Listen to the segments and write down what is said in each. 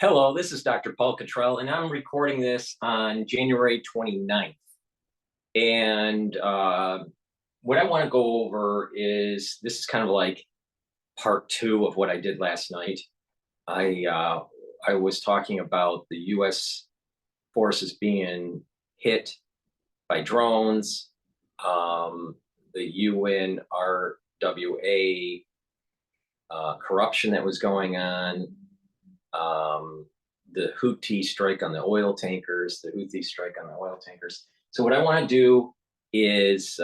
Hello, this is Dr. Paul Cottrell, and I'm recording this on January 29th. And what I want to go over is, this is kind of like part 2 of what I did last night. I was talking about the U.S. forces being hit by drones, the UNRWA corruption that was going on, the Houthi strike on the oil tankers, So what I want to do is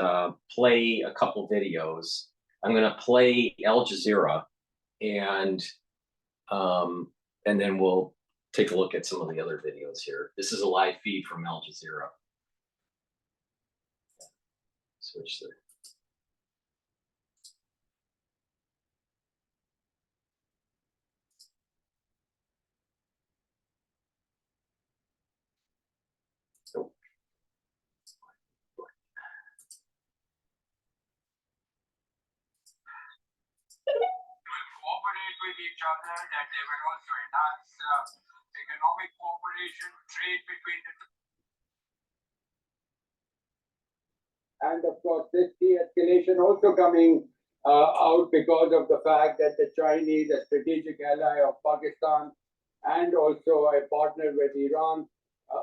play a couple videos. I'm going to play Al Jazeera, and then we'll take a look at some of the other videos here. This is a live feed from Al Jazeera. Switch there. With each other, that they will also enhance economic cooperation, trade between the two. And of course, this de-escalation also coming out because of the fact that the Chinese, a strategic ally of Pakistan and also a partner with Iran,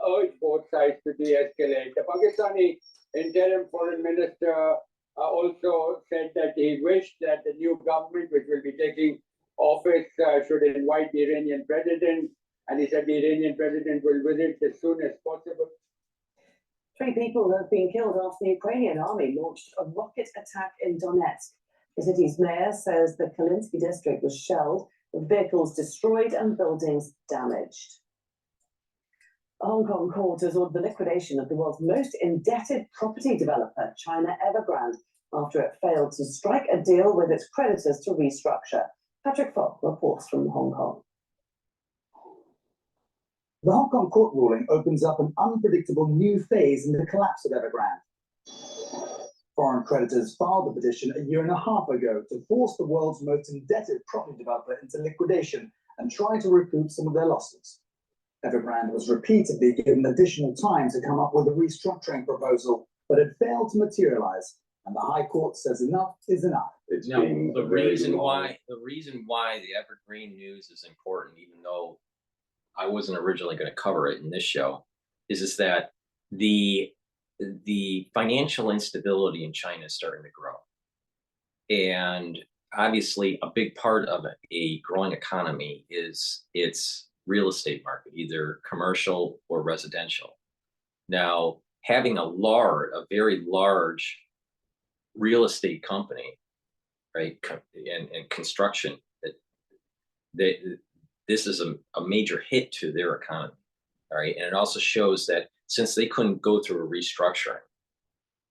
urged both sides to de-escalate. The Pakistani interim foreign minister also said that he wished that the new government, which will be taking office, should invite the Iranian president, and he said the Iranian president will visit as soon as possible. 3 people have been killed after the Ukrainian army launched a rocket attack in Donetsk. The city's mayor says the Kalinsky district was shelled, with vehicles destroyed and buildings damaged. A Hong Kong court has ordered the liquidation of the world's most indebted property developer, China Evergrande, after it failed to strike a deal with its creditors to restructure. Patrick Fogg reports from Hong Kong. The Hong Kong court ruling opens up an unpredictable new phase in the collapse of Evergrande. Foreign creditors filed the petition a year and a half ago to force the world's most indebted property developer into liquidation and try to recoup some of their losses. Evergrande was repeatedly given additional time to come up with a restructuring proposal, but it failed to materialize, and the High Court says enough is enough. Now, the reason why the Evergreen news is important, even though I wasn't originally going to cover it in this show, is that the financial instability in China is starting to grow. And obviously a big part of a growing economy is its real estate market, either commercial or residential. Now, having a very large real estate company, right, and construction, this is a major hit to their economy, all right? And it also shows that since they couldn't go through a restructuring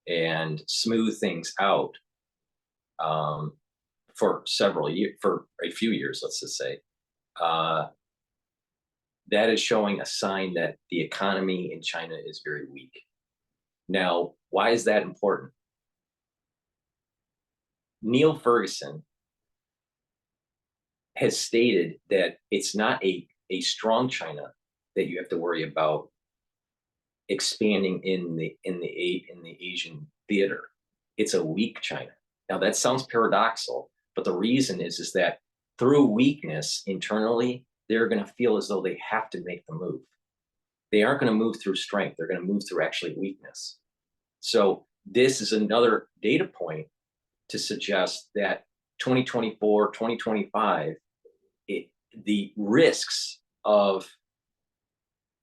and smooth things out for a few years, let's just say, that is showing a sign that the economy in China is very weak. Now, why is that important? Neil Ferguson has stated that it's not a strong China that you have to worry about expanding in the Asian theater. It's a weak China. Now that sounds paradoxical, but the reason is that through weakness internally, they're going to feel as though they have to make the move. They aren't going to move through strength. They're going to move through actually weakness. So this is another data point to suggest that 2024, 2025, the risks of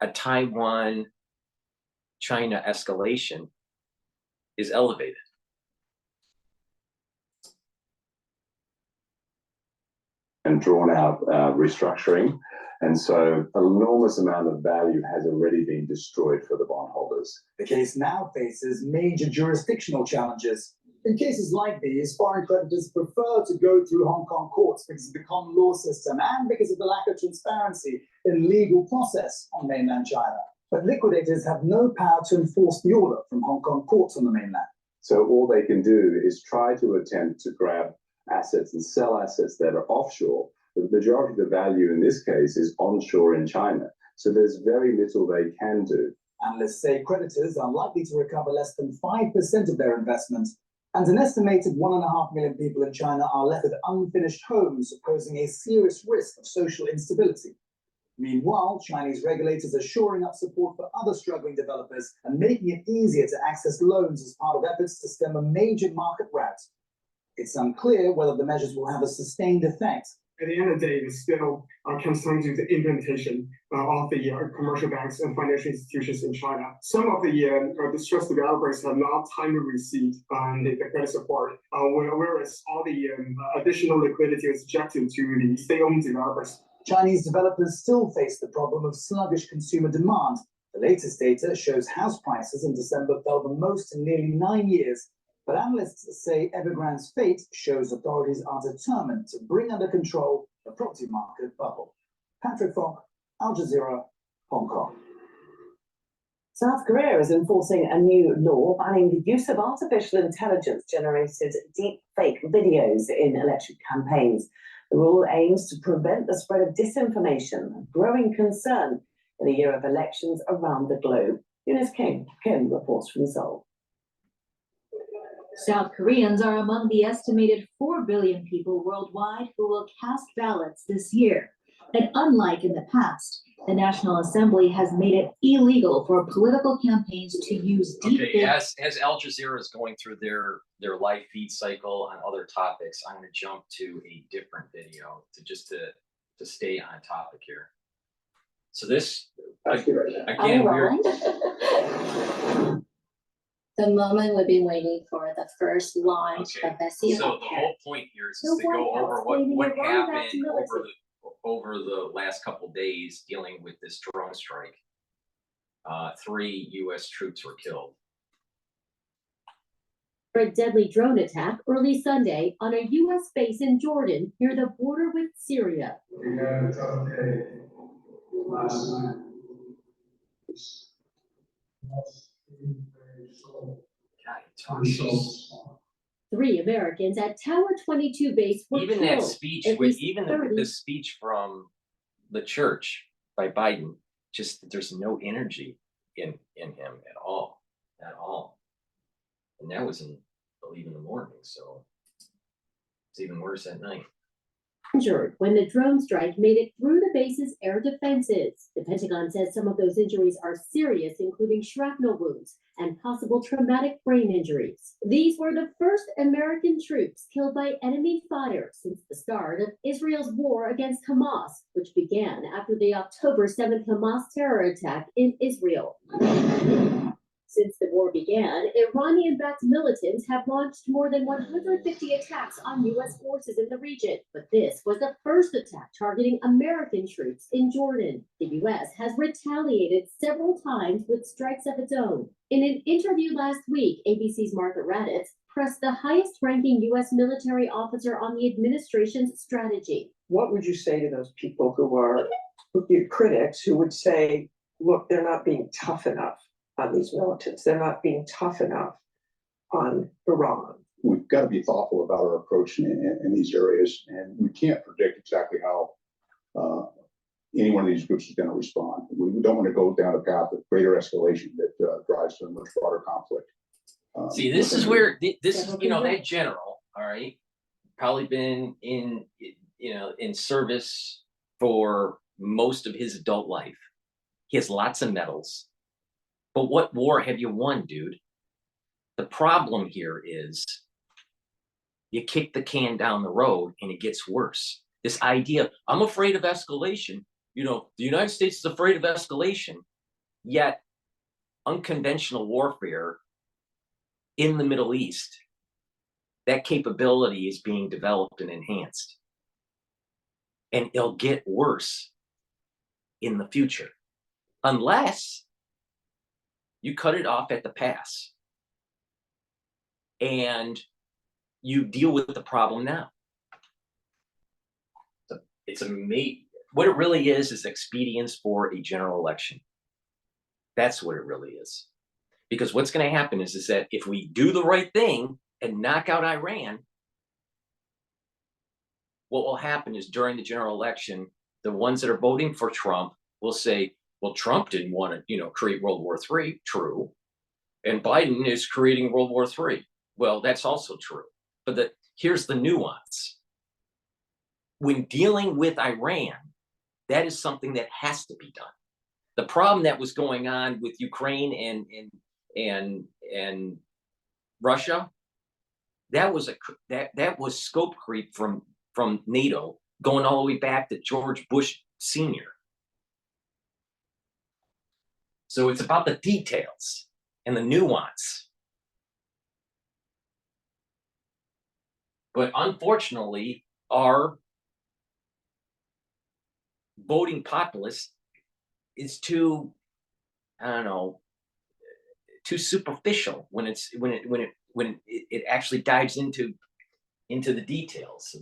a Taiwan-China escalation is elevated. And drawn out restructuring. And so an enormous amount of value has already been destroyed for the bondholders. The case now faces major jurisdictional challenges. In cases like these, foreign creditors prefer to go through Hong Kong courts because of the common law system and because of the lack of transparency in legal process on mainland China. But liquidators have no power to enforce the order from Hong Kong courts on the mainland. So all they can do is try to attempt to grab assets and sell assets that are offshore. The majority of the value in this case is onshore in China. So there's very little they can do. Analysts say creditors are likely to recover less than 5% of their investment, and an estimated 1.5 million people in China are left with unfinished homes, posing a serious risk of social instability. Meanwhile, Chinese regulators are shoring up support for other struggling developers and making it easier to access loans as part of efforts to stem a major market rout. It's unclear whether the measures will have a sustained effect. At the end of the day, it still comes down to the implementation of the commercial banks and financial institutions in China. Some of the distressed developers have not timely received the credit support, whereas all the additional liquidity is injected to the state-owned developers. Chinese developers still face the problem of sluggish consumer demand. The latest data shows house prices in December fell the most in nearly 9 years. But analysts say Evergrande's fate shows authorities are determined to bring under control the property market bubble. Patrick Fogg, Al Jazeera, Hong Kong. South Korea is enforcing a new law banning the use of artificial intelligence-generated deep-fake videos in election campaigns. The rule aims to prevent the spread of disinformation, a growing concern in a year of elections around the globe. Eunice Kim reports from Seoul. South Koreans are among the estimated 4 billion people worldwide who will cast ballots this year. And unlike in the past, the National Assembly has made it illegal for political campaigns to use deepfake. Okay, as Al Jazeera is going through their live feed cycle on other topics, I'm going to jump to a different video to stay on topic here. So this again, the moment we've been waiting for, the first launch of the So the whole point here is to go over what happened over the last couple of days dealing with this drone strike. 3 U.S. troops were killed. For a deadly drone attack early Sunday on a U.S. base in Jordan near the border with Syria. We had a tough day last night. 3 Americans at Tower 22 base were Even killed. that speech, the speech from the church by Biden, just there's no energy in him at all. And that was I believe in the morning, so it's even worse at night. Injured when the drone strike made it through the base's air defenses. The Pentagon says some of those injuries are serious, including shrapnel wounds and possible traumatic brain injuries. These were the first American troops killed by enemy fire since the start of Israel's war against Hamas, which began after the October 7th Hamas terror attack in Israel. Since the war began, Iranian-backed militants have launched more than 150 attacks on U.S. forces in the region. But this was the first attack targeting American troops in Jordan. The U.S. has retaliated several times with strikes of its own. In an interview last week, ABC's Martha Raddatz pressed the highest-ranking U.S. military officer on the administration's strategy. What would you say to those people who are critics who would say, look, they're not being tough enough on these militants. They're not being tough enough on Iran. We've got to be thoughtful about our approach in these areas, and we can't predict exactly how any one of these groups is going to respond. We don't want to go down a path of greater escalation that drives to a much broader conflict. See, this is where this is, that general, all right, probably been in service for most of his adult life. He has lots of medals. But what war have you won, dude? The problem here is you kick the can down the road and it gets worse. This idea, I'm afraid of escalation. The United States is afraid of escalation, yet unconventional warfare in the Middle East, that capability is being developed and enhanced. And it'll get worse in the future, unless you cut it off at the pass and you deal with the problem now. What it really is expedience for a general election. That's what it really is. Because what's going to happen is that if we do the right thing and knock out Iran, what will happen is during the general election, the ones that are voting for Trump will say, well, Trump didn't want to, create World War III. True. And Biden is creating World War III. Well, that's also true. But here's the nuance. When dealing with Iran, that is something that has to be done. The problem that was going on with Ukraine and Russia, that was scope creep from NATO going all the way back to George Bush Sr. So it's about the details and the nuance. But unfortunately, our voting populace is too, I don't know, too superficial when it actually dives into the details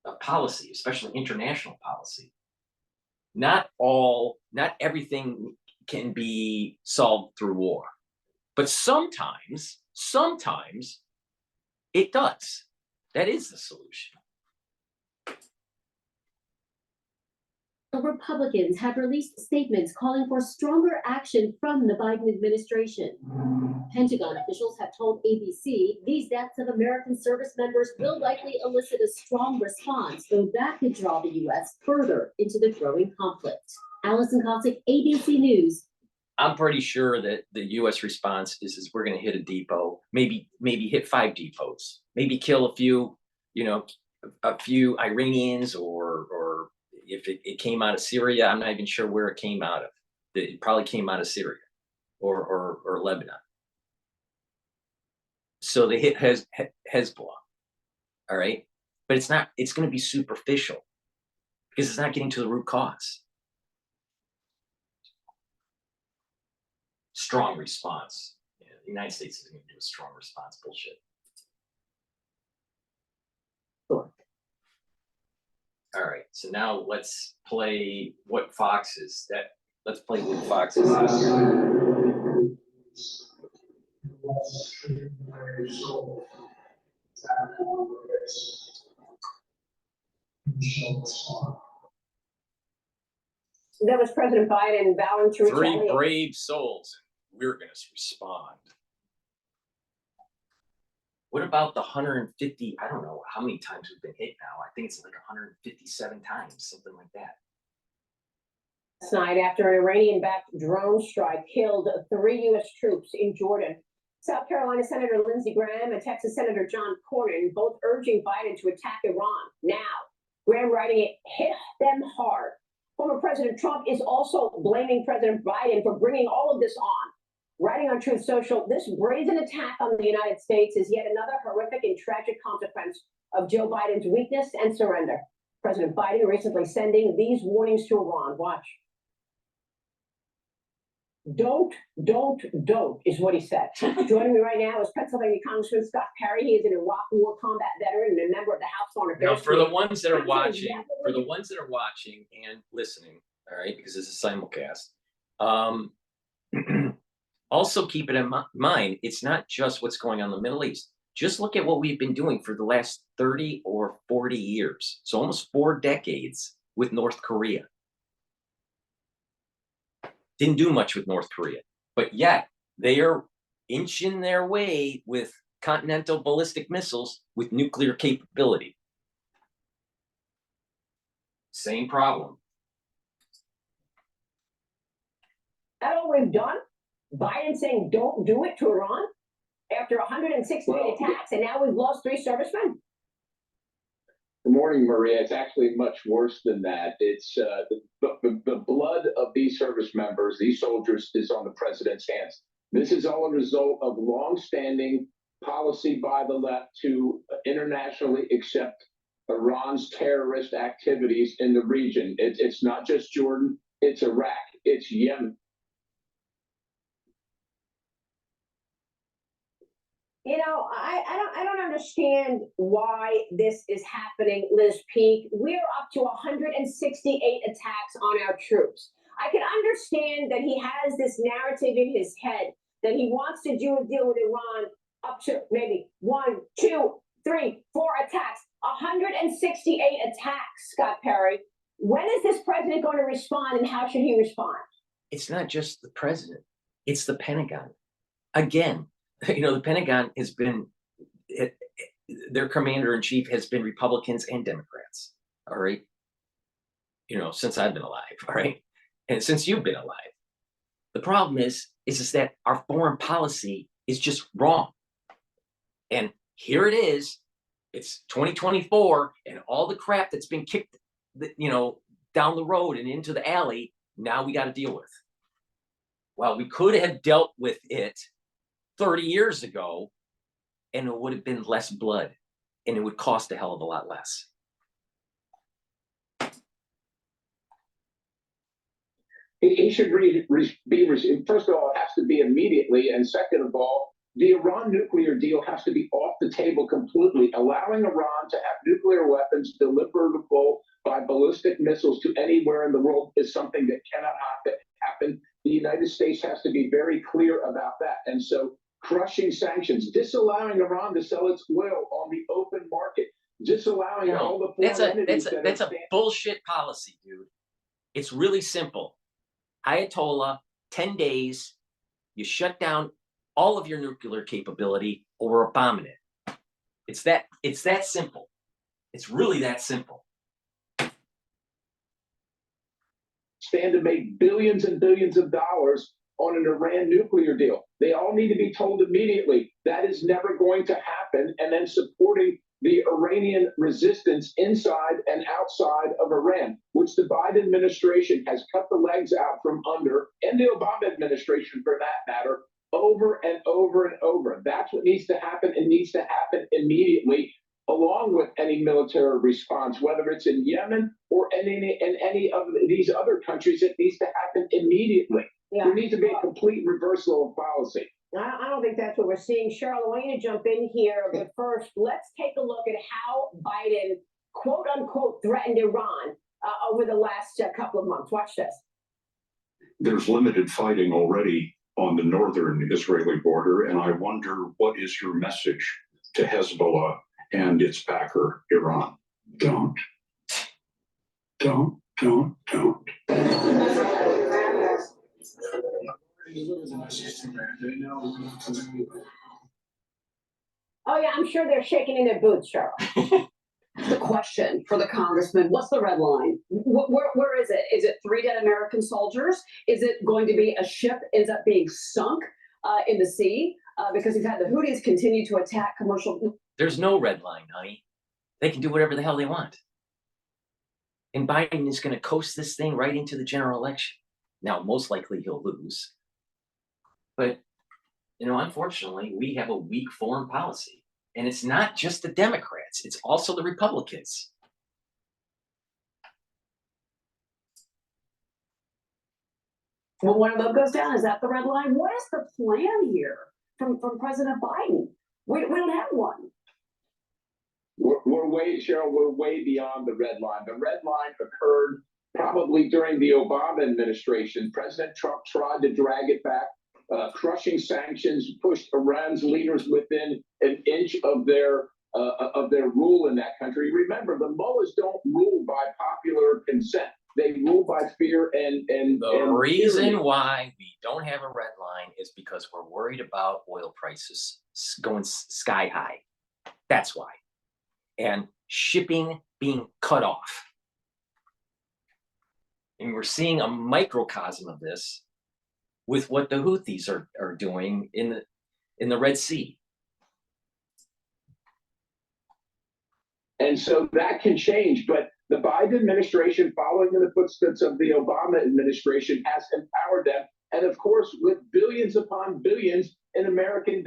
of policy, especially international policy. Not everything can be solved through war, but sometimes it does. That is the solution. The Republicans have released statements calling for stronger action from the Biden administration. Pentagon officials have told ABC these deaths of American service members will likely elicit a strong response, though that could draw the U.S. further into the growing conflict. Allison Cossack, ABC News. I'm pretty sure that the U.S. response is we're going to hit a depot, maybe hit 5 depots, maybe kill a few Iranians, or if it came out of Syria, I'm not even sure where it came out of. It probably came out of Syria or Lebanon. So they hit Hezbollah, all right? But it's going to be superficial because it's not getting to the root cause. Strong response. Yeah, the United States isn't going to do a strong response. Bullshit. Sure. All right, so now let's play what Fox is. Let's play what Fox is. That was President Biden vowing to retaliate. 3 brave souls. We're going to respond. What about the 150? I don't know how many times we've been hit now. I think it's like 157 times, something like that. Last night, after an Iranian-backed drone strike killed 3 U.S. troops in Jordan. South Carolina Senator Lindsey Graham and Texas Senator John Cornyn both urging Biden to attack Iran now. Graham writing it hit them hard. Former President Trump is also blaming President Biden for bringing all of this on. Writing on Truth Social, this brazen attack on the United States is yet another horrific and tragic consequence of Joe Biden's weakness and surrender. President Biden recently sending these warnings to Iran. Watch. Don't is what he said. Joining me right now is Pennsylvania Congressman Scott Perry. He is an Iraq War combat veteran and a member of the House Foreign Affairs. Now, for the ones that are watching, and listening, all right, because this is simulcast. Also, keep it in mind, it's not just what's going on in the Middle East. Just look at what we've been doing for the last 30 or 40 years. So almost 4 decades with North Korea. Didn't do much with North Korea, but yet they are inching their way with continental ballistic missiles with nuclear capability. Same problem. That all we've done? Biden saying don't do it to Iran after 168 attacks, and now we've lost 3 servicemen? Good morning, Maria. It's actually much worse than that. It's the blood of these service members, these soldiers, is on the president's hands. This is all a result of longstanding policy by the left to internationally accept Iran's terrorist activities in the region. It's not just Jordan, it's Iraq, it's Yemen. You know, I don't understand why this is happening, Liz Peek. We're up to 168 attacks on our troops. I can understand that he has this narrative in his head that he wants to do a deal with Iran up to maybe 1, 2, 3, 4 attacks, 168 attacks, Scott Perry. When is this president going to respond, and how should he respond? It's not just the president, it's the Pentagon. Again, the Pentagon has been, their commander-in-chief has been Republicans and Democrats, all right? Since I've been alive, all right? And since you've been alive. The problem is that our foreign policy is just wrong. And here it is, it's 2024, and all the crap that's been kicked, down the road and into the alley, now we got to deal with. Well, we could have dealt with it 30 years ago, and it would have been less blood, and it would cost a hell of a lot less. He should first of all, it has to be immediately, and second of all, the Iran nuclear deal has to be off the table completely. Allowing Iran to have nuclear weapons deliverable by ballistic missiles to anywhere in the world is something that cannot happen. The United States has to be very clear about that. And so crushing sanctions, disallowing Iran to sell its oil on the open market, disallowing all the foreign entities that's a bullshit policy, dude. It's really simple. Ayatollah, 10 days, you shut down all of your nuclear capability, or we're bombing it. It's that simple. It's really that simple. Stand to make billions and billions of dollars on an Iran nuclear deal. They all need to be told immediately that is never going to happen, and then supporting the Iranian resistance inside and outside of Iran, which the Biden administration has cut the legs out from under, and the Obama administration for that matter, over and over and over. That's what needs to happen. It needs to happen immediately, along with any military response, whether it's in Yemen or in any of these other countries. It needs to happen immediately. Yeah. There needs to be a complete reversal of policy. I don't think that's what we're seeing. Cheryl, I want you to jump in here, but first, let's take a look at how Biden, quote unquote, threatened Iran over the last couple of months. Watch this. There's limited fighting already on the northern Israeli border, and I wonder, what is your message to Hezbollah and its backer, Iran? Don't. Oh yeah, I'm sure they're shaking in their boots, Cheryl. The question for the congressman, what's the red line? Where is it? Is it 3 dead American soldiers? Is it going to be a ship ends up being sunk in the sea? Because we've had the Houthis continue to attack commercial. There's no red line, honey. They can do whatever the hell they want. And Biden is going to coast this thing right into the general election. Now, most likely he'll lose. But, unfortunately, we have a weak foreign policy. And it's not just the Democrats, it's also the Republicans. When one of them goes down, is that the red line? What is the plan here from President Biden? We don't have one. We're way beyond the red line. The red line occurred probably during the Obama administration. President Trump tried to drag it back. Crushing sanctions pushed Iran's leaders within an inch of their rule in that country. Remember, the mullahs don't rule by popular consent. They rule by fear and the reason why we don't have a red line is because we're worried about oil prices going sky high. That's why. And shipping being cut off. And we're seeing a microcosm of this with what the Houthis are doing in the Red Sea. And so that can change, but the Biden administration, following in the footsteps of the Obama administration, has empowered them. And of course, with billions upon billions in American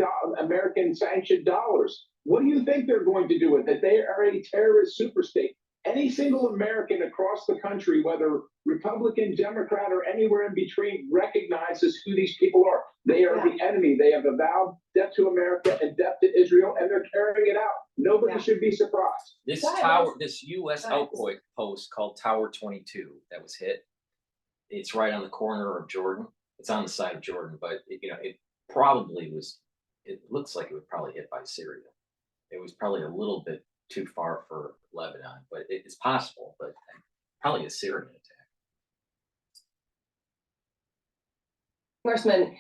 sanctioned dollars. What do you think they're going to do with it? They are a terrorist superstate. Any single American across the country, whether Republican, Democrat, or anywhere in between, recognizes who these people are. They are the enemy. They have avowed death to America and death to Israel, and they're carrying it out. Nobody should be surprised. This U.S. outpost called Tower 22 that was hit, it's right on the corner of Jordan. It's on the side of Jordan, but it probably was. It looks like it was probably hit by Syria. It was probably a little bit too far for Lebanon, but it's possible. But probably a Syrian attack. Congressman,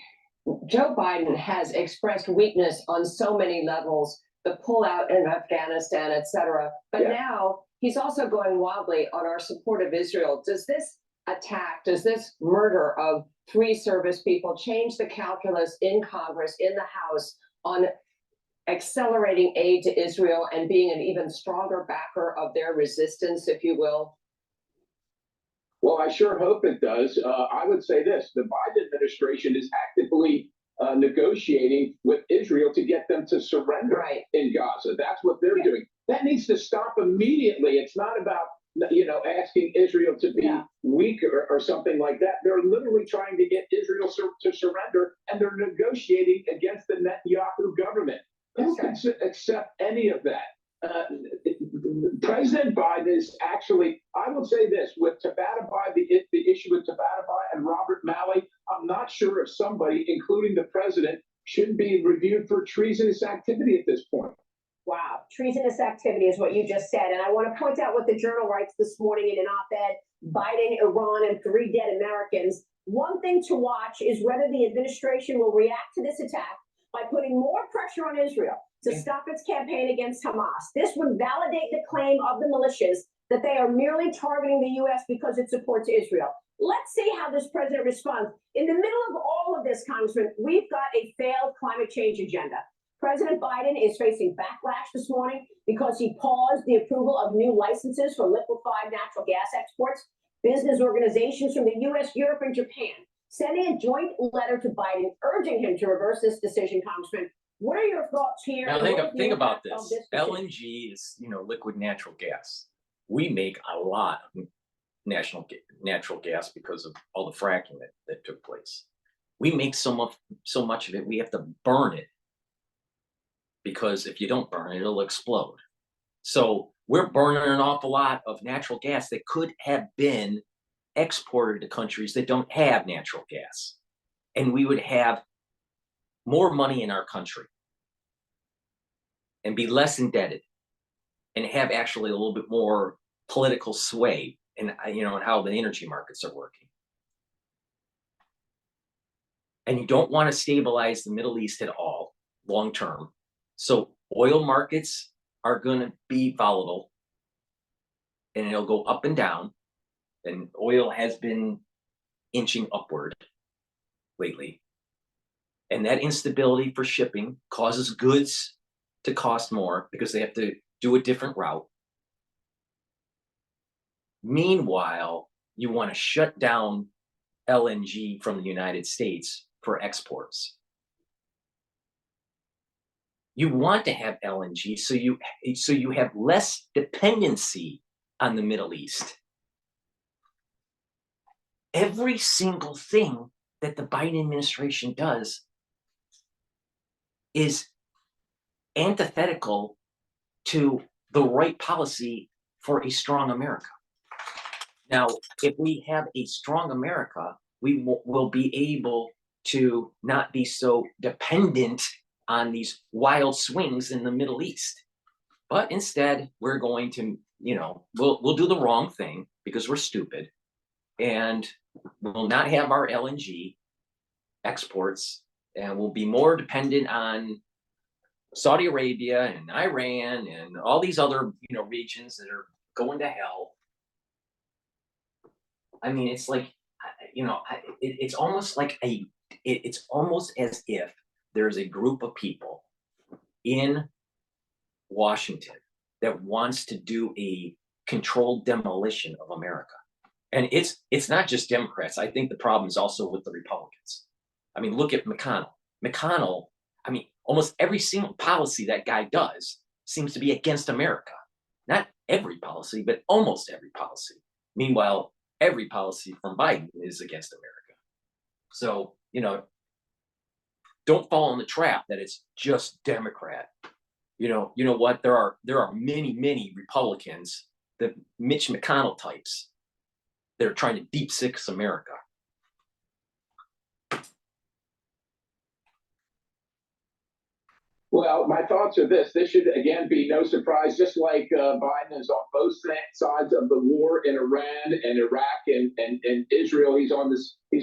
Joe Biden has expressed weakness on so many levels, the pullout in Afghanistan, et cetera. But now he's also going wildly on our support of Israel. Does this attack, does this murder of 3 service people change the calculus in Congress, in the House, on accelerating aid to Israel and being an even stronger backer of their resistance, if you will? Well, I sure hope it does. I would say this: the Biden administration is actively negotiating with Israel to get them to surrender in Gaza. That's what they're doing. That needs to stop immediately. It's not about asking Israel to be weak or something like that. They're literally trying to get Israel to surrender, and they're negotiating against the Netanyahu government. Who can accept any of that? President Biden is actually, I will say this, with Tabatabai, the issue with Tabatabai and Robert Malley, I'm not sure if somebody, including the president, should be reviewed for treasonous activity at this point. Wow, treasonous activity is what you just said. And I want to point out what the Journal writes this morning in an op-ed, Biden, Iran, and 3 dead Americans. One thing to watch is whether the administration will react to this attack by putting more pressure on Israel to stop its campaign against Hamas. This would validate the claim of the militias that they are merely targeting the U.S. because it supports Israel. Let's see how this president responds. In the middle of all of this, Congressman, we've got a failed climate change agenda. President Biden is facing backlash this morning because he paused the approval of new licenses for liquefied natural gas exports. Business organizations from the U.S., Europe, and Japan sending a joint letter to Biden urging him to reverse this decision, Congressman. What are your thoughts here? Now think about this. LNG is, liquid natural gas. We make a lot of natural gas because of all the fracking that took place. We make so much of it, we have to burn it, because if you don't burn it, it'll explode. So we're burning an awful lot of natural gas that could have been exported to countries that don't have natural gas. And we would have more money in our country and be less indebted and have actually a little bit more political sway in, in how the energy markets are working. And you don't want to stabilize the Middle East at all long term. So oil markets are going to be volatile, and it'll go up and down. And oil has been inching upward lately. And that instability for shipping causes goods to cost more because they have to do a different route. Meanwhile, you want to shut down LNG from the United States for exports. You want to have LNG so you have less dependency on the Middle East. Every single thing that the Biden administration does is antithetical to the right policy for a strong America. Now, if we have a strong America, we will be able to not be so dependent on these wild swings in the Middle East. But instead, we're going to, we'll do the wrong thing because we're stupid, and we'll not have our LNG exports, and we'll be more dependent on Saudi Arabia and Iran and all these other, regions that are going to hell. I mean, it's like, it's almost like it's almost as if there's a group of people in Washington that wants to do a controlled demolition of America. And it's not just Democrats. I think the problem is also with the Republicans. I mean, look at McConnell. McConnell, I mean, almost every single policy that guy does seems to be against America. Not every policy, but almost every policy. Meanwhile, every policy from Biden is against America. So, don't fall in the trap that it's just Democrat. You know what? There are many, many Republicans, the Mitch McConnell types, They're trying to deep six America. Well, my thoughts are this. This should, again, be no surprise, just like Biden is on both sides of the war in Iran and Iraq and Israel. He's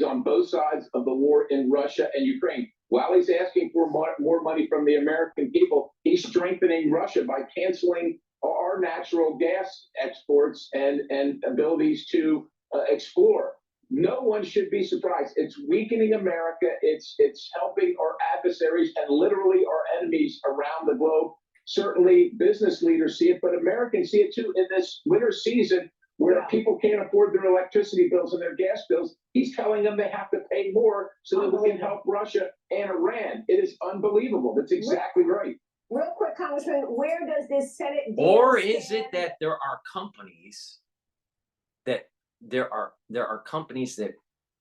on both sides of the war in Russia and Ukraine. While he's asking for more money from the American people, he's strengthening Russia by canceling our natural gas exports and abilities to explore. No one should be surprised. It's weakening America. It's helping our adversaries and literally our enemies around the globe. Certainly business leaders see it, but Americans see it too in this winter season where people can't afford their electricity bills and their gas bills. He's telling them they have to pay more so that we can help Russia and Iran. It is unbelievable. That's exactly right. Real quick, Congressman, where does this Senate deal Or is stand? it that there are companies that there are companies that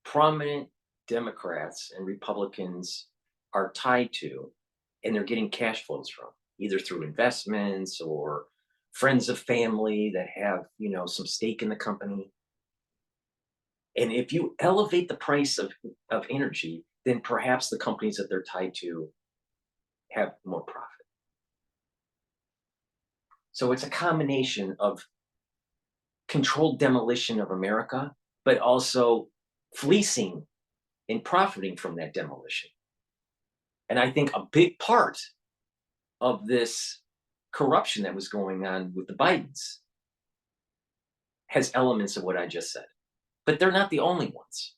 prominent Democrats and Republicans are tied to, and they're getting cash flows from, either through investments or friends of family that have, you know, some stake in the company. And if you elevate the price of energy, then perhaps the companies that they're tied to have more profit. So it's a combination of controlled demolition of America, but also fleecing and profiting from that demolition. And I think a big part of this corruption that was going on with the Bidens has elements of what I just said, but they're not the only ones.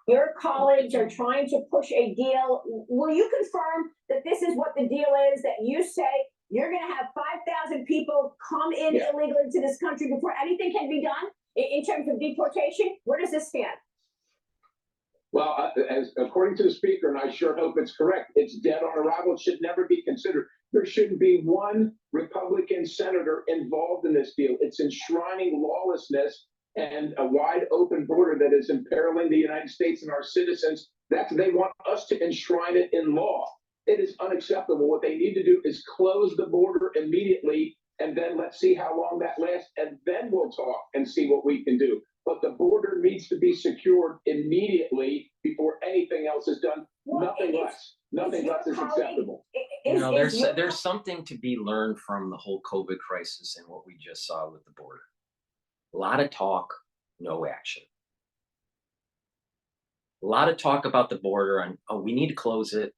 Your colleagues are trying to push a deal. Will you confirm that this is what the deal is, that you say you're going to have 5,000 people come in illegally into this country before anything can be done in terms of deportation? Where does this stand? Well, as according to the speaker, and I sure hope it's correct, it's dead on arrival. It should never be considered. There shouldn't be one Republican senator involved in this deal. It's enshrining lawlessness and a wide open border that is imperiling the United States and our citizens. They want us to enshrine it in law. It is unacceptable. What they need to do is close the border immediately, and then let's see how long that lasts, and then we'll talk and see what we can do. But the border needs to be secured immediately before anything else is done. Well, Nothing less is acceptable. You know, there's something to be learned from the whole COVID crisis and what we just saw with the border. A lot of talk, no action. A lot of talk about the border and, oh, we need to close it,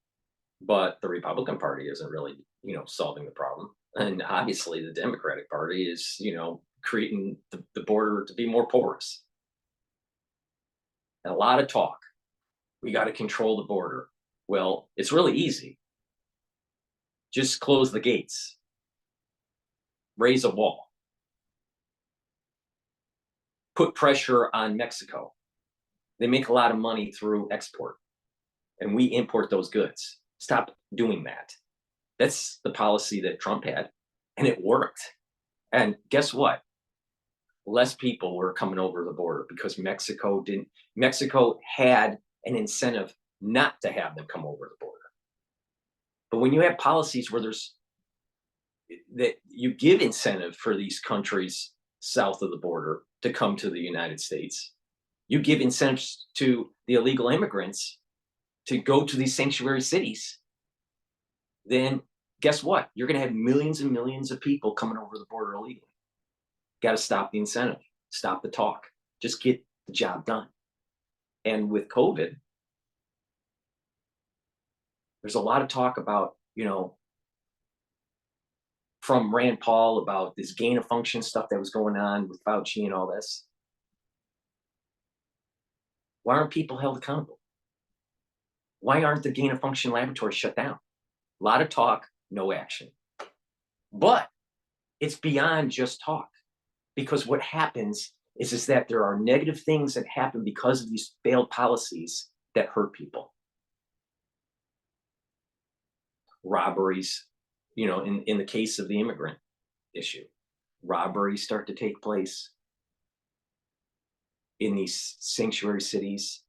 but the Republican Party isn't really, you know, solving the problem. And obviously the Democratic Party is, you know, creating the border to be more porous. And a lot of talk. We got to control the border. Well, it's really easy. Just close the gates. Raise a wall. Put pressure on Mexico. They make a lot of money through export, and we import those goods. Stop doing that. That's the policy that Trump had, and it worked. And guess what? Less people were coming over the border because Mexico had an incentive not to have them come over the border. But when you have policies where that you give incentive for these countries south of the border to come to the United States, you give incentives to the illegal immigrants to go to these sanctuary cities, then guess what? You're going to have millions and millions of people coming over the border illegally. Got to stop the incentive, stop the talk, just get the job done. And with COVID, there's a lot of talk about, you know, from Rand Paul about this gain of function stuff that was going on with Fauci and all this. Why aren't people held accountable? Why aren't the gain of function laboratories shut down? A lot of talk, no action. But it's beyond just talk, because what happens is that there are negative things that happen because of these failed policies that hurt people. Robberies, you know, in the case of the immigrant issue, robberies start to take place in these sanctuary cities.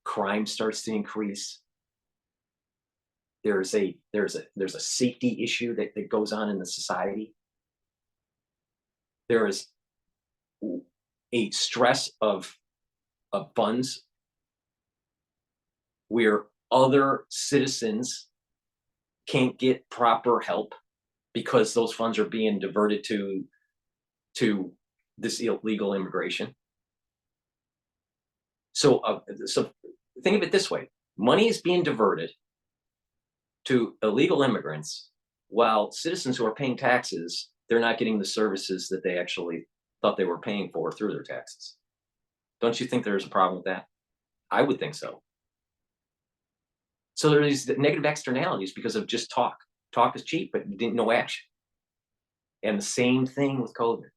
Crime starts to increase. There's a safety issue that goes on in the society. there is a stress of funds where other citizens can't get proper help because those funds are being diverted to this illegal immigration. So think of it this way: money is being diverted to illegal immigrants, while citizens who are paying taxes, they're not getting the services that they actually thought they were paying for through their taxes. Don't you think there's a problem with that? I would think so. So there are these negative externalities because of just talk. Talk is cheap, but no action. And the same thing with COVID.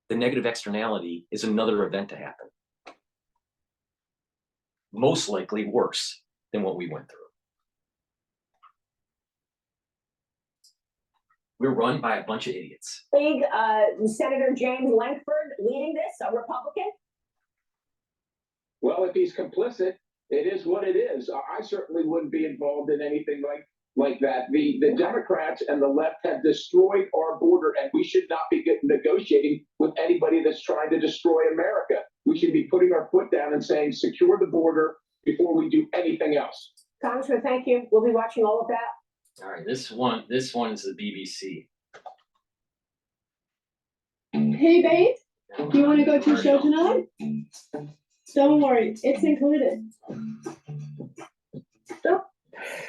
The negative externality is another event to happen. Most likely worse than what we went through. We're run by a bunch of idiots. Senator James Lankford leading this, a Republican? Well, if he's complicit, it is what it is. I certainly wouldn't be involved in anything like that. The Democrats and the left have destroyed our border, and we should not be negotiating with anybody that's trying to destroy America. We should be putting our foot down and saying, secure the border before we do anything else. Congressman, thank you. We'll be watching all of that. All right, this one is the BBC. Hey, babe, do you want to go to a show tonight? Don't worry, it's included.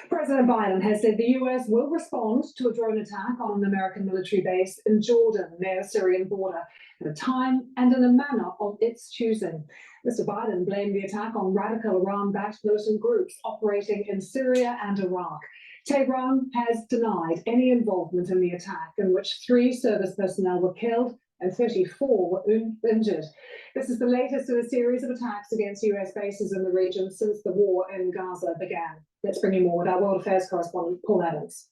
President Biden has said the US will respond to a drone attack on an American military base in Jordan near the Syrian border at a time and in a manner of its choosing. Mr. Biden blamed the attack on radical Iran-backed militant groups operating in Syria and Iraq. Tehran has denied any involvement in the attack, in which 3 service personnel were killed and 34 were injured. This is the latest in a series of attacks against US bases in the region since the war in Gaza began. Let's bring you more with our World Affairs correspondent, Paul Adams.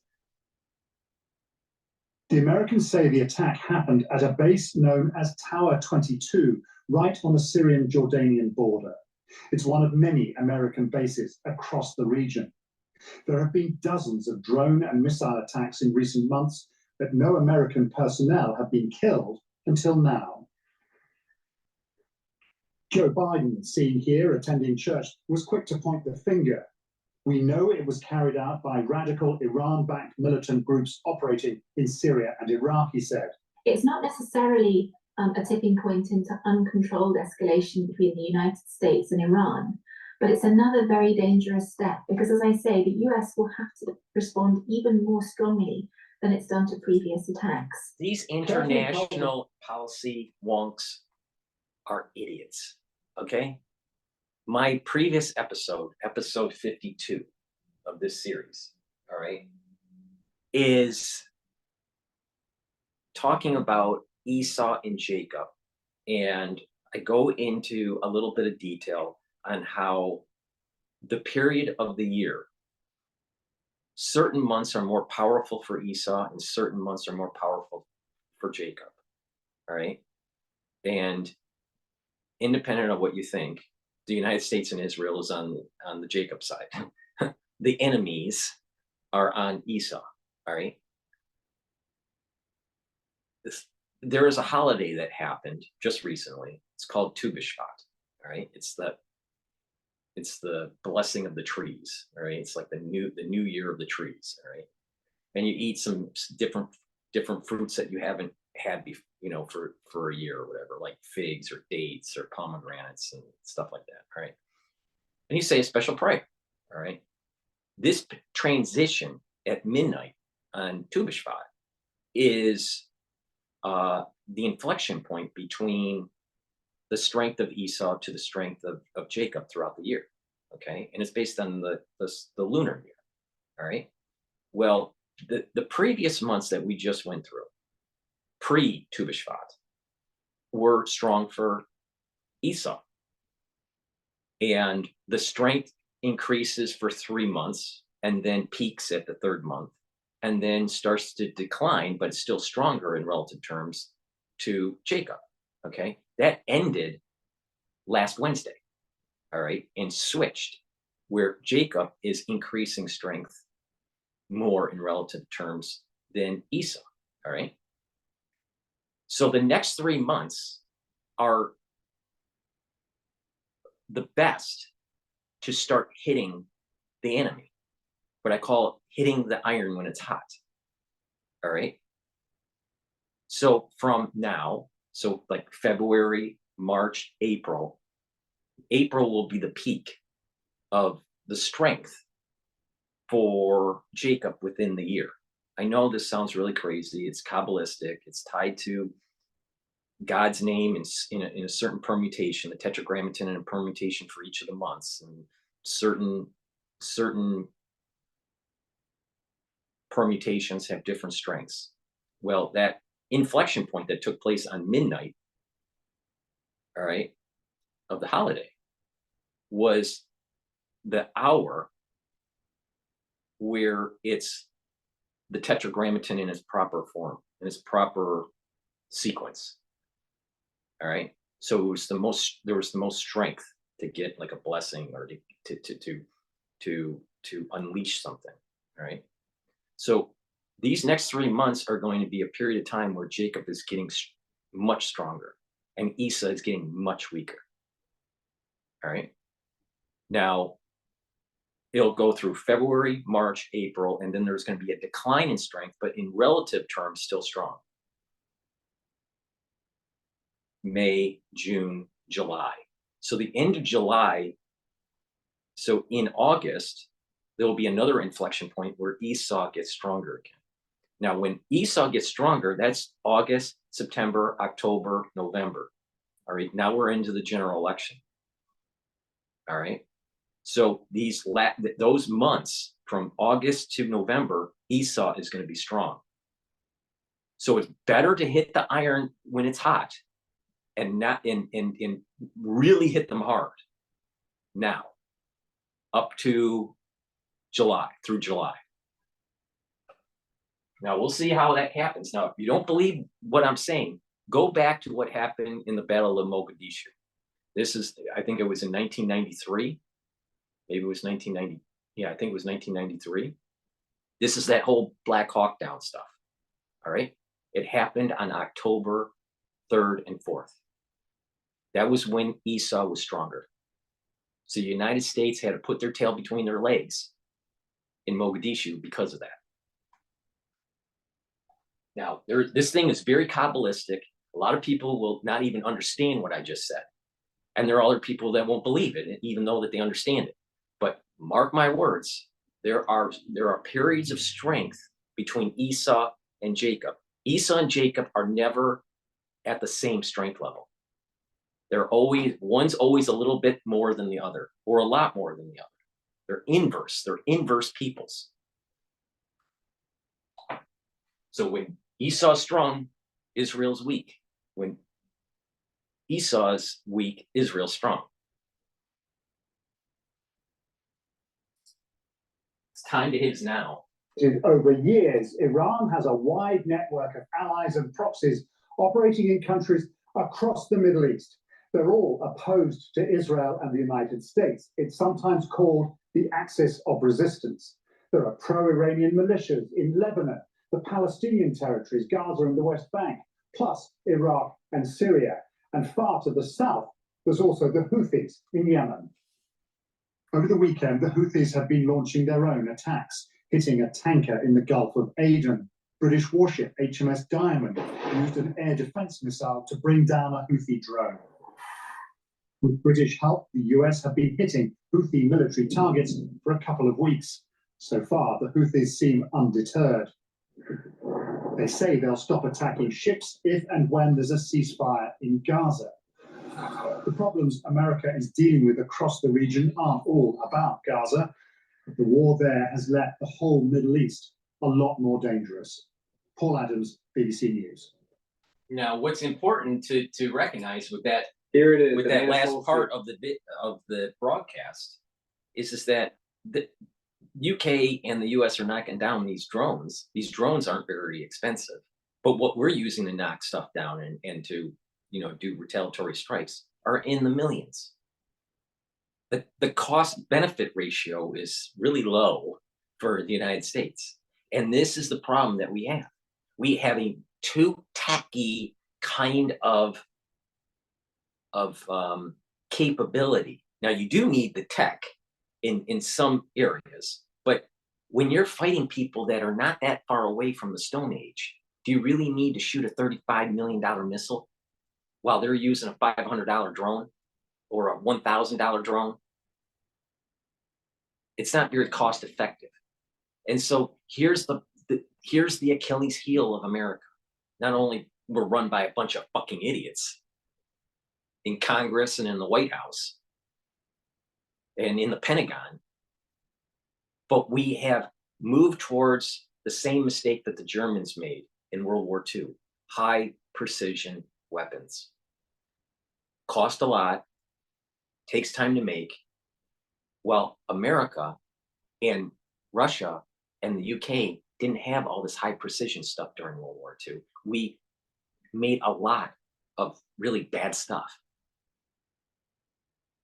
The Americans say the attack happened at a base known as Tower 22, right on the Syrian-Jordanian border. It's one of many American bases across the region. There have been dozens of drone and missile attacks in recent months, but no American personnel have been killed until now. Joe Biden, seen here attending church, was quick to point the finger. We know it was carried out by radical Iran-backed militant groups operating in Syria and Iraq, he said. It's not necessarily a tipping point into uncontrolled escalation between the United States and Iran, but it's another very dangerous step because, as I say, the US will have to respond even more strongly than it's done to previous attacks. These international policy wonks are idiots, okay? My previous episode 52 of this series, all right, is talking about Esau and Jacob. And I go into a little bit of detail on how the period of the year, certain months are more powerful for Esau and certain months are more powerful for Jacob, all right? And independent of what you think, the United States and Israel is on the Jacob side. The enemies are on Esau, all right? There is a holiday that happened just recently. It's called Tu B'Shvat, all right? It's the blessing of the trees, all right? It's like the new year of the trees, all right? And you eat some different fruits that you haven't had before, you know, for a year or whatever, like figs or dates or pomegranates and stuff like that, all right? And you say a special prayer, all right? This transition at midnight on Tu B'Shvat is the inflection point between the strength of Esau to the strength of Jacob throughout the year, okay? And it's based on the lunar year, all right? Well, the previous months that we just went through, pre-Tu B'Shvat, were strong for Esau. And the strength increases for 3 months and then peaks at the 3rd month and then starts to decline, but it's still stronger in relative terms to Jacob, okay? That ended last Wednesday, all right, and switched where Jacob is increasing strength more in relative terms than Esau, all right? So the next 3 months are the best to start hitting the enemy. What I call hitting the iron when it's hot. All right. So from now, so like February, March, April will be the peak of the strength for Jacob within the year. I know this sounds really crazy. It's Kabbalistic. It's tied to God's name in a certain permutation, the tetragrammaton in a permutation for each of the months, and certain permutations have different strengths. Well, that inflection point that took place on midnight, all right, of the holiday was the hour where it's the tetragrammaton in its proper form, in its proper sequence. All right. So there was the most strength to get like a blessing or to unleash something. All right. So these next 3 months are going to be a period of time where Jacob is getting much stronger and Esau is getting much weaker. All right. Now, it'll go through February, March, April, and then there's going to be a decline in strength, but in relative terms, still strong. May, June, July. So the end of July, so in August, there will be another inflection point where Esau gets stronger again. Now, when Esau gets stronger, that's August, September, October, November. All right, now we're into the general election. All right. So those months from August to November, Esau is going to be strong. So it's better to hit the iron when it's hot and not and really hit them hard now up to July, through July. Now we'll see how that happens. Now, if you don't believe what I'm saying, go back to what happened in the Battle of Mogadishu. This is, I think it was in 1993. Maybe it was 1990. Yeah, I think it was 1993. This is that whole Black Hawk Down stuff. All right. It happened on October 3rd and 4th. That was when Esau was stronger. So the United States had to put their tail between their legs in Mogadishu because of that. Now, this thing is very Kabbalistic. A lot of people will not even understand what I just said. And there are other people that won't believe it, even though that they understand it. But mark my words, there are periods of strength between Esau and Jacob. Esau and Jacob are never at the same strength level. One's always a little bit more than the other, or a lot more than the other. They're inverse peoples. So when Esau's strong, Israel's weak. When Esau's weak, Israel's strong. It's time to his now. Over years, Iran has a wide network of allies and proxies operating in countries across the Middle East. They're all opposed to Israel and the United States. It's sometimes called the axis of resistance. There are pro-Iranian militias in Lebanon, the Palestinian territories, Gaza and the West Bank, plus Iraq and Syria. And far to the south, there's also the Houthis in Yemen. Over the weekend, the Houthis have been launching their own attacks, hitting a tanker in the Gulf of Aden. British warship HMS Diamond used an air defense missile to bring down a Houthi drone. With British help, the US have been hitting Houthi military targets for a couple of weeks. So far, the Houthis seem undeterred. They say they'll stop attacking ships if and when there's a ceasefire in Gaza. The problems America is dealing with across the region aren't all about Gaza. The war there has left the whole Middle East a lot more dangerous. Paul Adams, BBC News. Now, what's important to recognize with that, here it is, with that last part of the broadcast, is that the UK and the US are knocking down these drones. These drones aren't very expensive, but what we're using to knock stuff down and to do retaliatory strikes are in the millions. The cost benefit ratio is really low for the United States. And this is the problem that we have. We have a too tacky kind of capability. Now you do need the tech in some areas, but when you're fighting people that are not that far away from the Stone Age, do you really need to shoot a $35 million missile while they're using a $500 drone or a $1,000 drone? It's not very cost effective. And so here's the Achilles heel of America. Not only we're run by a bunch of fucking idiots in Congress and in the White House and in the Pentagon, but we have moved towards the same mistake that the Germans made in World War II: high precision weapons. Cost a lot, takes time to make. Well, America and Russia and the UK didn't have all this high precision stuff during World War II. We made a lot of really bad stuff.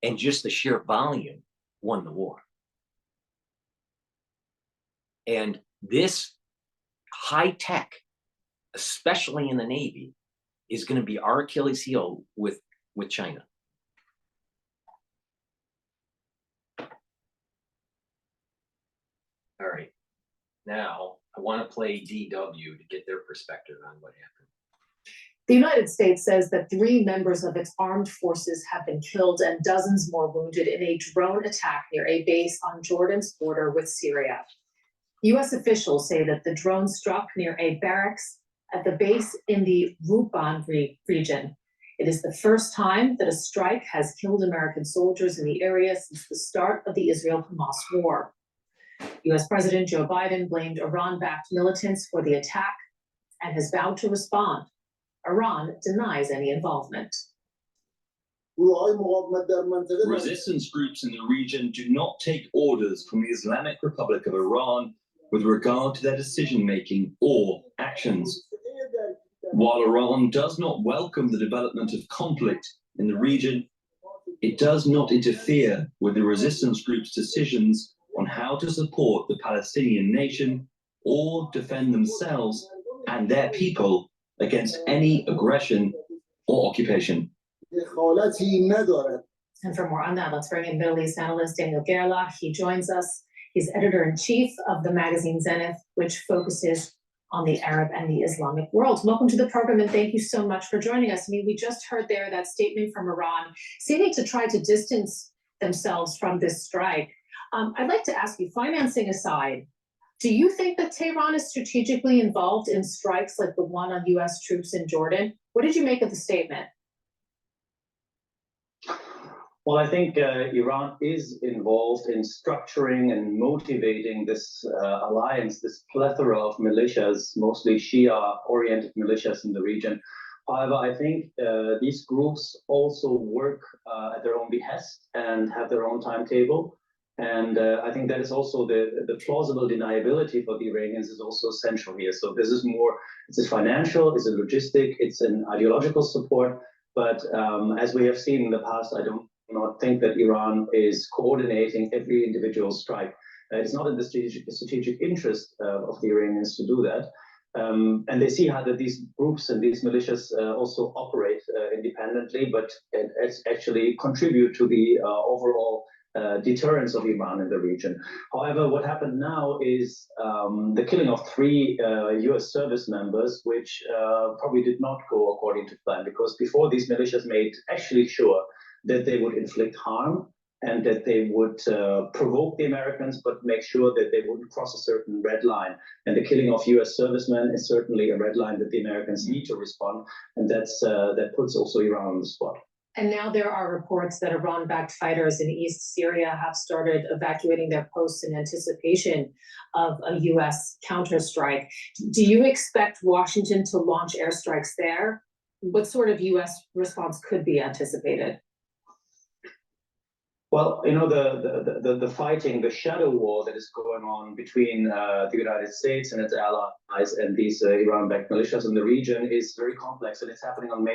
And just the sheer volume won the war. And this high tech, especially in the Navy, is going to be our Achilles heel with China. All right. Now, I want to play DW to get their perspective on what happened. The United States says that 3 members of its armed forces have been killed and dozens more wounded in a drone attack near a base on Jordan's border with Syria. U.S. officials say that the drone struck near a barracks at the base in the Ruban region. It is the first time that a strike has killed American soldiers in the area since the start of the Israel-Hamas war. U.S. President Joe Biden blamed Iran-backed militants for the attack and has vowed to respond. Iran denies any involvement. Resistance groups in the region do not take orders from the Islamic Republic of Iran with regard to their decision-making or actions. While Iran does not welcome the development of conflict in the region, it does not interfere with the resistance group's decisions on how to support the Palestinian nation or defend themselves and their people against any aggression or occupation. And for more on that, let's bring in Middle East analyst Daniel Gerlach. He joins us. He's editor-in-chief of the magazine Zenith, which focuses on the Arab and the Islamic world. Welcome to the program, and thank you so much for joining us. I mean, we just heard there that statement from Iran seeming to try to distance themselves from this strike. I'd like to ask you, financing aside, do you think that Tehran is strategically involved in strikes like the one on U.S. troops in Jordan? What did you make of the statement? Well, I think Iran is involved in structuring and motivating this alliance, this plethora of militias, mostly Shia-oriented militias in the region. However, I think these groups also work at their own behest and have their own timetable. And I think that is also the plausible deniability for the Iranians is also essential here. So this is more, it's a financial, it's a logistic, it's an ideological support. But as we have seen in the past, I do not think that Iran is coordinating every individual strike. It's not in the strategic interest of the Iranians to do that. And they see how that these groups and these militias also operate independently, but actually contribute to the overall deterrence of Iran in the region. However, what happened now is the killing of 3 U.S. service members, which probably did not go according to plan, because before these militias made actually sure that they would inflict harm and that they would provoke the Americans, but make sure that they wouldn't cross a certain red line. And the killing of U.S. servicemen is certainly a red line that the Americans need to respond, and that puts also Iran on the spot. And now there are reports that Iran-backed fighters in East Syria have started evacuating their posts in anticipation of a U.S. counterstrike. Do you expect Washington to launch airstrikes there? What sort of U.S. response could be anticipated? Well, you know, the fighting, the shadow war that is going on between the United States and its allies and these Iran-backed militias in the region is very complex, and it's happening on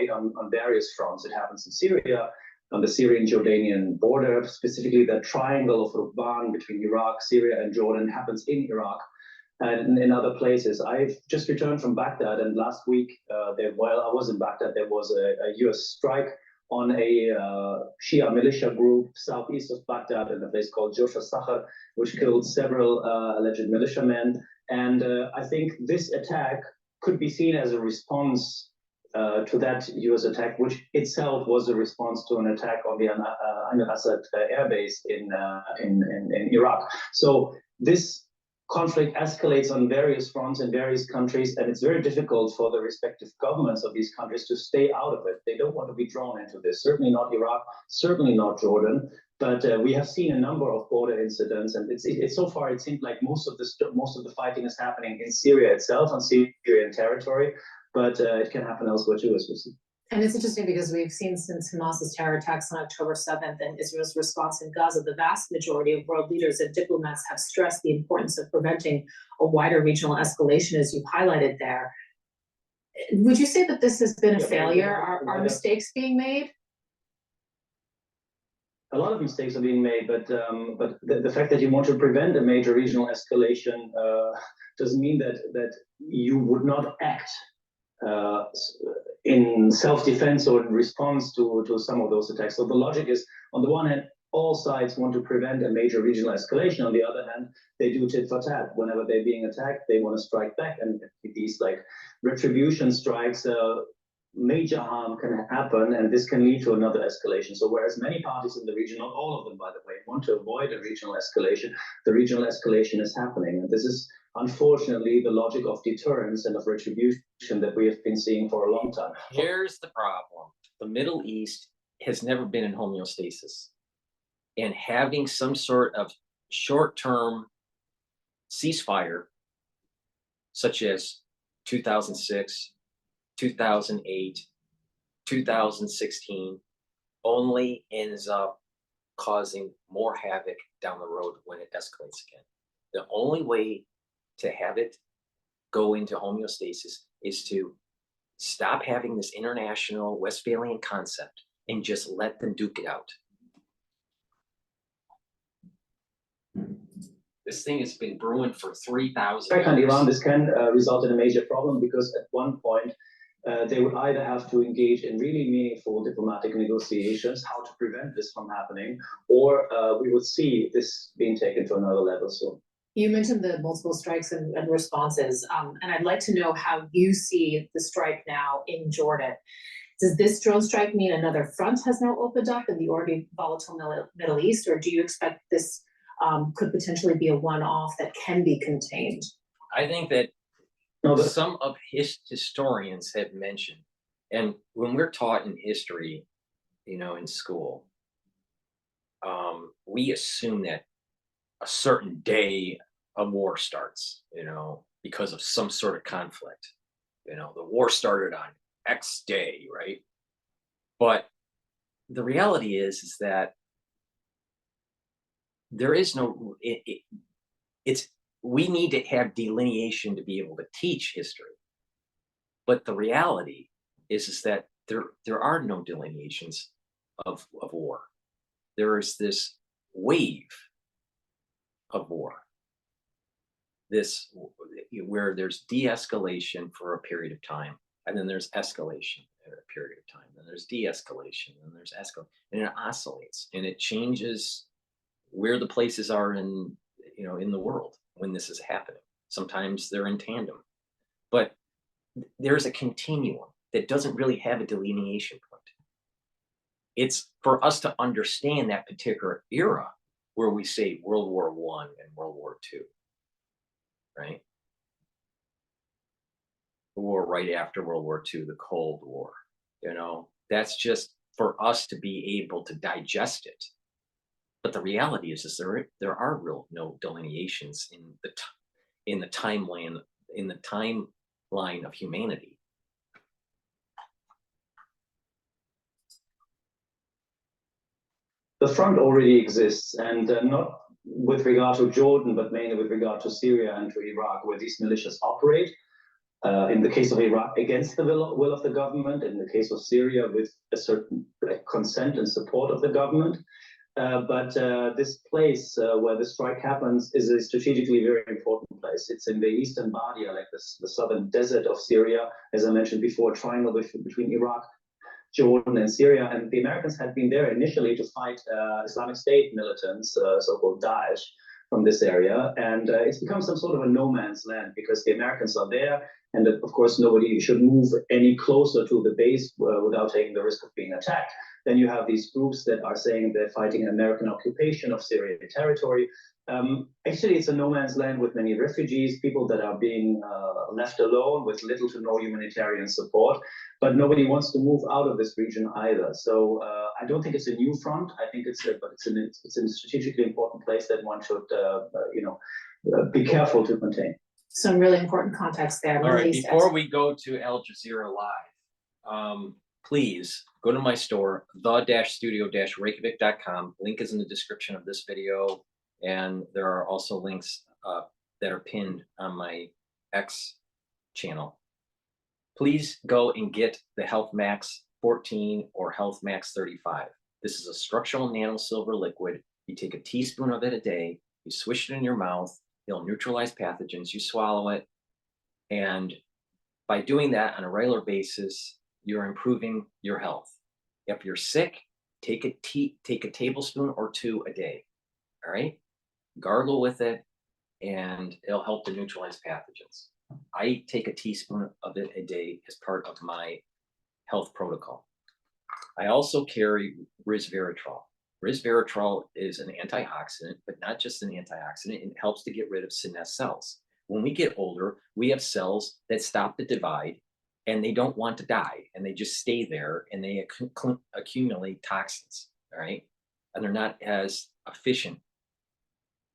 various fronts. It happens in Syria, on the Syrian-Jordanian border, specifically the triangle of Ruban between Iraq, Syria, and Jordan happens in Iraq. and in other places. I've just returned from Baghdad, and last week, while I was in Baghdad, there was a US strike on a Shia militia group southeast of Baghdad in a place called Josha Sakhar, which killed several alleged militiamen. And I think this attack could be seen as a response to that US attack, which itself was a response to an attack on the Ain al-Assad airbase in Iraq. So this conflict escalates on various fronts in various countries, and it's very difficult for the respective governments of these countries to stay out of it. They don't want to be drawn into this, certainly not Iraq, certainly not Jordan. But we have seen a number of border incidents, and it's so far it seems like most of the fighting is happening in Syria itself, on Syrian territory, but it can happen elsewhere too, as we see. And it's interesting because we've seen since Hamas's terror attacks on October 7th and Israel's response in Gaza, the vast majority of world leaders and diplomats have stressed the importance of preventing a wider regional escalation, as you've highlighted there. Would you say that this has been a failure? Are mistakes being made? A lot of mistakes are being made, but the fact that you want to prevent a major regional escalation doesn't mean that you would not act in self-defense or in response to some of those attacks. So the logic is, on the one hand, all sides want to prevent a major regional escalation. On the other hand, they do tit for tat. Whenever they're being attacked, they want to strike back. And these like retribution strikes, major harm can happen, and this can lead to another escalation. So whereas many parties in the region, not all of them, by the way, want to avoid a regional escalation, the regional escalation is happening. And this is unfortunately the logic of deterrence and of retribution that we have been seeing for a long time. Here's the problem. The Middle East has never been in homeostasis. And having some sort of short-term ceasefire, such as 2006, 2008, 2016, only ends up causing more havoc down the road when it escalates again. The only way to have it go into homeostasis is to stop having this international Westphalian concept and just let them duke it out. This thing has been brewing for 3,000 years. And Iran, this can result in a major problem, because at one point they would either have to engage in really meaningful diplomatic negotiations, how to prevent this from happening, or we would see this being taken to another level soon. You mentioned the multiple strikes and responses, and I'd like to know how you see the strike now in Jordan. Does this drone strike mean another front has now opened up in the already volatile Middle East, or do you expect this could potentially be a one-off that can be contained? I think that some of historians have mentioned, and when we're taught in history, in school, we assume that a certain day a war starts, because of some sort of conflict. The war started on X day, right? But the reality is that there is no, we need to have delineation to be able to teach history. But the reality is that there are no delineations of war. There is this wave of war, where there's de-escalation for a period of time, and then there's escalation at a period of time, then there's de-escalation, and there's escalation, and it oscillates, and it changes where the places are in the world when this is happening. Sometimes they're in tandem, but there's a continuum that doesn't really have a delineation point. It's for us to understand that particular era where we say World War I and World War II, right? The war right after World War II, the Cold War, that's just for us to be able to digest it. But the reality is there are no delineations in the timeline of humanity. The front already exists, and not with regard to Jordan, but mainly with regard to Syria and to Iraq, where these militias operate. In the case of Iraq, against the will of the government. In the case of Syria, with a certain consent and support of the government. But this place where the strike happens is a strategically very important place. place. It's in the eastern Badia, like the southern desert of Syria, as I mentioned before, triangle between Iraq, Jordan, and Syria. And the Americans had been there initially to fight Islamic State militants, so-called Daesh, from this area. And it's become some sort of a no man's land because the Americans are there. And of course, nobody should move any closer to the base without taking the risk of being attacked. Then you have these groups that are saying they're fighting an American occupation of Syrian territory. Actually, it's a no man's land with many refugees, people that are being left alone with little to no humanitarian support. But nobody wants to move out of this region either. So I don't think it's a new front. I think it's a strategically important place that one should, be careful to contain. Some really important context there. All right, before we go to Al Jazeera Live, please go to my store, the-studio-reykjavik.com. Link is in the description of this video, and there are also links that are pinned on my X channel. Please go and get the Health Max 14 or Health Max 35. This is a structural nano silver liquid. You take a teaspoon of it a day, you swish it in your mouth, it'll neutralize pathogens, you swallow it, and by doing that on a regular basis, you're improving your health. If you're sick, take a tablespoon or two a day, all right? Gargle with it, and it'll help to neutralize pathogens. I take a teaspoon of it a day as part of my health protocol. I also carry resveratrol. Resveratrol is an antioxidant, but not just an antioxidant. It helps to get rid of senescent cells. When we get older, we have cells that stop the divide, and they don't want to die, and they just stay there, and they accumulate toxins, all right? And they're not as efficient.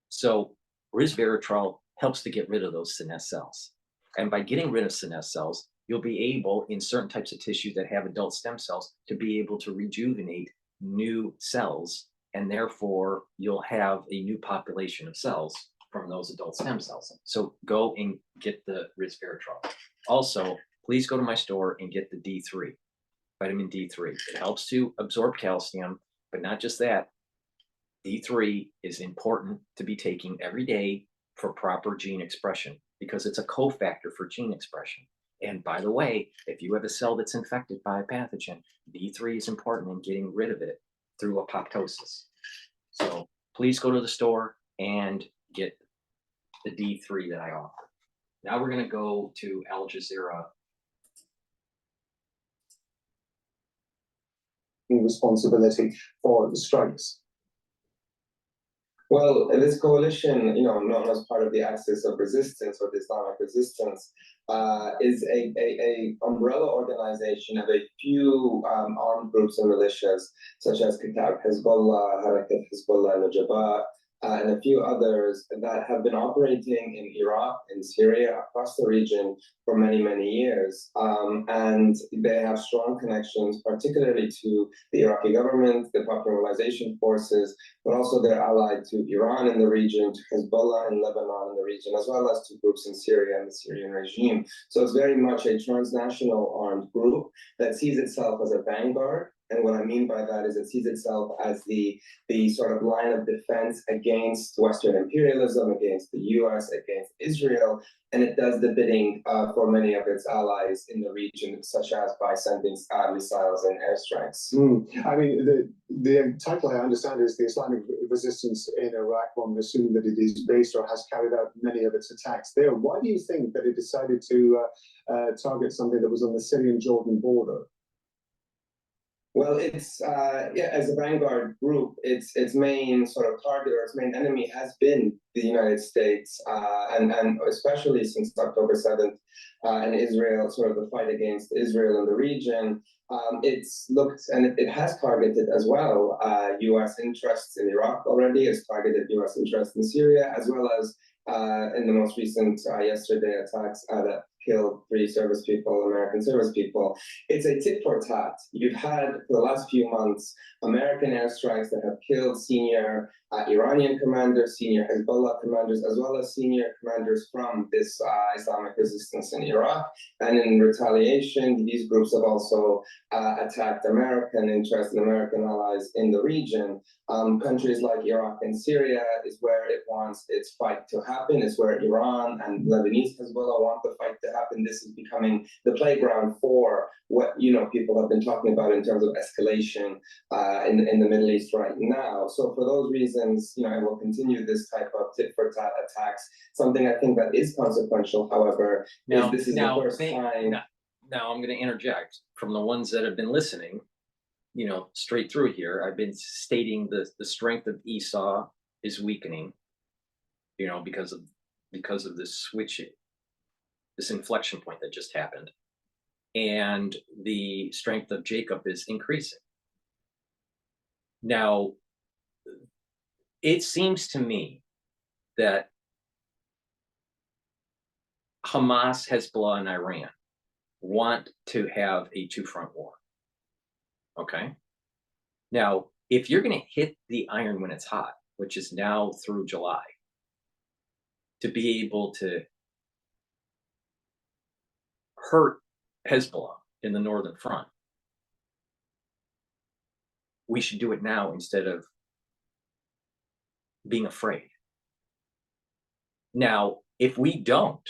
So resveratrol helps to get rid of those senescent cells. And by getting rid of senescent cells, you'll be able, in certain types of tissue that have adult stem cells, to be able to rejuvenate new cells, and therefore you'll have a new population of cells from those adult stem cells. So go and get the resveratrol. Also, please go to my store and get the D3, vitamin D3. It helps to absorb calcium, but not just that. D3 is important to be taking every day for proper gene expression because it's a cofactor for gene expression. And by the way, if you have a cell that's infected by a pathogen, D3 is important in getting rid of it through apoptosis. So please go to the store and get the D3 that I offer. Now we're going to go to Al Jazeera. Responsibility for the strikes. Well, this coalition, known as part of the Axis of Resistance or the Islamic Resistance, is a umbrella organization of a few armed groups and militias, such as Kataib Hezbollah, Harakat Hezbollah al-Jabhat, and a few others that have been operating in Iraq, in Syria, across the region for many, many years. And they have strong connections, particularly to the Iraqi government, the Popular Mobilization Forces, but also they're allied to Iran in the region, to Hezbollah in Lebanon in the region, as well as to groups in Syria and the Syrian regime. So it's very much a transnational armed group that sees itself as a vanguard. And what I mean by that is it sees itself as the sort of line of defense against Western imperialism, against the US, against Israel, and it does the bidding for many of its allies in the region, such as by sending missiles and airstrikes. I mean, the title I understand is the Islamic Resistance in Iraq. One would assume that it is based or has carried out many of its attacks there. Why do you think that it decided to target something that was on the Syrian-Jordan border? Well, it's as a vanguard group, its main sort of target or its main enemy has been the United States, and especially since October 7th and Israel, sort of the fight against Israel in the region. It's looked and it has targeted as well U.S. interests in Iraq already. It's targeted U.S. interests in Syria, as well as in the most recent yesterday attacks that killed 3 service people, American service people. It's a tit for tat. You've had, for the last few months, American airstrikes that have killed senior Iranian commanders, senior Hezbollah commanders, as well as senior commanders from this Islamic resistance in Iraq. And in retaliation, these groups have also attacked American interests and American allies in the region. Countries like Iraq and Syria is where it wants its fight to happen. It's where Iran and Lebanese Hezbollah want the fight to happen. This is becoming the playground for what people have been talking about in terms of escalation in the Middle East right now. So for those reasons, I will continue this type of tit for tat attacks. Something I think that is consequential, however, is this is the first time. Now I'm going to interject from the ones that have been listening. Straight through here, I've been stating the strength of Esau is weakening, because of this switching, this inflection point that just happened, and the strength of Jacob is increasing. Now, it seems to me that Hamas, Hezbollah, and Iran want to have a two-front war. Okay. Now, if you're going to hit the iron when it's hot, which is now through July, to be able to hurt Hezbollah in the northern front, we should do it now instead of being afraid. Now, if we don't,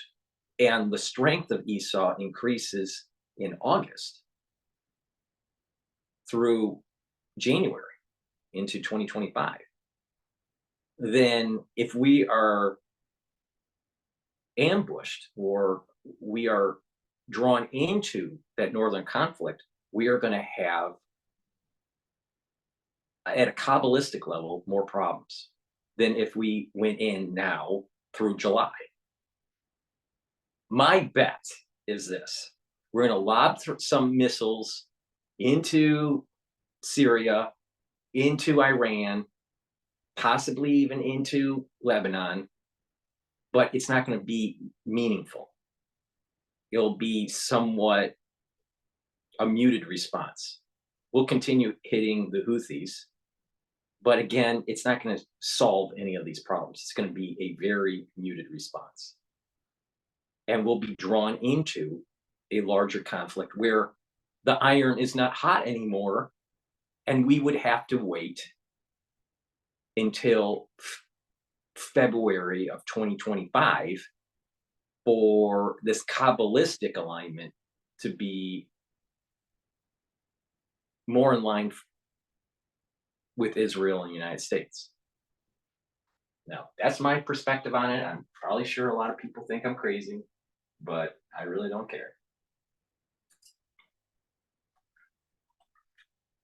and the strength of Esau increases in August through January into 2025, then if we are ambushed or we are drawn into that northern conflict, we are going to have, at a Kabbalistic level, more problems than if we went in now through July. My bet is this: we're going to lob some missiles into Syria, into Iran, possibly even into Lebanon, but it's not going to be meaningful. It'll be somewhat a muted response. We'll continue hitting the Houthis, but again, it's not going to solve any of these problems. It's going to be a very muted response. And we'll be drawn into a larger conflict where the iron is not hot anymore, and we would have to wait until February of 2025 for this Kabbalistic alignment to be more in line with Israel and the United States. Now, that's my perspective on it. I'm probably sure a lot of people think I'm crazy, but I really don't care.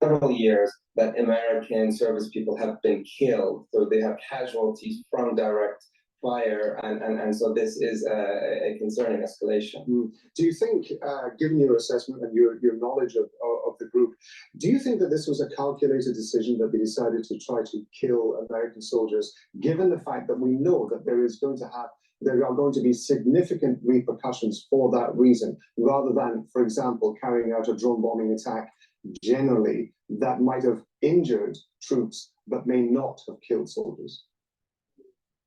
Several years that American service people have been killed, so they have casualties from direct fire, and so this is a concerning escalation. Do you think, given your assessment and your knowledge of the group, do you think that this was a calculated decision that they decided to try to kill American soldiers, given the fact that we know that there are going to be significant repercussions for that reason, rather than, for example, carrying out a drone bombing attack generally that might have injured troops but may not have killed soldiers?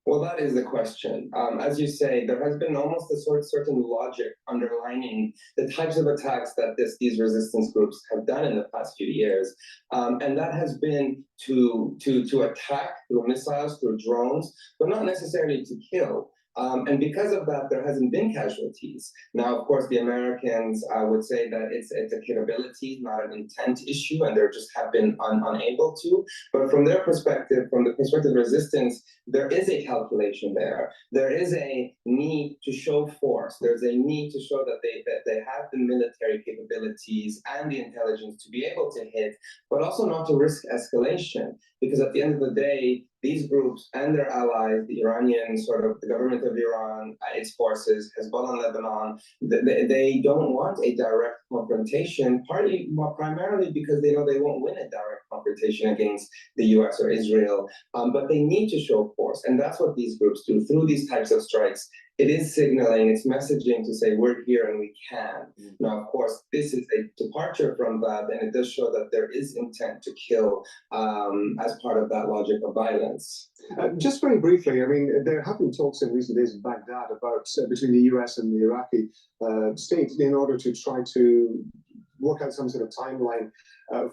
Well, that is the question. As you say, there has been almost a certain logic underlining the types of attacks that these resistance groups have done in the past few years, and that has been to attack through missiles, through drones, but not necessarily to kill. And because of that, there hasn't been casualties. Now, of course, the Americans would say that it's a capability, not an intent issue, and they just have been unable to. But from their perspective, from the perspective of resistance, there is a calculation there. There is a need to show force. There's a need to show that they have the military capabilities and the intelligence to be able to hit, but also not to risk escalation. Because at the end of the day, these groups and their allies, the Iranian the government of Iran, its forces, Hezbollah in Lebanon, they don't want a direct confrontation, primarily because they know they won't win a direct confrontation. interpretation against the US or Israel, but they need to show force. And that's what these groups do through these types of strikes. It is signaling, it's messaging to say we're here and we can. Now, of course, this is a departure from that, and it does show that there is intent to kill as part of that logic of violence. Just very briefly, I mean, there have been talks in recent days in Baghdad about between the US and the Iraqi state in order to try to work out some sort of timeline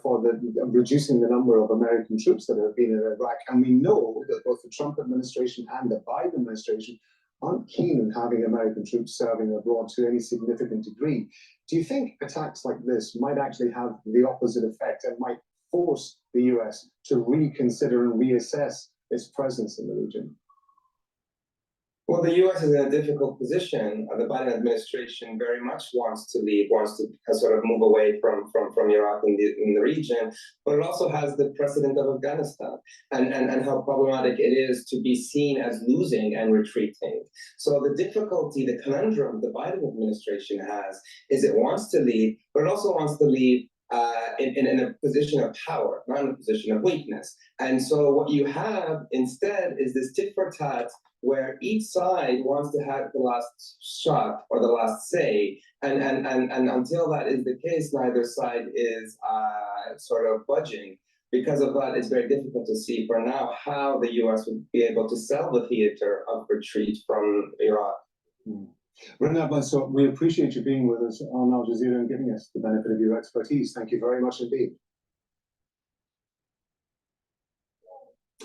for reducing the number of American troops that have been in Iraq. And we know that both the Trump administration and the Biden administration aren't keen on having American troops serving abroad to any significant degree. Do you think attacks like this might actually have the opposite effect and might force the US to reconsider and reassess its presence in the region? Well, the U.S. is in a difficult position. The Biden administration very much wants to leave, wants to sort of move away from Iraq in the region, but it also has the precedent of Afghanistan and how problematic it is to be seen as losing and retreating. So the difficulty, the conundrum the Biden administration has is it wants to leave, but it also wants to leave in a position of power, not in a position of weakness. And so what you have instead is this tit for tat, where each side wants to have the last shot or the last say, and until that is the case, neither side is sort of budging. Because of that, it's very difficult to see for now how the U.S. would be able to sell the theater of retreat from Iraq. Renat Mansour, we appreciate you being with us on Al Jazeera and giving us the benefit of your expertise. Thank you very much indeed.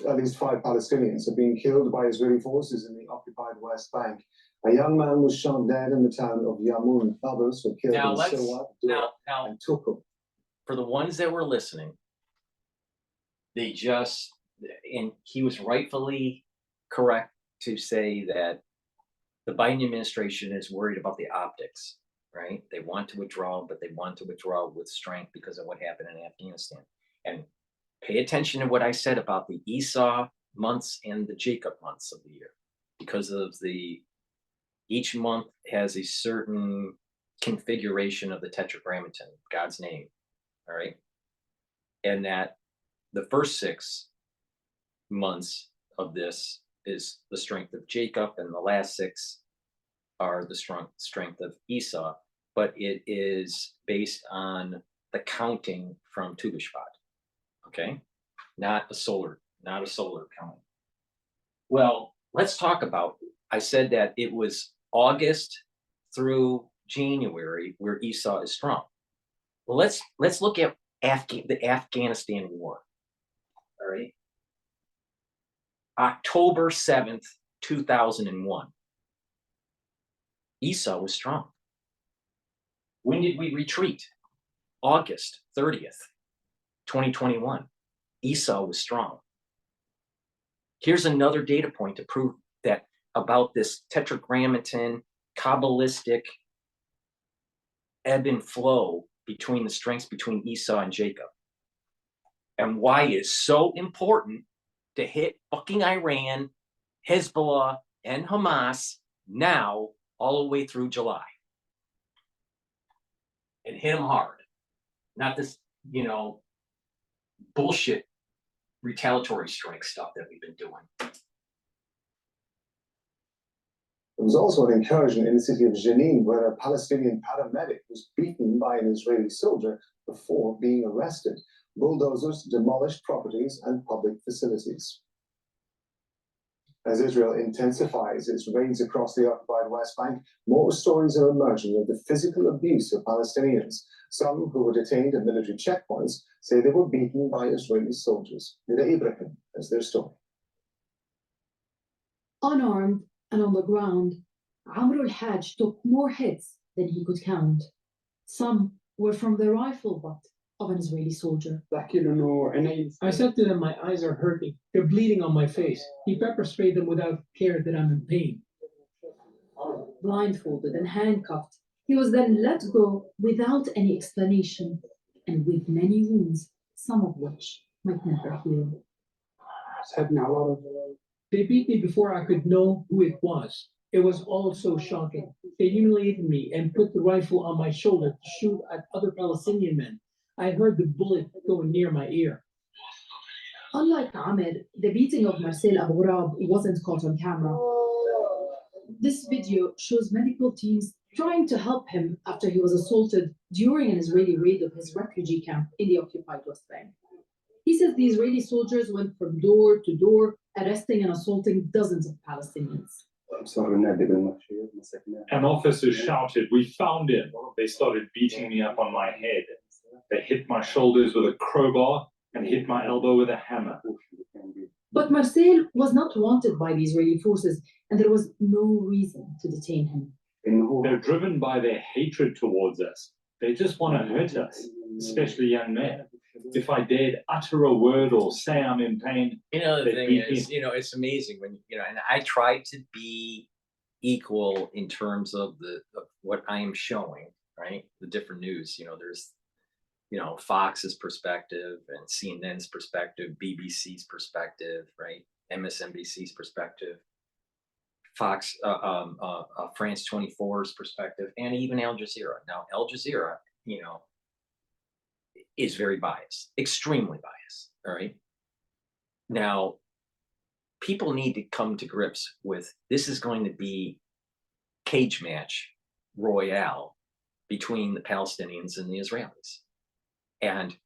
At least 5 Palestinians have been killed by Israeli forces in the occupied West Bank. A young man was shot dead in the town of Yamun. Others were killed in Sirwa, Dura, and Tukum. For the ones that were listening, they just, and he was rightfully correct to say that the Biden administration is worried about the optics, right? They want to withdraw, but they want to withdraw with strength because of what happened in Afghanistan. And pay attention to what I said about the Esau months and the Jacob months of the year, because of each month has a certain configuration of the Tetragrammaton, God's name, all right? And that the first 6 months of this is the strength of Jacob, and the last 6 are the strength of Esau, but it is based on the counting from Tu B'Shvat. Okay, not a solar count. Well, let's talk about, I said that it was August through January where Esau is strong. Well, let's look at the Afghanistan war. All right. October 7th, 2001. Esau was strong. When did we retreat? August 30th. 2021, Esau was strong. Here's another data point to prove that about this Tetragrammaton, Kabbalistic ebb and flow between the strengths between Esau and Jacob, and why it's so important to hit fucking Iran, Hezbollah, and Hamas now all the way through July. And hit them hard. Not this, bullshit retaliatory strike stuff that we've been doing. There was also an incursion in the city of Jenin where a Palestinian paramedic was beaten by an Israeli soldier before being arrested. Bulldozers demolished properties and public facilities. As Israel intensifies its raids across the occupied West Bank, more stories are emerging of the physical abuse of Palestinians. Some who were detained at military checkpoints say they were beaten by Israeli soldiers. Nida Ibrahim has their story. Unarmed and on the ground, Amr al-Hajj took more hits than he could count. Some were from the rifle butt of an Israeli soldier. I said to them, my eyes are hurting. They're bleeding on my face. He pepper sprayed them without care that I'm in pain. Blindfolded and handcuffed, he was then let go without any explanation and with many wounds, some of which might never heal. They beat me before I could know who it was. It was all so shocking. They humiliated me and put the rifle on my shoulder to shoot at other Palestinian men. I heard the bullet go near my ear. Unlike Amr, the beating of Marcel Abu Ghurab wasn't caught on camera. This video shows medical teams trying to help him after he was assaulted during an Israeli raid of his refugee camp in the occupied West Bank. He says the Israeli soldiers went from door to door, arresting and assaulting dozens of Palestinians. An officer shouted, "We found him." They started beating me up on my head. They hit my shoulders with a crowbar and hit my elbow with a hammer. But Marcel was not wanted by the Israeli forces, and there was no reason to detain him. They're driven by their hatred towards us. They just want to hurt us, especially young men. If I dared utter a word or say I'm in pain, the they'd thing beat is, me. it's amazing when, and I try to be equal in terms of what I am showing, right? The different news, there's, Fox's perspective and CNN's perspective, BBC's perspective, right? MSNBC's perspective, France 24's perspective, and even Al Jazeera. Now, Al Jazeera, is very biased, extremely biased, all right? Now, people need to come to grips with this is going to be cage match royale between the Palestinians and the Israelis. And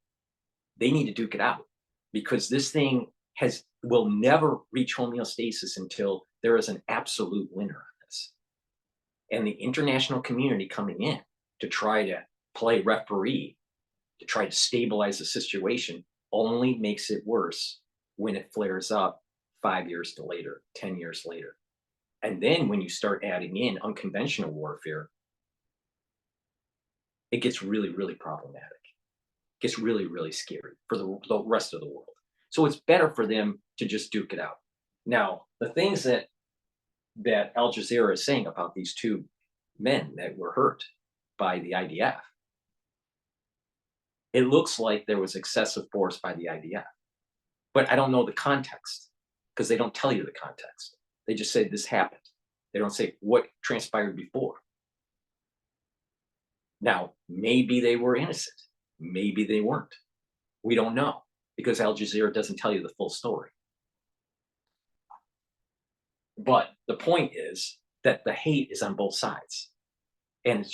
they need to duke it out because this thing will never reach homeostasis until there is an absolute winner on this. And the international community coming in to try to play referee, to try to stabilize the situation, only makes it worse when it flares up 5 years later, 10 years later. And then when you start adding in unconventional warfare, it gets really, really problematic. It gets really, really scary for the rest of the world. So it's better for them to just duke it out. Now, the things that Al Jazeera is saying about these two men that were hurt by the IDF, it looks like there was excessive force by the IDF. But I don't know the context because they don't tell you the context. They just say this happened. They don't say what transpired before. Now, maybe they were innocent. Maybe they weren't. We don't know because Al Jazeera doesn't tell you the full story. But the point is that the hate is on both sides. And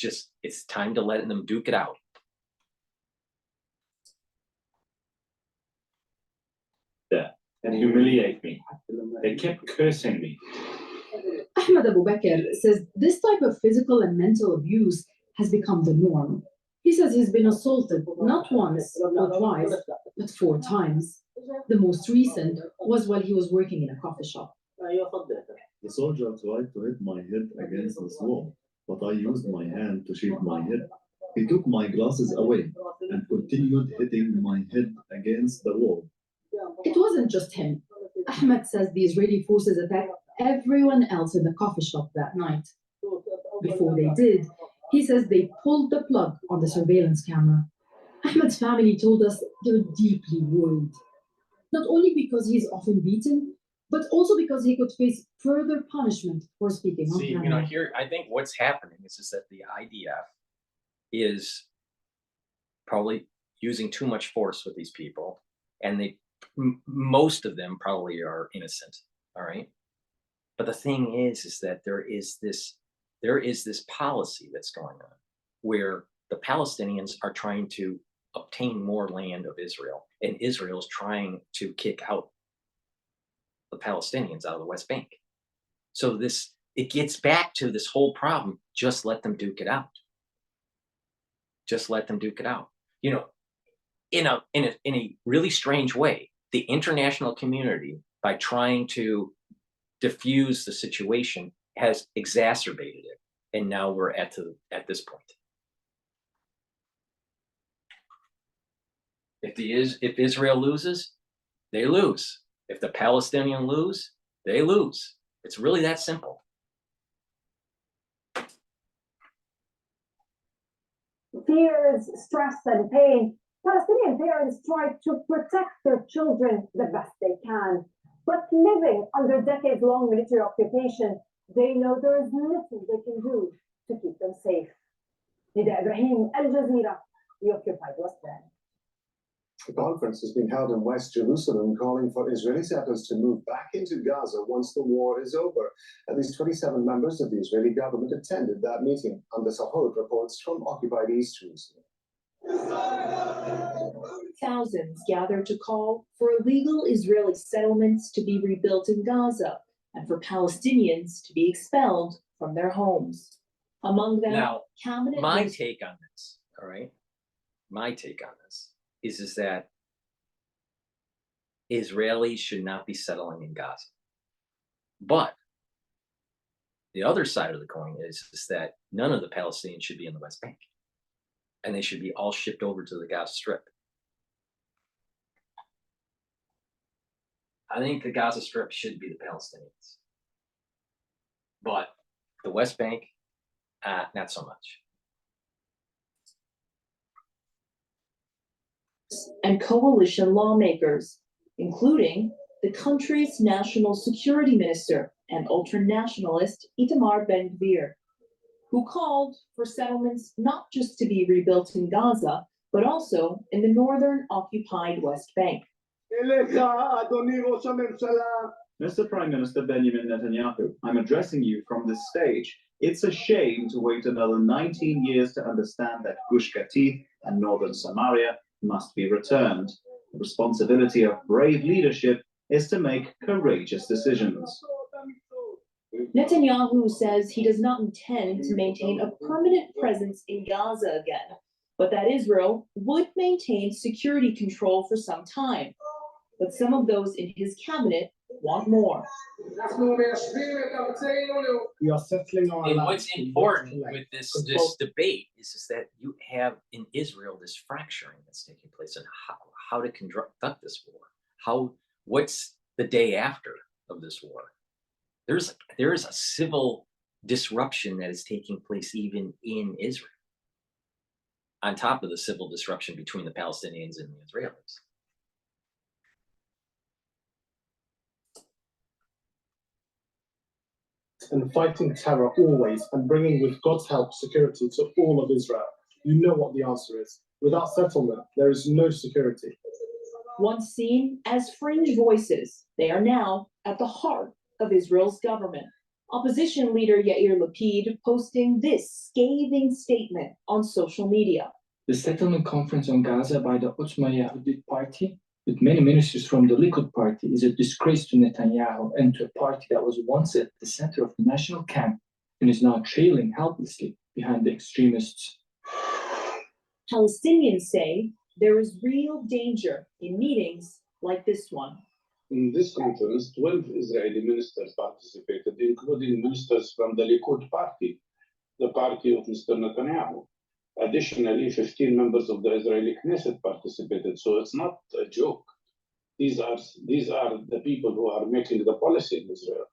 it's time to let them duke it out. And humiliate me. They kept cursing me. Ahmed Abu Bakr says this type of physical and mental abuse has become the norm. He says he's been assaulted not once or twice, but 4 times. The most recent was while he was working in a coffee shop. The soldier tried to hit my head against this wall, but I used my hand to shield my head. He took my glasses away and continued hitting my head against the wall. It wasn't just him. Ahmed says the Israeli forces attacked everyone else in the coffee shop that night. Before they did, he says they pulled the plug on the surveillance camera. Ahmed's family told us they're deeply worried. Not only because he's often beaten, but also because he could face further punishment for speaking on camera. Here, I think what's happening is that the IDF is probably using too much force with these people, and most of them probably are innocent, all right? But the thing is that there is this policy that's going on where the Palestinians are trying to obtain more land of Israel, and Israel is trying to kick out the Palestinians out of the West Bank. So it gets back to this whole problem. Just let them duke it out. Just let them duke it out. In a really strange way, the international community, by trying to diffuse the situation, has exacerbated it, and now we're at this point. If Israel loses, they lose. If the Palestinians lose, they lose. It's really that simple. Fears, stress, and pain. Palestinian parents try to protect their children the best they can. But living under decades-long military occupation, they know there is little they can do to keep them safe. Nida Ibrahim, Al Jazeera, the occupied West Bank. A conference has been held in West Jerusalem calling for Israeli settlers to move back into Gaza once the war is over. At least 27 members of the Israeli government attended that meeting. Under Sahot reports from occupied East Jerusalem. Thousands gathered to call for illegal Israeli settlements to be rebuilt in Gaza and for Palestinians to be expelled from their homes. Among them, Now, cabinet my minister- take on this, all right? My take on this is that Israelis should not be settling in Gaza. But the other side of the coin is that none of the Palestinians should be in the West Bank. And they should be all shipped over to the Gaza Strip. I think the Gaza Strip should be the Palestinians. But the West Bank, not so much. and coalition lawmakers, including the country's national security minister and ultranationalist Itamar Ben-Gvir, who called for settlements not just to be rebuilt in Gaza, but also in the northern occupied West Bank. Mr. Prime Minister Benjamin Netanyahu, I'm addressing you from this stage. It's a shame to wait another 19 years to understand that Gush Katif and northern Samaria must be returned. The responsibility of brave leadership is to make courageous decisions. Netanyahu says he does not intend to maintain a permanent presence in Gaza again, but that Israel would maintain security control for some time. But some of those in his cabinet want more. We are settling our And land. what's important with this debate is that you have in Israel this fracturing that's taking place and how to conduct this war. What's the day after of this war? There is a civil disruption that is taking place even in Israel, on top of the civil disruption between the Palestinians and the Israelis. And fighting terror always, and bringing with God's help security to all of Israel. You know what the answer is. Without settlement, there is no security. Once seen as fringe voices, they are now at the heart of Israel's government. Opposition leader Yair Lapid posting this scathing statement on social media. The settlement conference on Gaza by the Otzma Yehudit party, with many ministers from the Likud party, is a disgrace to Netanyahu and to a party that was once at the center of the national camp and is now trailing helplessly behind the extremists. Palestinians say there is real danger in meetings like this one. In this conference, 12 Israeli ministers participated, including ministers from the Likud party, the party of Mr. Netanyahu. Additionally, 15 members of the Israeli Knesset participated, so it's not a joke. These are the people who are making the policy in Israel.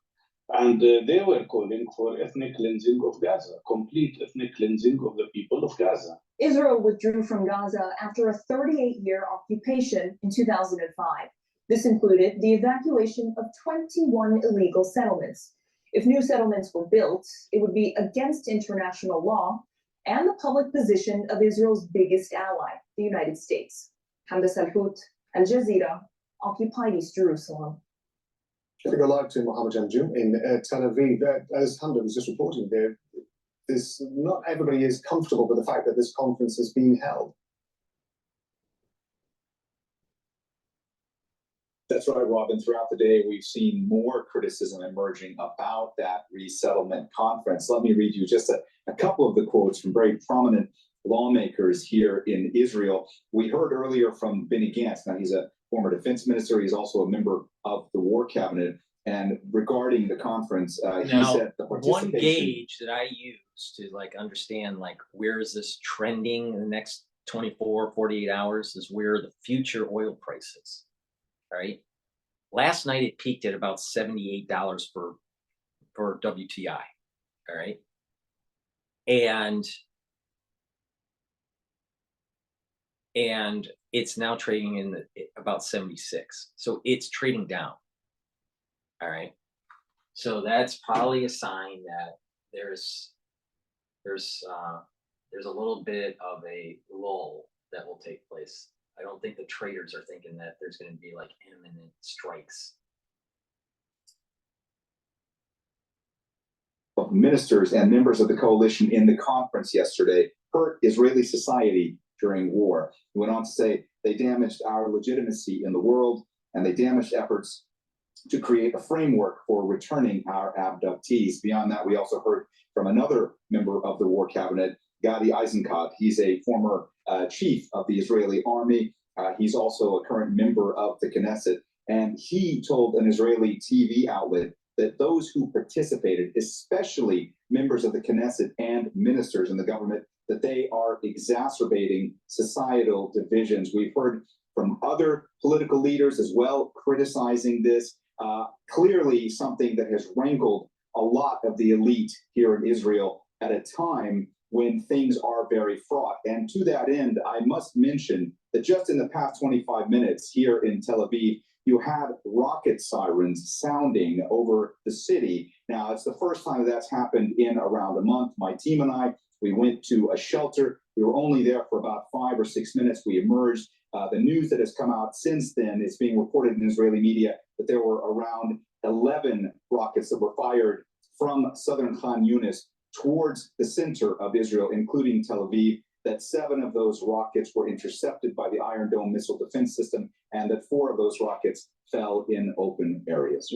And they were calling for ethnic cleansing of Gaza, complete ethnic cleansing of the people of Gaza. Israel withdrew from Gaza after a 38-year occupation in 2005. This included the evacuation of 21 illegal settlements. If new settlements were built, it would be against international law and the public position of Israel's biggest ally, the United States. Hamda Salhout, Al Jazeera, occupied East Jerusalem. I think live to Mohammed Jamjoom in Tel Aviv. As Hamda was just reporting there, not everybody is comfortable with the fact that this conference is being held. That's right, Robin. Throughout the day, we've seen more criticism emerging about that resettlement conference. Let me read you just a couple of the quotes from very prominent lawmakers here in Israel. We heard earlier from Benny Gantz. Now, he's a former defense minister. He's also a member of the war cabinet. And regarding the conference, he said the participation... One gauge that I use to understand where is this trending in the next 24, 48 hours is where the future oil price is. Right. Last night it peaked at about $78 per WTI. All right. And it's now trading in about 76. So it's trading down. All right. So that's probably a sign that there's a little bit of a lull that will take place I don't think the traders are thinking that there's going to be like imminent strikes. Of ministers and members of the coalition in the conference yesterday hurt Israeli society during war. He went on to say they damaged our legitimacy in the world and they damaged efforts to create a framework for returning our abductees. Beyond that, we also heard from another member of the war cabinet, Gadi Eisenkot. He's a former chief of the Israeli army. He's also a current member of the Knesset. And he told an Israeli TV outlet that those who participated, especially members of the Knesset and ministers in the government, that they are exacerbating societal divisions. We've heard from other political leaders as well criticizing this. Clearly something that has rankled a lot of the elite here in Israel at a time when things are very fraught. And to that end, I must mention that just in the past 25 minutes here in Tel Aviv, you had rocket sirens sounding over the city. Now, it's the first time that's happened in around a month. My team and I, we went to a shelter. We were only there for about 5 or 6 minutes. We emerged. The news that has come out since then is being reported in Israeli media that there were around 11 rockets that were fired from southern Khan Yunis towards the center of Israel, including Tel Aviv, that 7 of those rockets were intercepted by the Iron Dome missile defense system, and that 4 of those rockets fell in open areas.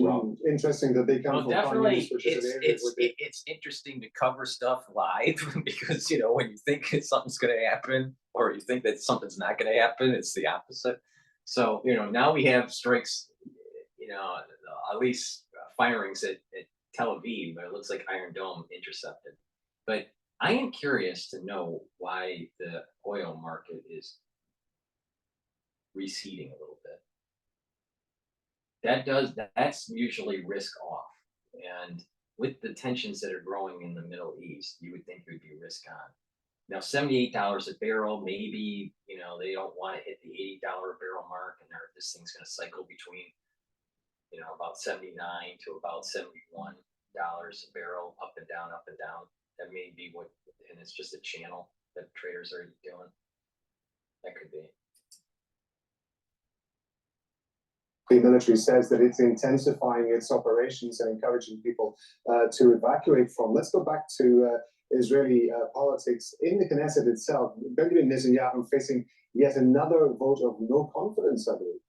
Interesting that they come Well, from definitely, Khan Yunis, which is an area where they- it's interesting to cover stuff live because, you know, when you think something's going to happen or you think that something's not going to happen, it's the opposite. So, you know, now we have strikes, you know, at least firings at Tel Aviv, but it looks like Iron Dome intercepted. But I am curious to know why the oil market is receding a little bit. That's usually risk off. And with the tensions that are growing in the Middle East, you would think it would be risk on. Now, $78 a barrel, maybe, you know, they don't want to hit the $80 a barrel mark, and this thing's going to cycle between, you know, about 79 to about $71 a barrel, up and down, up and down. That may be what, and it's just a channel that traders are doing. That could be. The military says that it's intensifying its operations and encouraging people to evacuate from. Let's go back to Israeli politics. In the Knesset itself, Benjamin Netanyahu facing yet another vote of no confidence, I believe.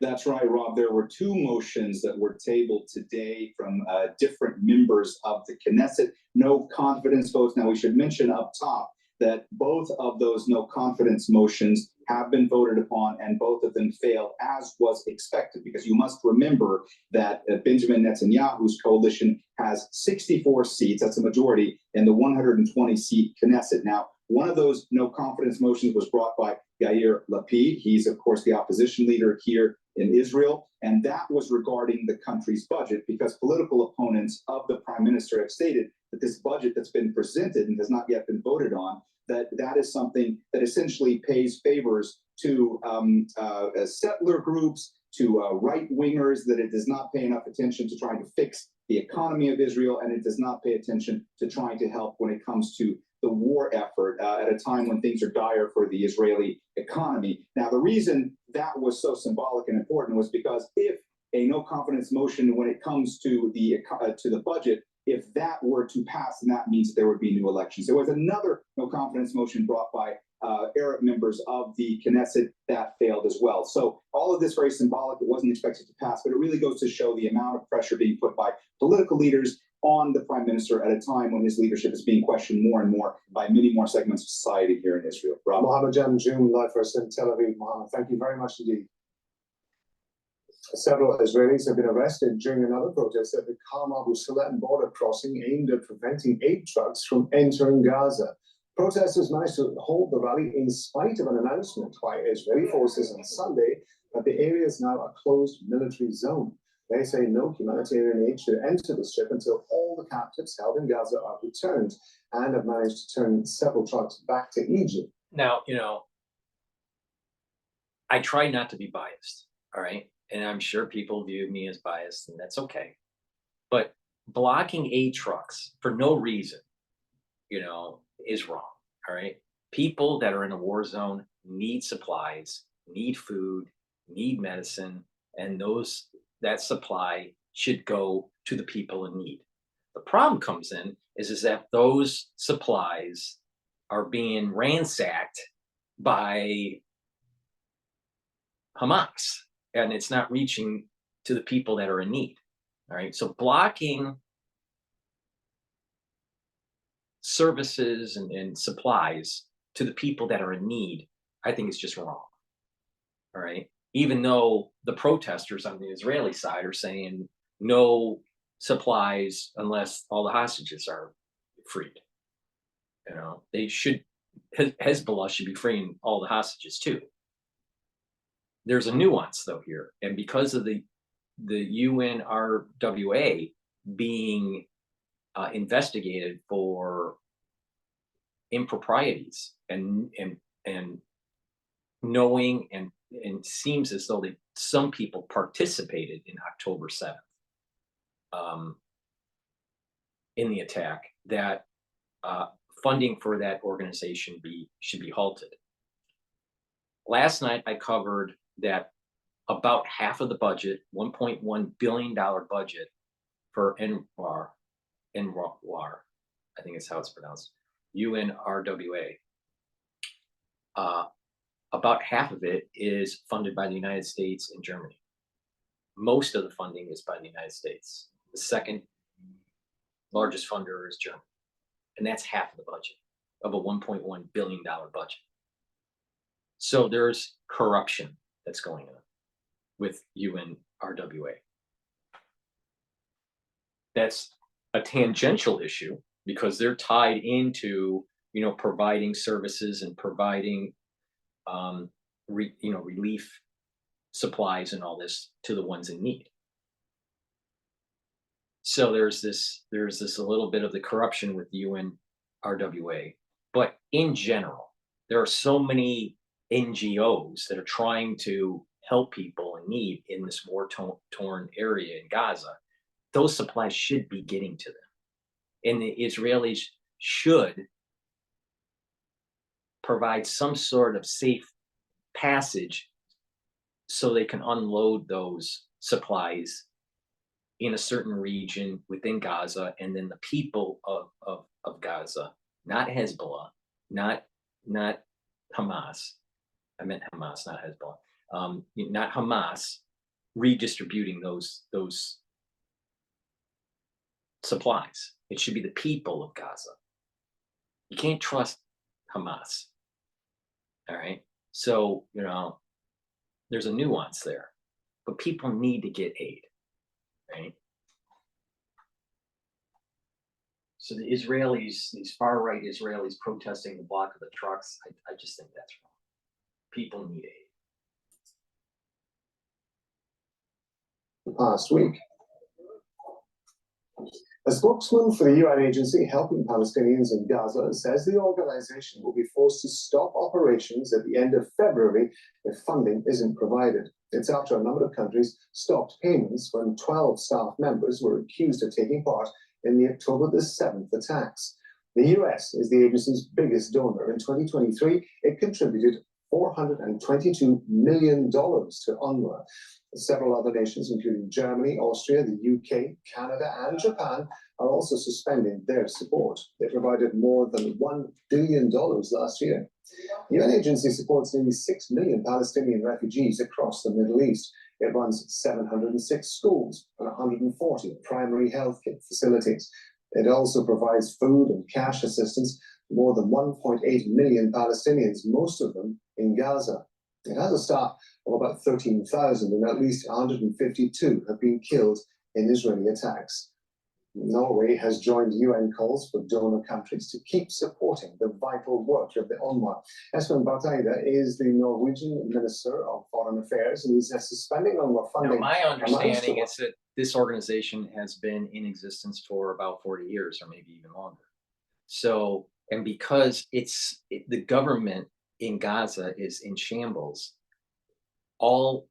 That's right, Rob. There were 2 motions that were tabled today from different members of the Knesset. No confidence votes. Now, we should mention up top that both of those no confidence motions have been voted upon, and both of them failed, as was expected, because you must remember that Benjamin Netanyahu's coalition has 64 seats. That's a majority in the 120-seat Knesset. Now, one of those no confidence motions was brought by Yair Lapid. He's, of course, the opposition leader here in Israel, and that was regarding the country's budget, because political opponents of the prime minister have stated that this budget that's been presented and has not yet been voted on, that is something that essentially pays favors to settler groups, to right-wingers, that it does not pay enough attention to trying to fix the economy of Israel, and it does not pay attention to trying to help when it comes to the war effort at a time when things are dire for the Israeli economy. Now, the reason that was so symbolic and important was because if a no confidence motion when it comes to the budget, if that were to pass, then that means that there would be new elections. There was another no confidence motion brought by Arab members of the Knesset that failed as well. So all of this very symbolic. It wasn't expected to pass, but it really goes to show the amount of pressure being put by political leaders on the prime minister at a time when his leadership is being questioned more and more by many more segments of society here in Israel. Rob? Mohammed Jan June, live for us in Tel Aviv. Mohammed, thank you very much indeed. Several Israelis have been arrested during another protest at the Khan Abu Salam border crossing aimed at preventing aid trucks from entering Gaza. Protesters managed to hold the rally in spite of an announcement by Israeli forces on Sunday that the area is now a closed military zone. They say no humanitarian aid should enter the strip until all the captives held in Gaza are returned, and have managed to turn several trucks back to Egypt. Now, you know, I try not to be biased, all right? And I'm sure people view me as biased, and that's okay. But blocking aid trucks for no reason, you know, is wrong, All right. People that are in a war zone need supplies, need food, need medicine, and that supply should go to the people in need. The problem comes in is that those supplies are being ransacked by Hamas, and it's not reaching to the people that are in need. All right. So blocking services and supplies to the people that are in need, I think is just wrong. All right. Even though the protesters on the Israeli side are saying no supplies unless all the hostages are freed. You know, Hezbollah should be freeing all the hostages too. There's a nuance though here. And because of the UNRWA being investigated for improprieties and knowing and seems as though some people participated in October 7th in the attack, that funding for that organization should be halted. Last night I covered that about half of the budget, $1.1 billion budget for UNRWA, I think is how it's pronounced, UNRWA. About half of it is funded by the United States and Germany. Most of the funding is by the United States. The second largest funder is Germany. And that's half of the budget of a $1.1 billion budget. So there's corruption that's going on with UNRWA. That's a tangential issue because they're tied into, providing services and providing, relief supplies and all this to the ones in need. So there's this a little bit of the corruption with UNRWA, but in general, there are so many NGOs that are trying to help people in need in this war-torn area in Gaza. Those supplies should be getting to them, and the Israelis should provide some sort of safe passage so they can unload those supplies in a certain region within Gaza, and then the people of Gaza, not Hezbollah, not Hamas. I meant Hamas, not Hezbollah. Not Hamas redistributing those supplies. It should be the people of Gaza. You can't trust Hamas. All right. So, there's a nuance there, but people need to get aid. Right. So the Israelis, these far right Israelis protesting the block of the trucks, I just think that's wrong. People need aid. The past week, a spokesman for the UN agency helping Palestinians in Gaza says the organization will be forced to stop operations at the end of February if funding isn't provided. It's after a number of countries stopped payments when 12 staff members were accused of taking part in the October the 7th attacks. The US is the agency's biggest donor. In 2023, it contributed $422 million to UNRWA. Several other nations, including Germany, Austria, the UK, Canada, and Japan, are also suspending their support. They provided more than $1 billion last year. The UN agency supports nearly 6 million Palestinian refugees across the Middle East. It runs 706 schools and 140 primary health care facilities. It also provides food and cash assistance to more than 1.8 million Palestinians, most of them in Gaza. It has a staff of about 13,000, and at least 152 have been killed in Israeli attacks. Norway has joined UN calls for donor countries to keep supporting the vital work of the UNRWA. Espen Barth Eide is the Norwegian Minister of Foreign Affairs, and he's suspending UNRWA funding. Now, my understanding is that this organization has been in existence for about 40 years or maybe even longer. So, and because the government in Gaza is in shambles, all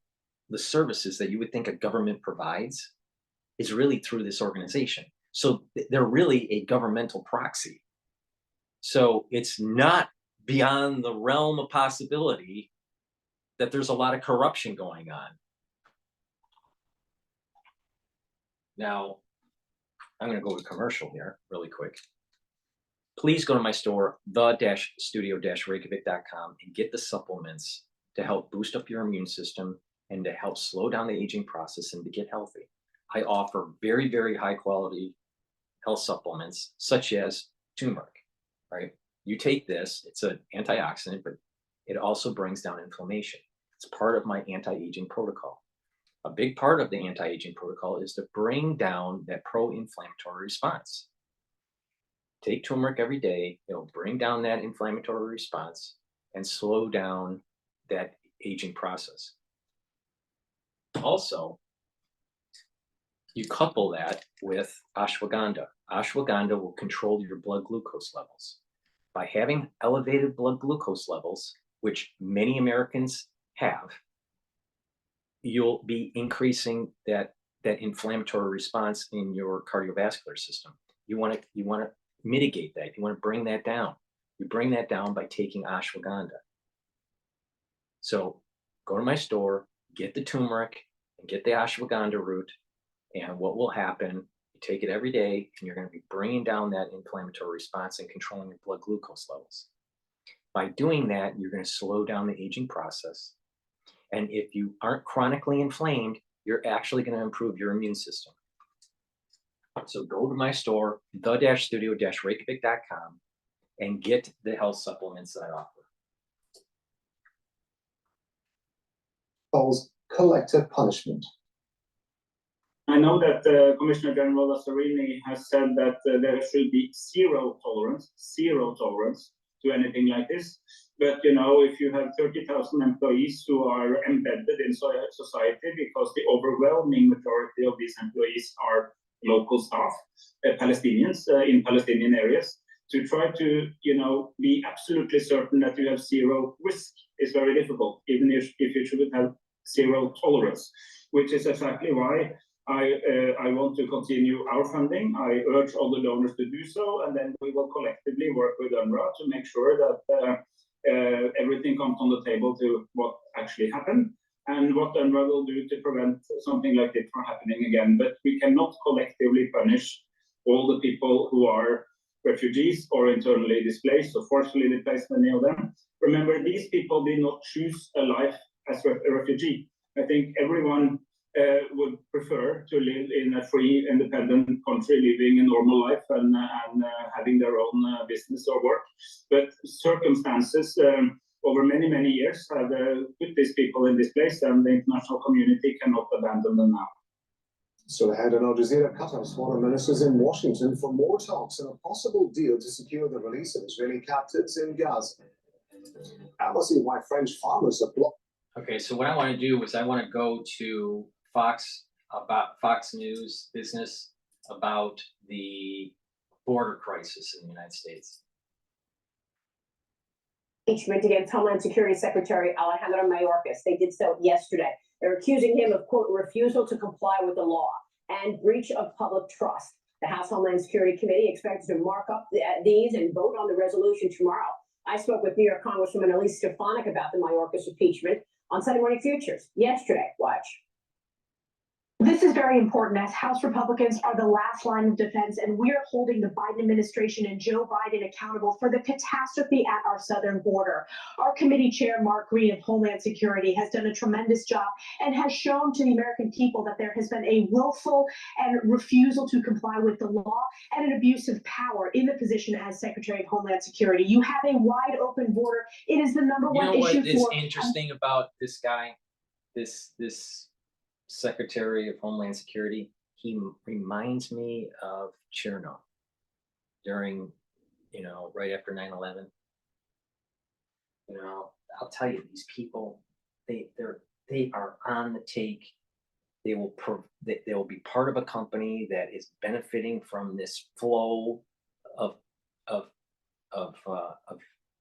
the services that you would think a government provides is really through this organization. So they're really a governmental proxy. So it's not beyond the realm of possibility that there's a lot of corruption going on. Now, I'm going to go to commercial here really quick. Please go to my store, the-studio-reykjavik.com, and get the supplements to help boost up your immune system and to help slow down the aging process and to get healthy. I offer very, very high quality health supplements, such as turmeric, right? You take this, it's an antioxidant, but it also brings down inflammation. It's part of my anti-aging protocol. A big part of the anti-aging protocol is to bring down that pro-inflammatory response. Take turmeric every day, it'll bring down that inflammatory response and slow down that aging process. Also, you couple that with ashwagandha. Ashwagandha will control your blood glucose levels. By having elevated blood glucose levels, which many Americans have, you'll be increasing that inflammatory response in your cardiovascular system. You want to mitigate that. You want to bring that down. You bring that down by taking ashwagandha. So go to my store, get the turmeric, and get the ashwagandha root. And what will happen, you take it every day, and you're going to be bringing down that inflammatory response and controlling your blood glucose levels. By doing that, you're going to slow down the aging process. And if you aren't chronically inflamed, you're actually going to improve your immune system. So go to my store, the-studio-reykjavik.com, and get the health supplements that I offer. Paul's collective punishment. I know that Commissioner General Lassarini has said that there should be zero tolerance to anything like this. But, you know, if you have 30,000 employees who are embedded in society, because the overwhelming majority of these employees are local staff, Palestinians in Palestinian areas, to try to, you know, be absolutely certain that you have zero risk is very difficult, even if you should have zero tolerance, which is exactly why I want to continue our funding. I urge all the donors to do so, and then we will collectively work with UNRWA to make sure that everything comes on the table to what actually happened and what UNRWA will do to prevent something like this from happening again. But we cannot collectively punish all the people who are refugees or internally displaced or forcibly displaced, many of them. Remember, these people did not choose a life as a refugee. I think everyone would prefer to live in a free, independent country, living a normal life and having their own business or work. But circumstances over many, many years have put these people in this place, and the international community cannot abandon them now. So ahead on Al Jazeera, Qatar's foreign ministers in Washington for more talks and a possible deal to secure the release of Israeli captives in Gaza. I will see why French farmers are blocked. Okay, so what I want to do is I want to go to Fox News business about the border crisis in the United States. Impeachment against Homeland Security Secretary Alejandro Mayorkas. They did so yesterday. They're accusing him of, quote, refusal to comply with the law and breach of public trust. The House Homeland Security Committee expects to mark up these and vote on the resolution tomorrow. I spoke with New York Congresswoman Elise Stefanik about the Mayorkas impeachment on Sunday Morning Futures yesterday. Watch. This is very important, as House Republicans are the last line of defense, and we're holding the Biden administration and Joe Biden accountable for the catastrophe at our southern border. Our committee chair, Mark Green of Homeland Security, has done a tremendous job and has shown to the American people that there has been a willful and refusal to comply with the law and an abuse of power in the position as Secretary of Homeland Security. You have a wide open border. It is the number one issue. You know what is interesting about this guy, this Secretary of Homeland Security? He reminds me of Chernow during, you know, right after 9/11. You know, I'll tell you, these people, they are on the take. They will be part of a company that is benefiting from this flow of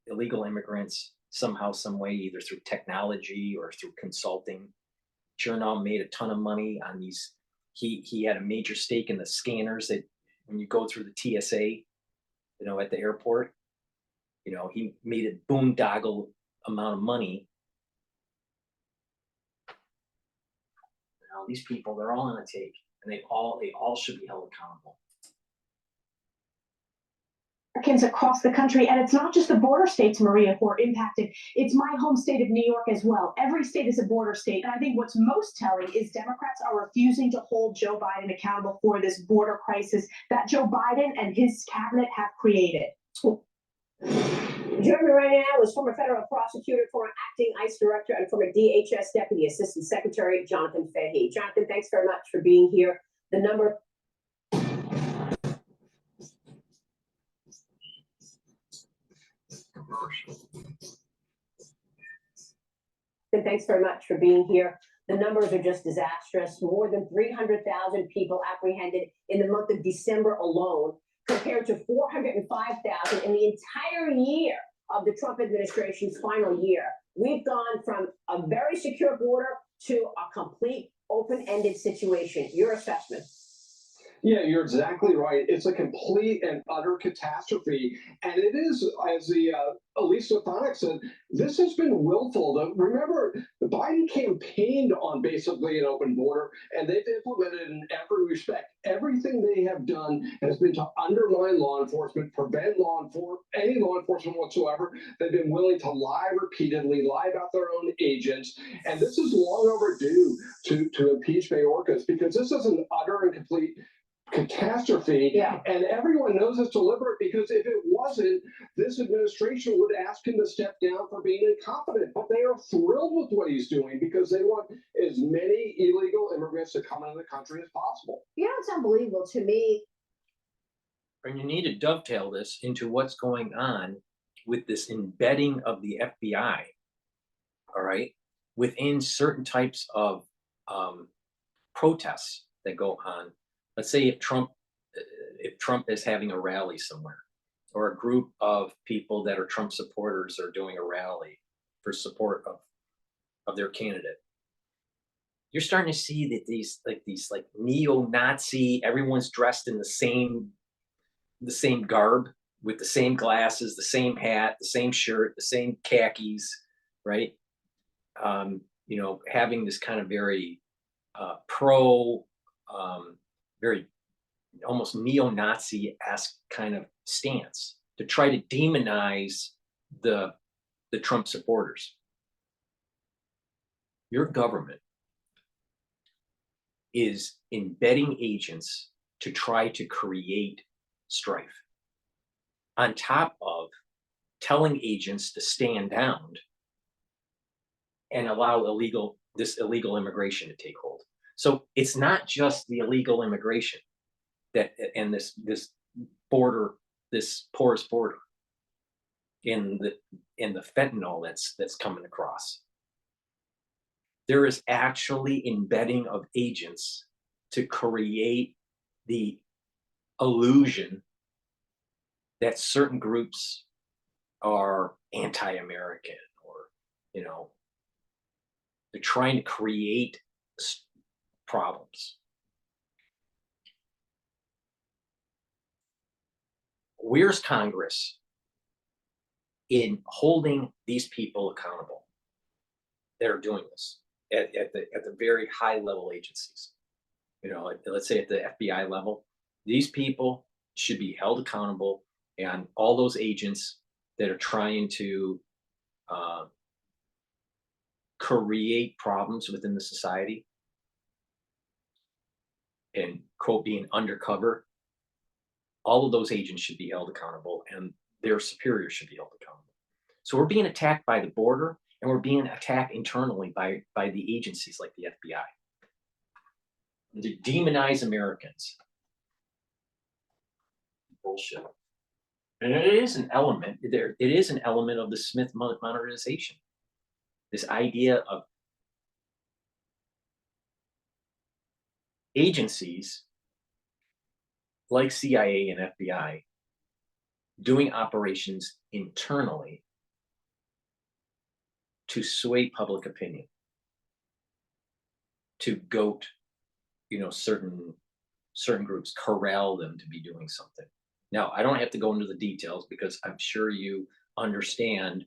illegal immigrants somehow, some way, either through technology or through consulting. Chernow made a ton of money on these. He had a major stake in the scanners that when you go through the TSA, you know, at the airport, You know, he made a boondoggle amount of money. Now these people, they're all on a take, and they all should be held accountable. Americans across the country, and it's not just the border states, Maria, who are impacted. It's my home state of New York as well. Every state is a border state, and I think what's most telling is Democrats are refusing to hold Joe Biden accountable for this border crisis that Joe Biden and his cabinet have created. Joining me right now is former federal prosecutor, former acting ICE director, and former DHS Deputy Assistant Secretary Jonathan Fahey. Jonathan, thanks very much for being here. The number. And thanks very much for being here. The numbers are just disastrous. More than 300,000 people apprehended in the month of December alone, compared to 405,000 in the entire year of the Trump administration's final year. We've gone from a very secure border to a complete open-ended situation. Your assessment? Yeah, you're exactly right. It's a complete and utter catastrophe. And it is, as the Elisa Thonick said, this has been willful. Remember, Biden campaigned on basically an open border, and they've implemented in every respect. Everything they have done has been to undermine law enforcement, prevent any law enforcement whatsoever. They've been willing to lie repeatedly, lie about their own agents. And this is long overdue to impeach Mayorkas, because this is an utter and complete catastrophe. Yeah. And everyone knows it's deliberate, because if it wasn't, this administration would ask him to step down for being incompetent. But they are thrilled with what he's doing, because they want as many illegal immigrants to come into the country as possible. You know, it's unbelievable to me. And you need to dovetail this into what's going on with this embedding of the FBI, all right, within certain types of protests that go on. Let's say if Trump is having a rally somewhere, or a group of people that are Trump supporters are doing a rally for support of their candidate, you're starting to see that these neo-Nazi, everyone's dressed in the same garb, with the same glasses, the same hat, the same shirt, the same khakis, right? You know, having this kind of very very almost neo-Nazi-esque kind of stance to try to demonize the Trump supporters. Your government is embedding agents to try to create strife, on top of telling agents to stand down and allow this illegal immigration to take hold. So it's not just the illegal immigration and this border, this porous border, in the fentanyl that's coming across. There is actually embedding of agents to create the illusion that certain groups are anti-American, or, you know, they're trying to create problems. Where's Congress in holding these people accountable that are doing this at the very high level agencies? You know, let's say at the FBI level, these people should be held accountable, and all those agents that are trying to create problems within the society and, quote, being undercover, all of those agents should be held accountable, and their superiors should be held accountable. So we're being attacked by the border, and we're being attacked internally by the agencies like the FBI. To demonize Americans. Bullshit. And it is an element there. It is an element of the Smith modernization. This idea of agencies like CIA and FBI doing operations internally to sway public opinion, to goat, you know, certain groups, corral them to be doing something. Now, I don't have to go into the details, because I'm sure you understand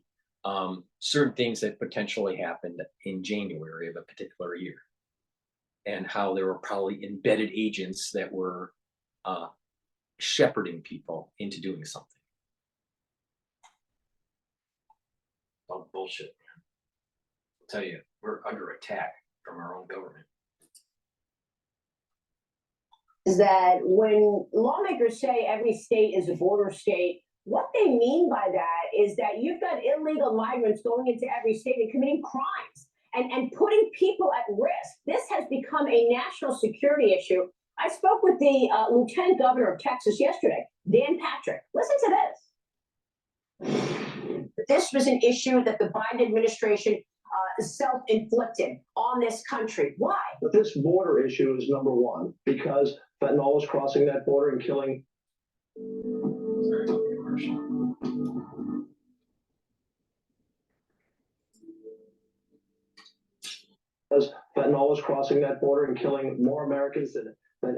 certain things that potentially happened in January of a particular year, and how there were probably embedded agents that were shepherding people into doing something. Oh, bullshit, man. I'll tell you, we're under attack from our own government. Is that when lawmakers say every state is a border state, what they mean by that is that you've got illegal migrants going into every state and committing crimes and putting people at risk. This has become a national security issue. I spoke with the Lieutenant Governor of Texas yesterday, Dan Patrick. Listen to this. This was an issue that the Biden administration self-inflicted on this country. Why? But this border issue is number one, because fentanyl is crossing that border and killing. Because fentanyl is crossing that border and killing more Americans than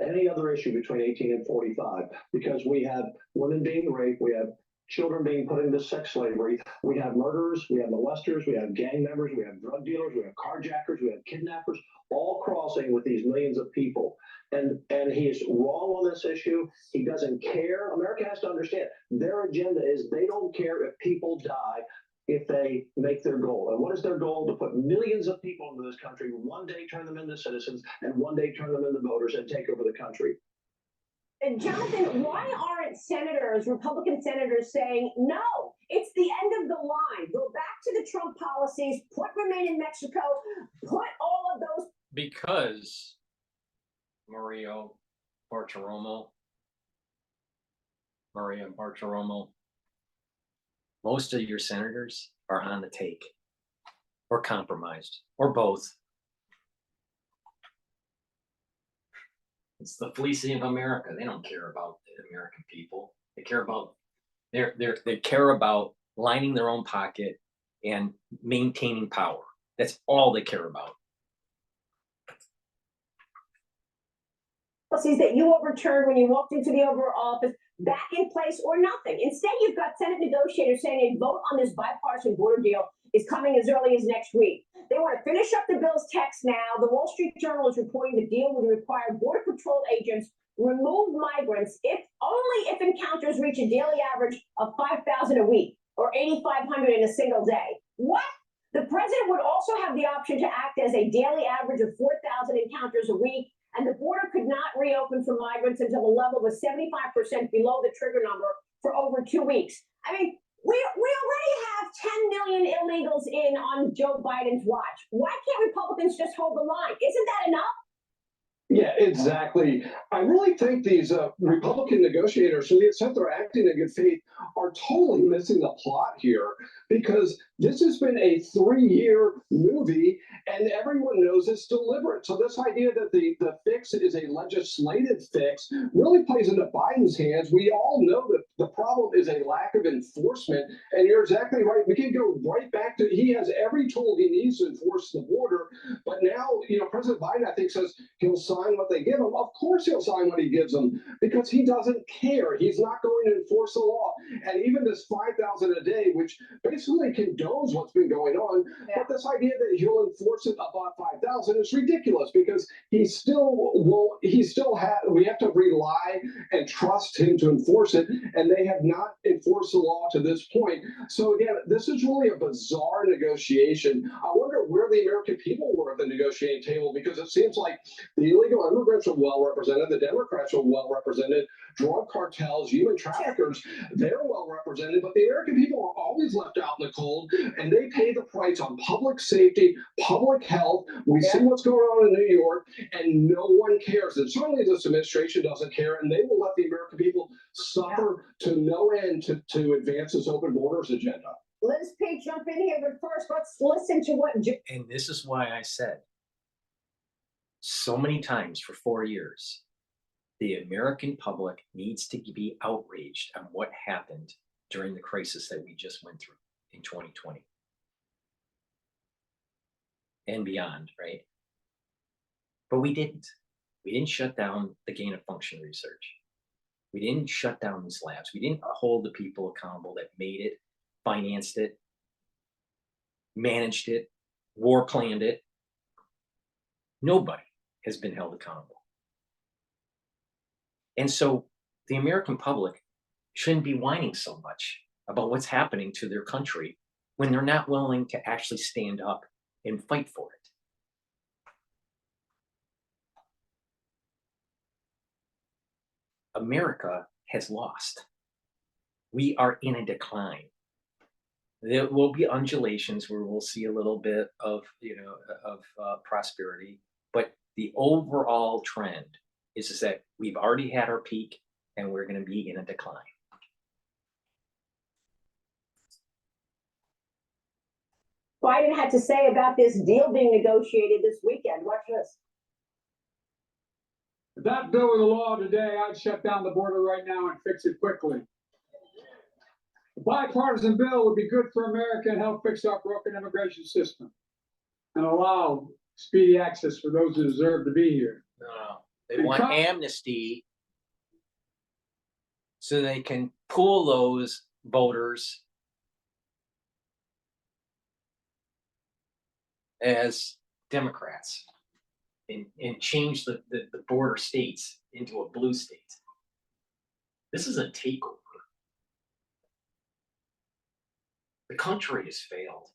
any other issue between 18 and 45, because we have women being raped, we have children being put into sex slavery, we have murderers, we have molesters, we have gang members, we have drug dealers, we have carjackers, we have kidnappers, all crossing with these millions of people. And he is wrong on this issue. He doesn't care. America has to understand their agenda is they don't care if people die if they make their goal. And what is their goal? To put millions of people into this country, one day turn them into citizens, and one day turn them into voters and take over the country. And Jonathan, why aren't senators, Republican senators, saying, no, it's the end of the line. Go back to the Trump policies, put remain in Mexico, put all of those. Because Maria Bartiromo, most of your senators are on the take, or compromised, or both. It's the fleecing of America. They don't care about the American people. They care about they care about lining their own pocket and maintaining power. That's all they care about. Policies that you overturned when you walked into the Oval Office back in place or nothing. Instead, you've got Senate negotiators saying a vote on this bipartisan border deal is coming as early as next week. They want to finish up the bill's text now. The Wall Street Journal is reporting the deal would require Border Patrol agents remove migrants only if encounters reach a daily average of 5,000 a week or 8,500 in a single day. What? The president would also have the option to act as a daily average of 4,000 encounters a week, and the border could not reopen for migrants until the level was 75% below the trigger number for over 2 weeks. I mean, we already have 10 million illegals in on Joe Biden's watch. Why can't Republicans just hold the line? Isn't that enough? Yeah, exactly. I really think these Republican negotiators, to the extent they're acting in good faith, are totally missing the plot here, because this has been a 3-year movie and everyone knows it's deliberate. So this idea that the fix is a legislative fix really plays into Biden's hands. We all know that the problem is a lack of enforcement, and you're exactly right. We can go right back to, he has every tool he needs to enforce the border, but now, President Biden, I think, says he'll sign what they give him. Of course he'll sign what he gives them, because he doesn't care. He's not going to enforce the law. And even this 5,000 a day, which basically condones what's been going on, but this idea that he'll enforce it above 5,000 is ridiculous, because we have to rely and trust him to enforce it, and they have not enforced the law to this point. So again, this is really a bizarre negotiation. I wonder where the American people were at the negotiating table, because it seems like the illegal immigrants are well represented, the Democrats are well represented, drug cartels, human traffickers, they're well represented, but the American people are always left out in the cold, and they pay the price on public safety, public health. We see what's going on in New York, and no one cares. And certainly this administration doesn't care, and they will let the American people suffer to no end to advance this open borders agenda. Liz P, jump in here, but first let's listen to what. And this is why I said so many times for 4 years, the American public needs to be outraged on what happened during the crisis that we just went through in 2020 and beyond, right? But we didn't. We didn't shut down the gain of function research. We didn't shut down these labs. We didn't hold the people accountable that made it financed it, managed it, war planned it. Nobody has been held accountable. And so the American public shouldn't be whining so much about what's happening to their country when they're not willing to actually stand up and fight for it. America has lost. We are in a decline. There will be undulations where we'll see a little bit of, prosperity, but the overall trend is that we've already had our peak and we're going to be in a decline. Biden had to say about this deal being negotiated this weekend. Watch this. If that bill were the law today, I'd shut down the border right now and fix it quickly. A bipartisan bill would be good for America and help fix our broken immigration system and allow speedy access for those who deserve to be here. No, they want amnesty so they can pull those voters as Democrats and change the border states into a blue state. This is a takeover. The country has failed,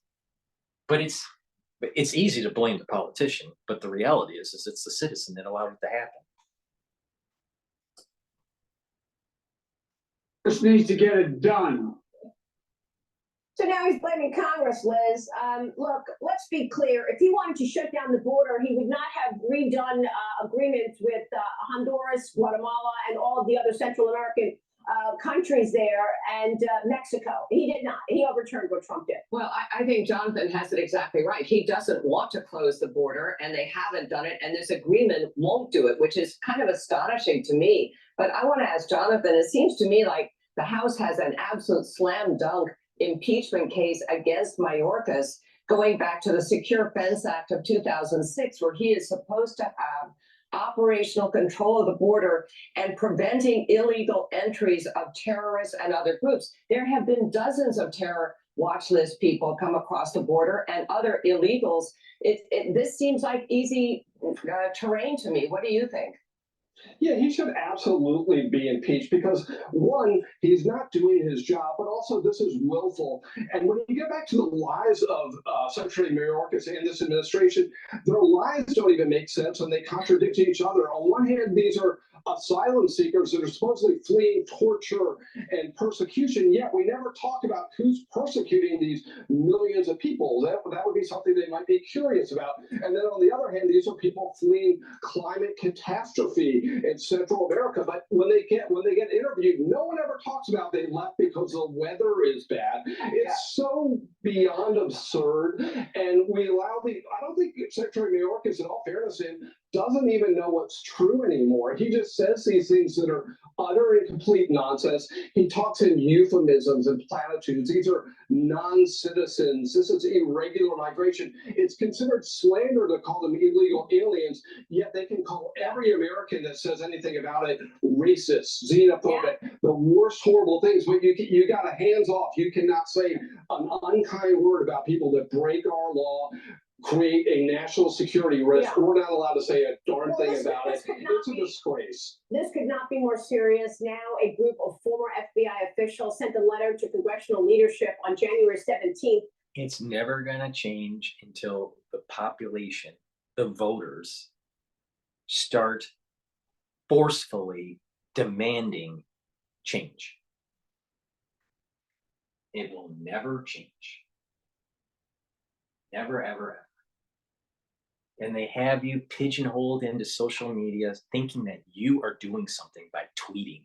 but it's easy to blame the politician. But the reality is it's the citizen that allowed it to happen. This needs to get it done. So now he's blaming Congress, Liz. Look, let's be clear. If he wanted to shut down the border, he would not have redone agreements with Honduras, Guatemala, and all of the other Central American countries there, and Mexico. He did not. He overturned what Trump did. Well, I think Jonathan has it exactly right. He doesn't want to close the border, and they haven't done it, and this agreement won't do it, which is kind of astonishing to me. But I want to ask Jonathan, it seems to me like the House has an absolute slam dunk impeachment case against Mayorkas going back to the Secure Fence Act of 2006, where he is supposed to have operational control of the border and preventing illegal entries of terrorists and other groups. There have been dozens of terror watch list people come across the border and other illegals. This seems like easy terrain to me. What do you think? Yeah, he should absolutely be impeached because, one, he's not doing his job, but also this is willful. And when you get back to the lies of Secretary Mayorkas and this administration, their lies don't even make sense and they contradict each other. On one hand, these are asylum seekers that are supposedly fleeing torture and persecution, yet we never talk about who's persecuting these millions of people. That would be something they might be curious about. And then on the other hand, these are people fleeing climate catastrophe in Central America. But when they get interviewed, no one ever talks about they left because the weather is bad. It's so beyond absurd. And we allow I don't think Secretary Mayorkas, in all fairness, doesn't even know what's true anymore. He just says these things that are utter and complete nonsense. He talks in euphemisms and platitudes. These are non-citizens. This is irregular migration. It's considered slander to call them illegal aliens, yet they can call every American that says anything about it racist, xenophobic, the worst horrible things. But you got a hands off. You cannot say an unkind word about people that break our law, create a national security risk. Yeah. We're not allowed to say a darn thing about it. It's a disgrace. This could not be more serious. Now, a group of former FBI officials sent a letter to congressional leadership on January 17th. It's never going to change until the population, the voters, start forcefully demanding change. It will never change. Never, ever, ever. And they have you pigeonholed into social media thinking that you are doing something by tweeting,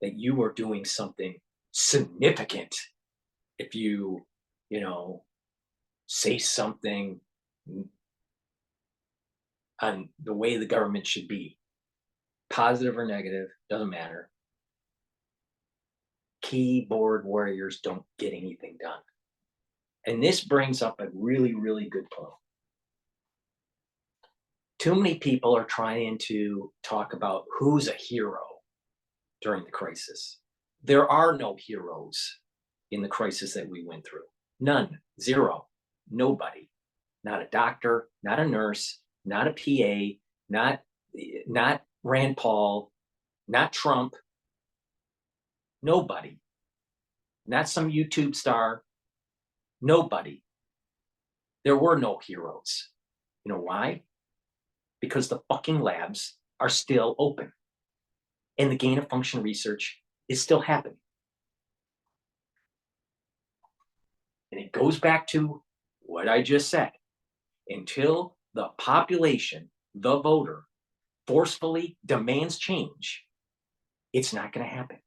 that you are doing something significant if you say something on the way the government should be. Positive or negative, doesn't matter. Keyboard warriors don't get anything done. And this brings up a really, really good point. Too many people are trying to talk about who's a hero during the crisis. There are no heroes in the crisis that we went through. None, zero, nobody, not a doctor, not a nurse, not a PA, not Rand Paul, not Trump, nobody, not some YouTube star, nobody. There were no heroes. You know why? Because the fucking labs are still open and the gain of function research is still happening. And it goes back to what I just said. Until the population, the voter, forcefully demands change, it's not going to happen.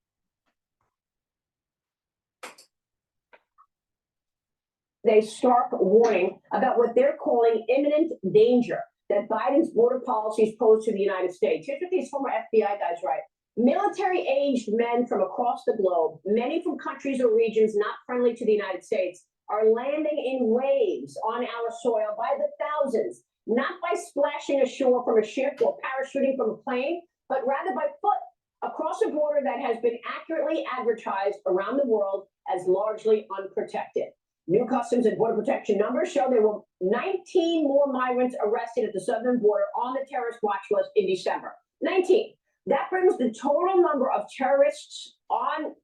A stark warning about what they're calling imminent danger that Biden's border policies pose to the United States. Here's what these former FBI guys write. Military-aged men from across the globe, many from countries or regions not friendly to the United States, are landing in waves on our soil by the thousands, not by splashing ashore from a ship or parachuting from a plane, but rather by foot across a border that has been accurately advertised around the world as largely unprotected. New Customs and Border Protection numbers show there were 19 more migrants arrested at the southern border on the terrorist watch list in December. 19. That brings the total number of terrorists on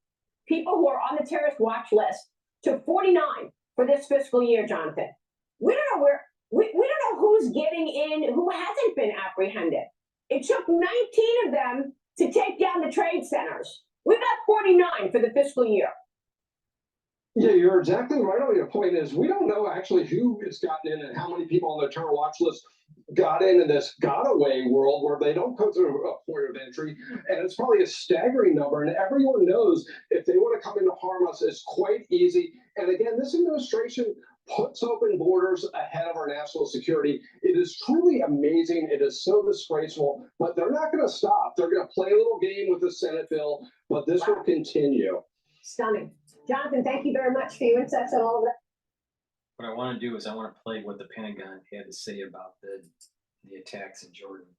people who are on the terrorist watch list to 49 for this fiscal year, Jonathan. We don't know we don't know who's getting in, who hasn't been apprehended. It took 19 of them to take down the trade centers. We've got 49 for the fiscal year. Yeah, you're exactly right on your point is we don't know actually who has gotten in and how many people on the terror watch list got in this got-away world where they don't go through a point of entry, and it's probably a staggering number, and everyone knows if they want to come in to harm us, it's quite easy. And again, this administration puts open borders ahead of our national security. It is truly amazing. It is so disgraceful, but they're not going to stop. They're going to play a little game with the Senate bill, but this will continue. Stunning. Jonathan, thank you very much for your insights on all of that. What I want to do is I want to play what the Pentagon had to say about the attacks in Jordan.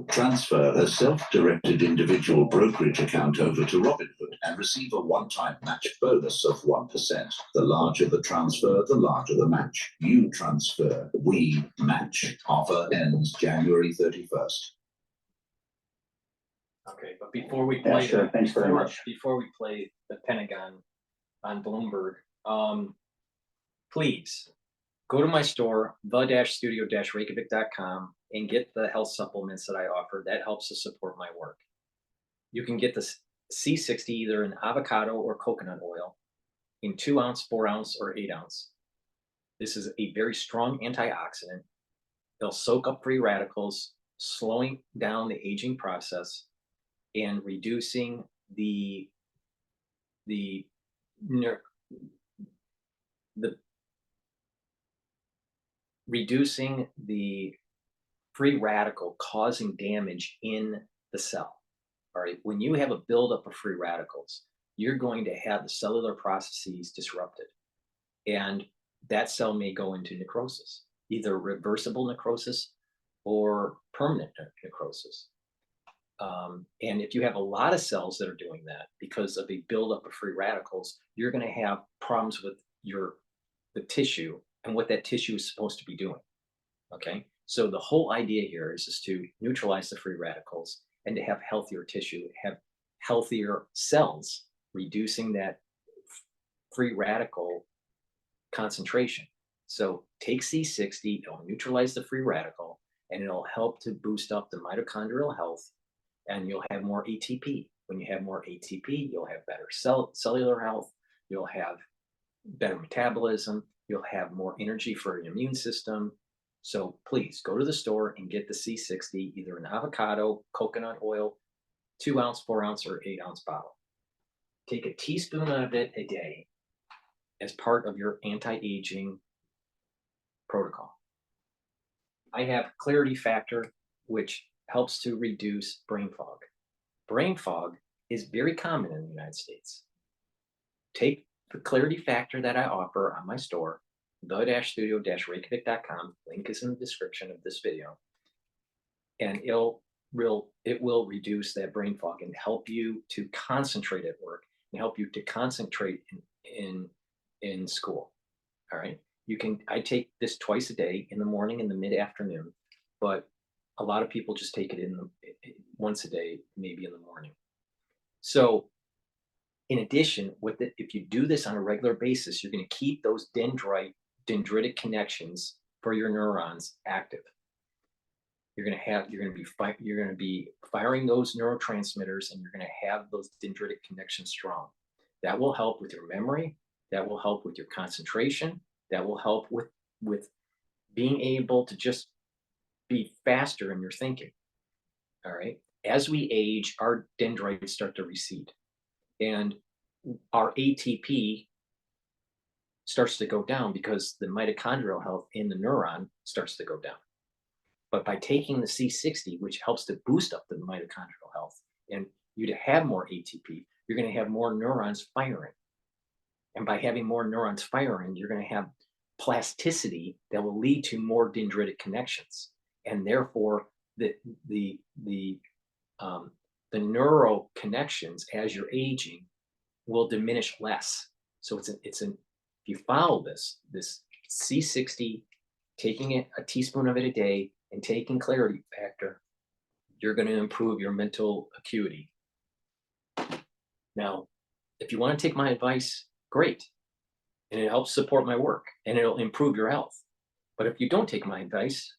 Transfer a self-directed individual brokerage account over to Robinhood and receive a one-time match bonus of 1%. The larger the transfer, the larger the match. You transfer, we match. Offer ends January 31st. Okay, but before we play, Thanks very much. Before we play the Pentagon on Bloomberg, please go to my store, the-studio-reykjavik.com, and get the health supplements that I offer. That helps to support my work. You can get the C60 either in avocado or coconut oil in 2 ounce, 4 ounce, or 8 ounce. This is a very strong antioxidant. It'll soak up free radicals, slowing down the aging process and reducing the free radical causing damage in the cell. All right, when you have a buildup of free radicals, you're going to have the cellular processes disrupted, and that cell may go into necrosis, either reversible necrosis or permanent necrosis. And if you have a lot of cells that are doing that because of a buildup of free radicals, you're going to have problems with the tissue and what that tissue is supposed to be doing. Okay, so the whole idea here is to neutralize the free radicals and to have healthier tissue, have healthier cells, reducing that free radical concentration. So take C60, it'll neutralize the free radical, and it'll help to boost up the mitochondrial health, and you'll have more ATP. When you have more ATP, you'll have better cellular health, you'll have better metabolism, you'll have more energy for your immune system. So please go to the store and get the C60, either an avocado, coconut oil, 2 ounce, 4 ounce, or 8 ounce bottle. Take a teaspoon of it a day as part of your anti-aging protocol. I have Clarity Factor, which helps to reduce brain fog. Brain fog is very common in the United States. Take the Clarity Factor that I offer on my store, the-studio-reykjavik.com. Link is in the description of this video. And it will reduce that brain fog and help you to concentrate at work and help you to concentrate in school. All right. I take this twice a day, in the morning and the mid-afternoon, but a lot of people just take it once a day, maybe in the morning. So in addition, if you do this on a regular basis, you're going to keep those dendritic connections for your neurons active. You're going to be firing those neurotransmitters, and you're going to have those dendritic connections strong. That will help with your memory. That will help with your concentration. That will help with being able to just be faster in your thinking. All right. As we age, our dendrites start to recede, and our ATP starts to go down because the mitochondrial health in the neuron starts to go down. But by taking the C60, which helps to boost up the mitochondrial health, and you to have more ATP, you're going to have more neurons firing. And by having more neurons firing, you're going to have plasticity that will lead to more dendritic connections. And therefore, the neural connections as you're aging will diminish less. So if you follow this C60, taking it a teaspoon of it a day and taking clarity factor, you're going to improve your mental acuity. Now, if you want to take my advice, great. And it helps support my work and it'll improve your health. But if you don't take my advice,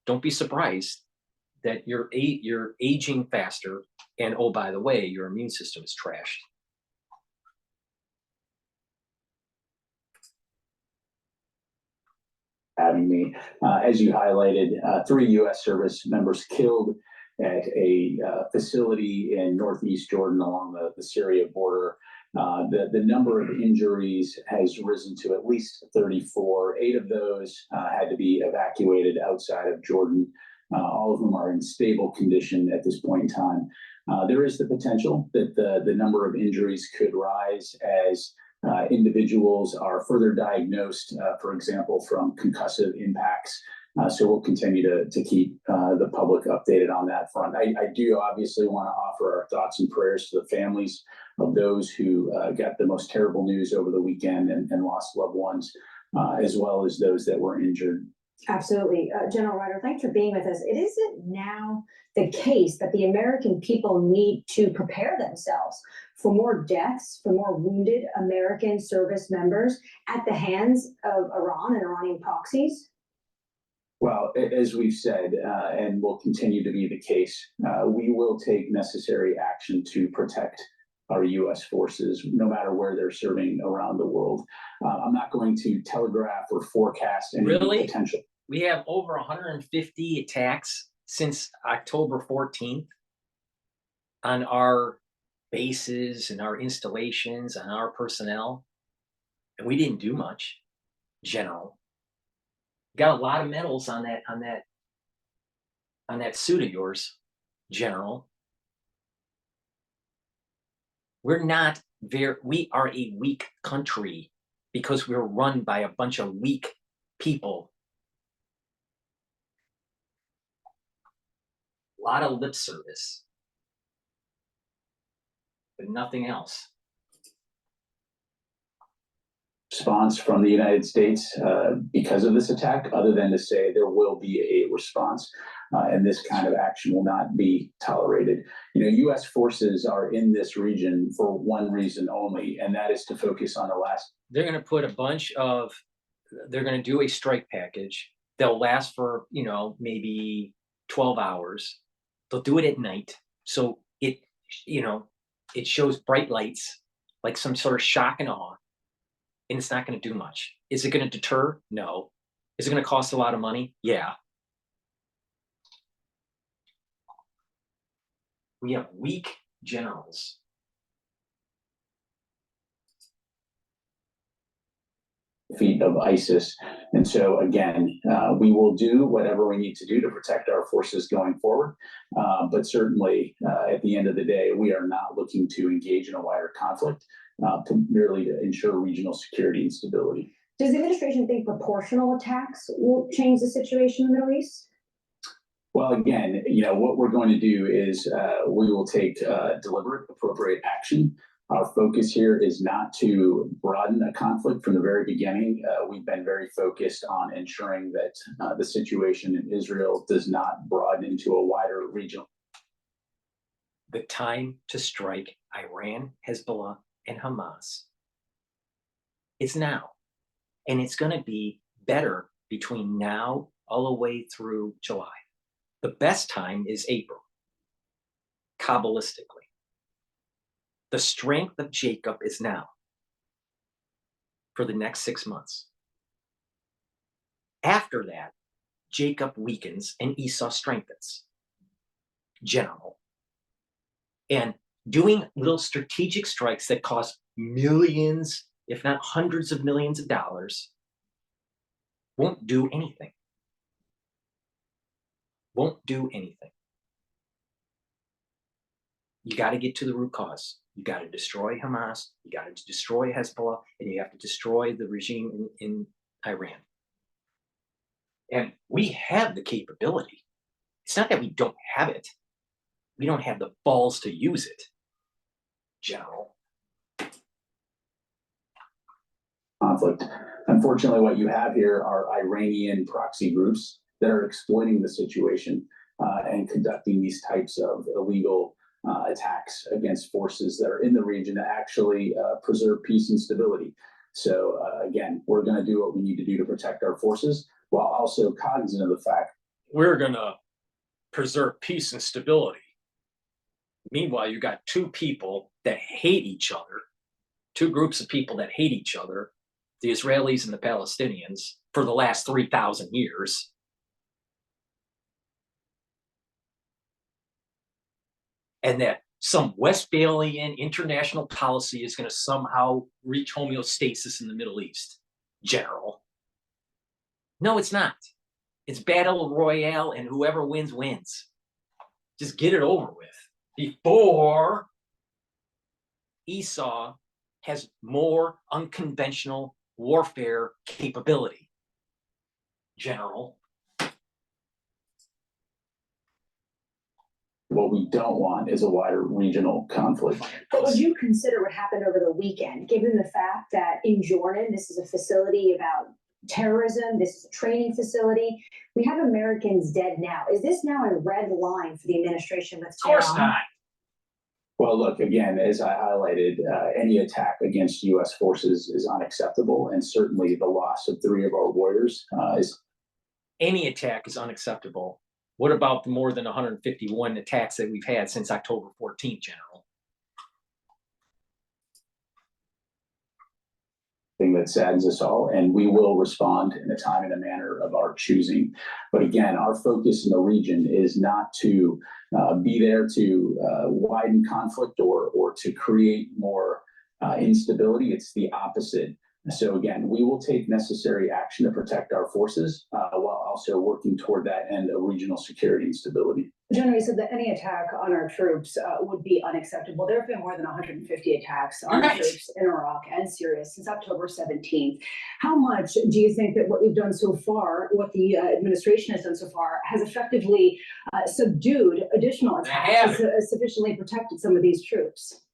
don't be surprised that you're aging faster. And oh, by the way, your immune system is trashed. Having me. As you highlighted, 3 U.S. service members killed at a facility in northeast Jordan along the Syria border. The number of injuries has risen to at least 34. 8 of those had to be evacuated outside of Jordan. All of them are in stable condition at this point in time. There is the potential that the number of injuries could rise as individuals are further diagnosed, for example, from concussive impacts. So we'll continue to keep the public updated on that front. I do obviously want to offer our thoughts and prayers to the families of those who got the most terrible news over the weekend and lost loved ones, as well as those that were injured. Absolutely. General Ryder, thanks for being with us. It isn't now the case that the American people need to prepare themselves for more deaths, for more wounded American service members at the hands of Iran and Iranian proxies? Well, as we've said, and will continue to be the case, we will take necessary action to protect our U.S. forces, no matter where they're serving around the world. I'm not going to telegraph or forecast any potential. We have over 150 attacks since October 14th on our bases and our installations and our personnel, and we didn't do much, General. Got a lot of medals on that suit of yours, General. We are a weak country because we're run by a bunch of weak people. A lot of lip service, but nothing else. Response from the United States because of this attack, other than to say there will be a response, and this kind of action will not be tolerated. U.S. forces are in this region for one reason only, and that is to focus on the last. They're going to put they're going to do a strike package. They'll last for, maybe 12 hours. They'll do it at night. So it shows bright lights, like some sort of shock and awe. And it's not going to do much. Is it going to deter? No. Is it going to cost a lot of money? Yeah. We have weak generals. Feet of ISIS. And so again, we will do whatever we need to do to protect our forces going forward. But certainly at the end of the day, we are not looking to engage in a wider conflict, merely to ensure regional security and stability. Does the administration think proportional attacks will change the situation in the Middle East? Well, again, what we're going to do is we will take deliberate, appropriate action Our focus here is not to broaden a conflict from the very beginning. We've been very focused on ensuring that the situation in Israel does not broaden into a wider regional. The time to strike Iran, Hezbollah, and Hamas is now. And it's going to be better between now all the way through July. The best time is April, Kabbalistically. The strength of Jacob is now for the next 6 months. After that, Jacob weakens and Esau strengthens. General. And doing little strategic strikes that cost millions, if not hundreds of millions of dollars, won't do anything. Won't do anything. You got to get to the root cause. You got to destroy Hamas, you got to destroy Hezbollah, and you have to destroy the regime in Iran. And we have the capability. It's not that we don't have it. We don't have the balls to use it, General. Conflict. Unfortunately, what you have here are Iranian proxy groups that are exploiting the situation and conducting these types of illegal attacks against forces that are in the region that actually preserve peace and stability. So again, we're going to do what we need to do to protect our forces, while also cognizant of the fact we're going to preserve peace and stability. Meanwhile, you got two people that hate each other, two groups of people that hate each other, the Israelis and the Palestinians, for the last 3,000 years. And that some Westphalian international policy is going to somehow reach homeostasis in the Middle East, General. No, it's not. It's battle royale, and whoever wins, wins. Just get it over with before Esau has more unconventional warfare capability, General. what we don't want is a wider regional conflict. But would you consider what happened over the weekend, given the fact that in Jordan, this is a facility about terrorism, this is a training facility, we have Americans dead now. Is this now a red line for the administration with Tehran? Of course not. Well, look, again, as I highlighted, any attack against U.S. forces is unacceptable, and certainly the loss of 3 of our warriors is. Any attack is unacceptable. What about the more than 151 attacks that we've had since October 14th, General? Thing that saddens us all, and we will respond in a time and a manner of our choosing. But again, our focus in the region is not to be there to widen conflict or to create more instability. It's the opposite. So again, we will take necessary action to protect our forces while also working toward that end of regional security and stability. General, you said that any attack on our troops would be unacceptable. There have been more than 150 attacks on our troops in Iraq and Syria since October 17th. How much do you think that what we've done so far, what the administration has done so far, has effectively subdued additional attacks, has sufficiently protected some of these troops?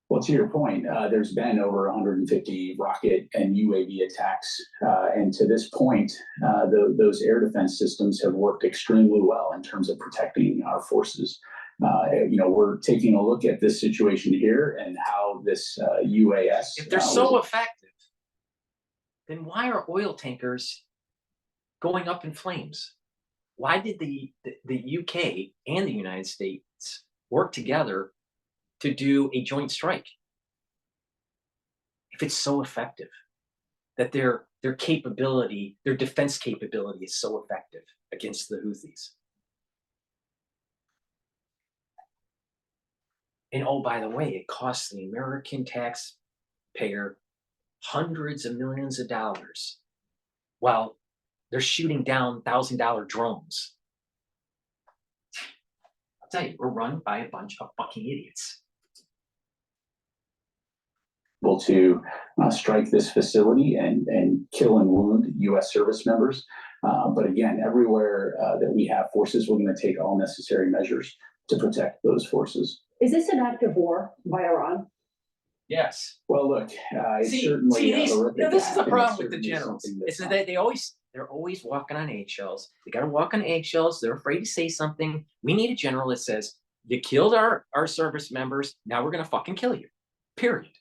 Well, to your point, there's been over 150 rocket and UAV attacks, and to this point, those air defense systems have worked extremely well in terms of protecting our forces. We're taking a look at this situation here and how this UAS. If they're so effective, then why are oil tankers going up in flames? Why did the UK and the United States work together to do a joint strike? If it's so effective, that their capability, their defense capability is so effective against the Houthis. And oh, by the way, it costs the American taxpayer hundreds of millions of dollars while they're shooting down $1,000 drones. I'll tell you, we're run by a bunch of fucking idiots. To strike this facility and kill and wound U.S. service members. But again, everywhere that we have forces, we're going to take all necessary measures to protect those forces. Is this an act of war by Iran? Yes. Well, look, it's certainly these, horrific this is the act, and problem it's with the certainly generals. something It's that's that they're always walking on eggshells. They got to walk on eggshells. They're afraid to say something. We need a general that says, you killed our service members. Now we're going to fucking kill you. Period.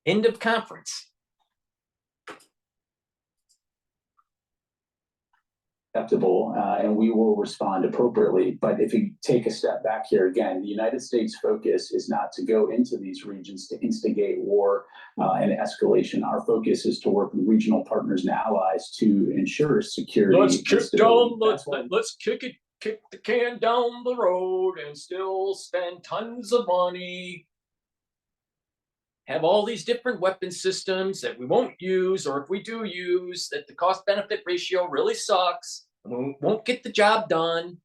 End of conference. acceptable, and we will respond appropriately. But if you take a step back here again, the United States focus is not to go into these regions to instigate war and escalation. Our focus is to work with regional partners and allies to ensure security. Let's kick the can down the road and still spend tons of money. Have all these different weapon systems that we won't use, or if we do use, that the cost-benefit ratio really sucks, and we won't get the job done.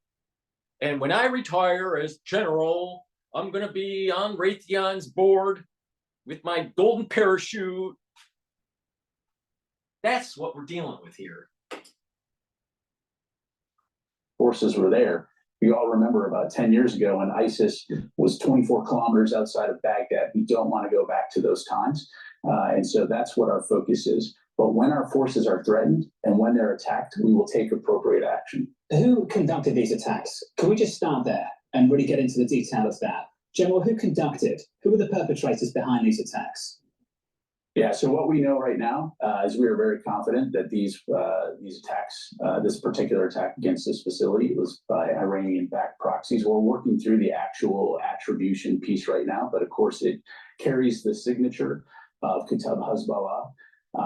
And when I retire as general, I'm going to be on Raytheon's board with my golden parachute. That's what we're dealing with here. Forces were there. You all remember about 10 years ago when ISIS was 24 kilometers outside of Baghdad. We don't want to go back to those times. And so that's what our focus is. But when our forces are threatened and when they're attacked, we will take appropriate action. Who conducted these attacks? Can we just start there and really get into the detail of that? General, who were the perpetrators behind these attacks? Yeah, so what we know right now is we are very confident that these attacks, this particular attack against this facility was by Iranian-backed proxies. We're working through the actual attribution piece right now, but of course it carries the signature of Kataib Hezbollah,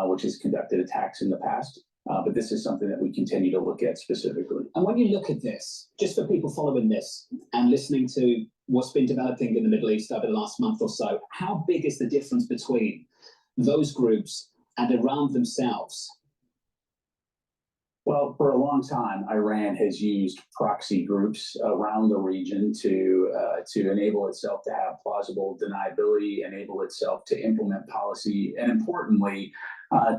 which has conducted attacks in the past. But this is something that we continue to look at specifically. And when you look at this, just for people following this and listening to what's been developing in the Middle East over the last month or so, how big is the difference between those groups and Iran themselves? Well, for a long time, Iran has used proxy groups around the region to enable itself to have plausible deniability, enable itself to implement policy, and importantly,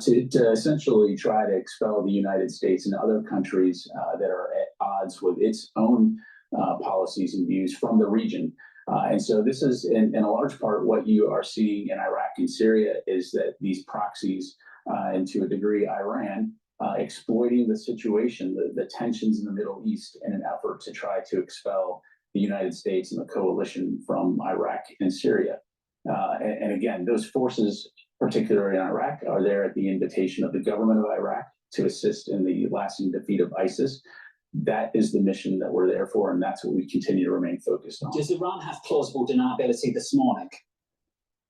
to essentially try to expel the United States and other countries that are at odds with its own policies and views from the region. And so this is, in a large part, what you are seeing in Iraq and Syria is that these proxies, and to a degree Iran, exploiting the situation, the tensions in the Middle East in an effort to try to expel the United States and the coalition from Iraq and Syria. And again, those forces, particularly in Iraq, are there at the invitation of the government of Iraq to assist in the lasting defeat of ISIS. That is the mission that we're there for, and that's what we continue to remain focused on. Does Iran have plausible deniability this morning?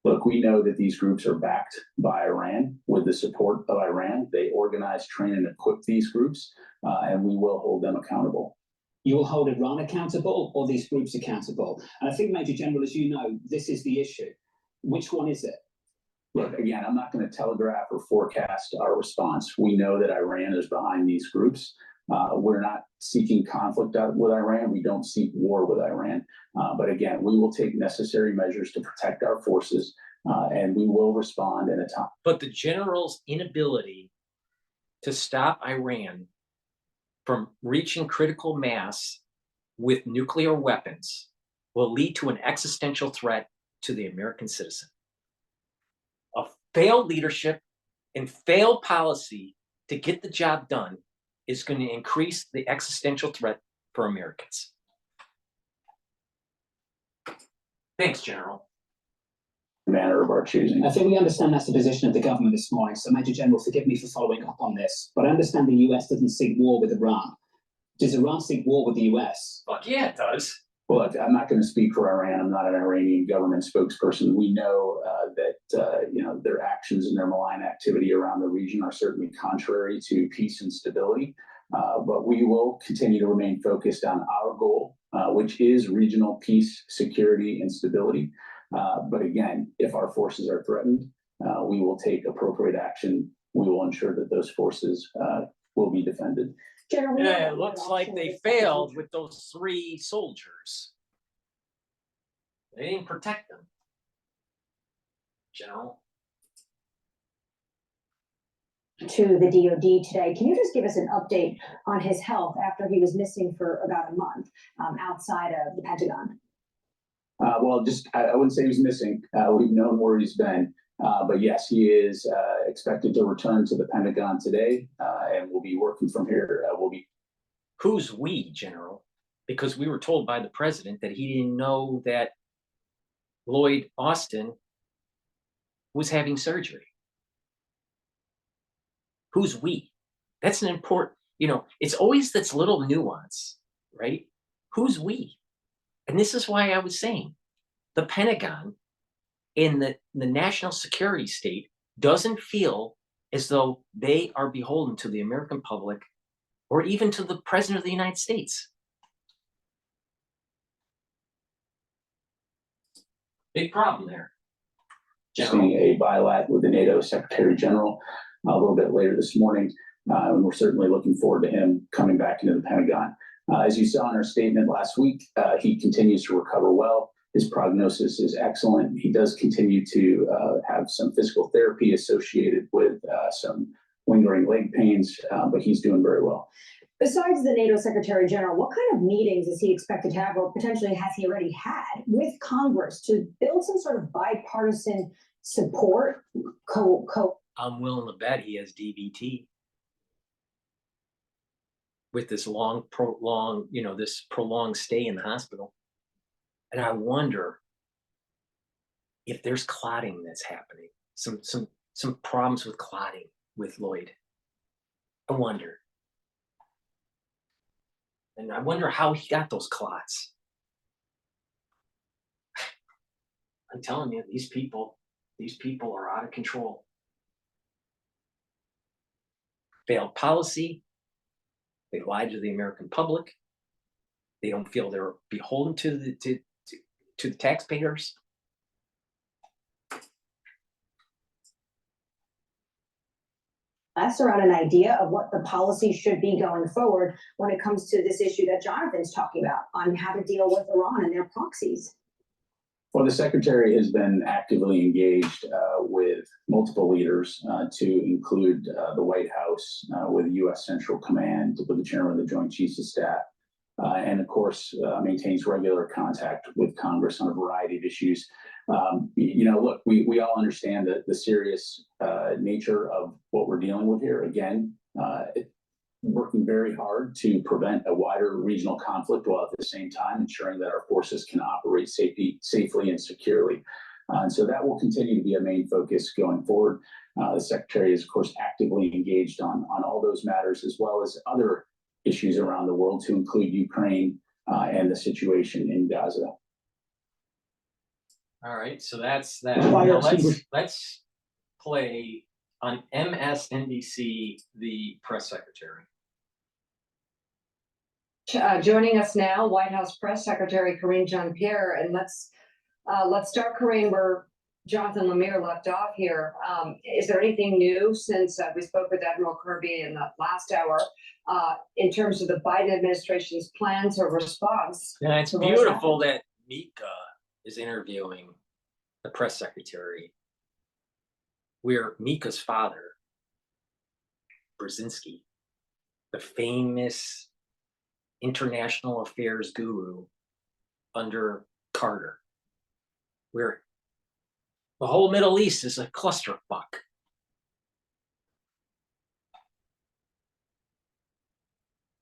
Look, we know that these groups are backed by Iran with the support of Iran. They organize, train, and equip these groups, and we will hold them accountable. You will hold Iran accountable or these groups accountable? And I think, Major General, as you know, this is the issue. Which one is it? Look, again, I'm not going to telegraph or forecast our response. We know that Iran is behind these groups. We're not seeking conflict with Iran. We don't seek war with Iran. But again, we will take necessary measures to protect our forces, and we will respond in a time. But the general's inability to stop Iran from reaching critical mass with nuclear weapons will lead to an existential threat to the American citizen. A failed leadership and failed policy to get the job done is going to increase the existential threat for Americans. Thanks, General. Manner of our choosing. I think we understand that's the position of the government this morning. So, Major General, forgive me for following up on this, but I understand the US doesn't seek war with Iran. Does Iran seek war with the US? Fuck yeah, it does. Well, look, I'm not going to speak for Iran. I'm not an Iranian government spokesperson. We know that their actions and their malign activity around the region are certainly contrary to peace and stability. But we will continue to remain focused on our goal, which is regional peace, security, and stability. But again, if our forces are threatened, we will take appropriate action. We will ensure that those forces will be defended. General, yeah, it looks like they failed with those 3 soldiers. They didn't protect them. General. To the DoD today. Can you just give us an update on his health after he was missing for about a month outside of the Pentagon? Well, I wouldn't say he's missing. We've known where he's been. But yes, he is expected to return to the Pentagon today, and we'll be working from here. Who's we, General? Because we were told by the president that he didn't know that Lloyd Austin was having surgery. Who's we? That's an important, it's always this little nuance, right? Who's we? And this is why I was saying the Pentagon in the national security state doesn't feel as though they are beholden to the American public or even to the President of the United States. Big problem there. Seeing a bilat with the NATO Secretary General a little bit later this morning, and we're certainly looking forward to him coming back into the Pentagon. As you saw in our statement last week, he continues to recover well. His prognosis is excellent. He does continue to have some physical therapy associated with some lingering leg pains, but he's doing very well. Besides the NATO Secretary General, what kind of meetings is he expected to have, or potentially has he already had with Congress to build some sort of bipartisan support? I'm willing to bet he has DVT with this this prolonged stay in the hospital. And I wonder if there's clotting that's happening, some problems with clotting with Lloyd. I wonder. And I wonder how he got those clots. I'm telling you, these people are out of control. Failed policy. They lied to the American public. They don't feel they're beholden to the taxpayers. Us around an idea of what the policy should be going forward when it comes to this issue that Jonathan's talking about on how to deal with Iran and their proxies. Well, the Secretary has been actively engaged with multiple leaders to include the White House, with the U.S. Central Command, with the Chairman of the Joint Chiefs of Staff, and of course maintains regular contact with Congress on a variety of issues. Look, we all understand the serious nature of what we're dealing with here. Again, working very hard to prevent a wider regional conflict while at the same time ensuring that our forces can operate safely and securely. And so that will continue to be a main focus going forward. The Secretary is, of course, actively engaged on all those matters, as well as other issues around the world, to include Ukraine and the situation in Gaza. All right, so that's that. Now let's play on MSNBC the press secretary. Joining us now, White House Press Secretary Karine Jean-Pierre, and let's start, Karine, where Jonathan Lemire left off here. Is there anything new since we spoke with Admiral Kirby in the last hour in terms of the Biden administration's plans or response? Yeah, it's beautiful that Mika is interviewing the press secretary, where Mika's father, Brzezinski, the famous international affairs guru under Carter, where the whole Middle East is a clusterfuck.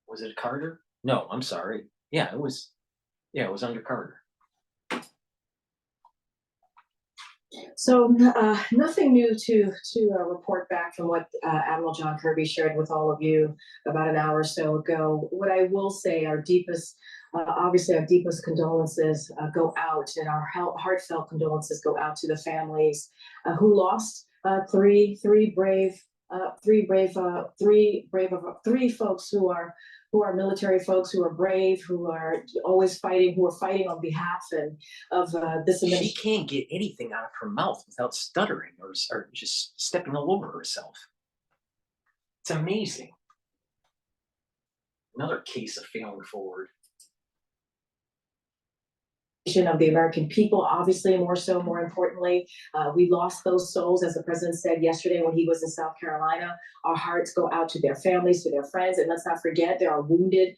Was it Carter? No, I'm sorry. Yeah, it was under Carter. So nothing new to report back from what Admiral John Kirby shared with all of you about an hour or so ago. What I will say, obviously our deepest condolences go out, and our heartfelt condolences go out to the families who lost three folks who are military folks, who are brave, who are always fighting, who are fighting on behalf of this administration. She can't get anything out of her mouth without stuttering or just stepping all over herself. It's amazing. Another case of failing forward. Of the American people, obviously, more importantly, we lost those souls, as the president said yesterday when he was in South Carolina. Our hearts go out to their families, to their friends, and let's not forget there are wounded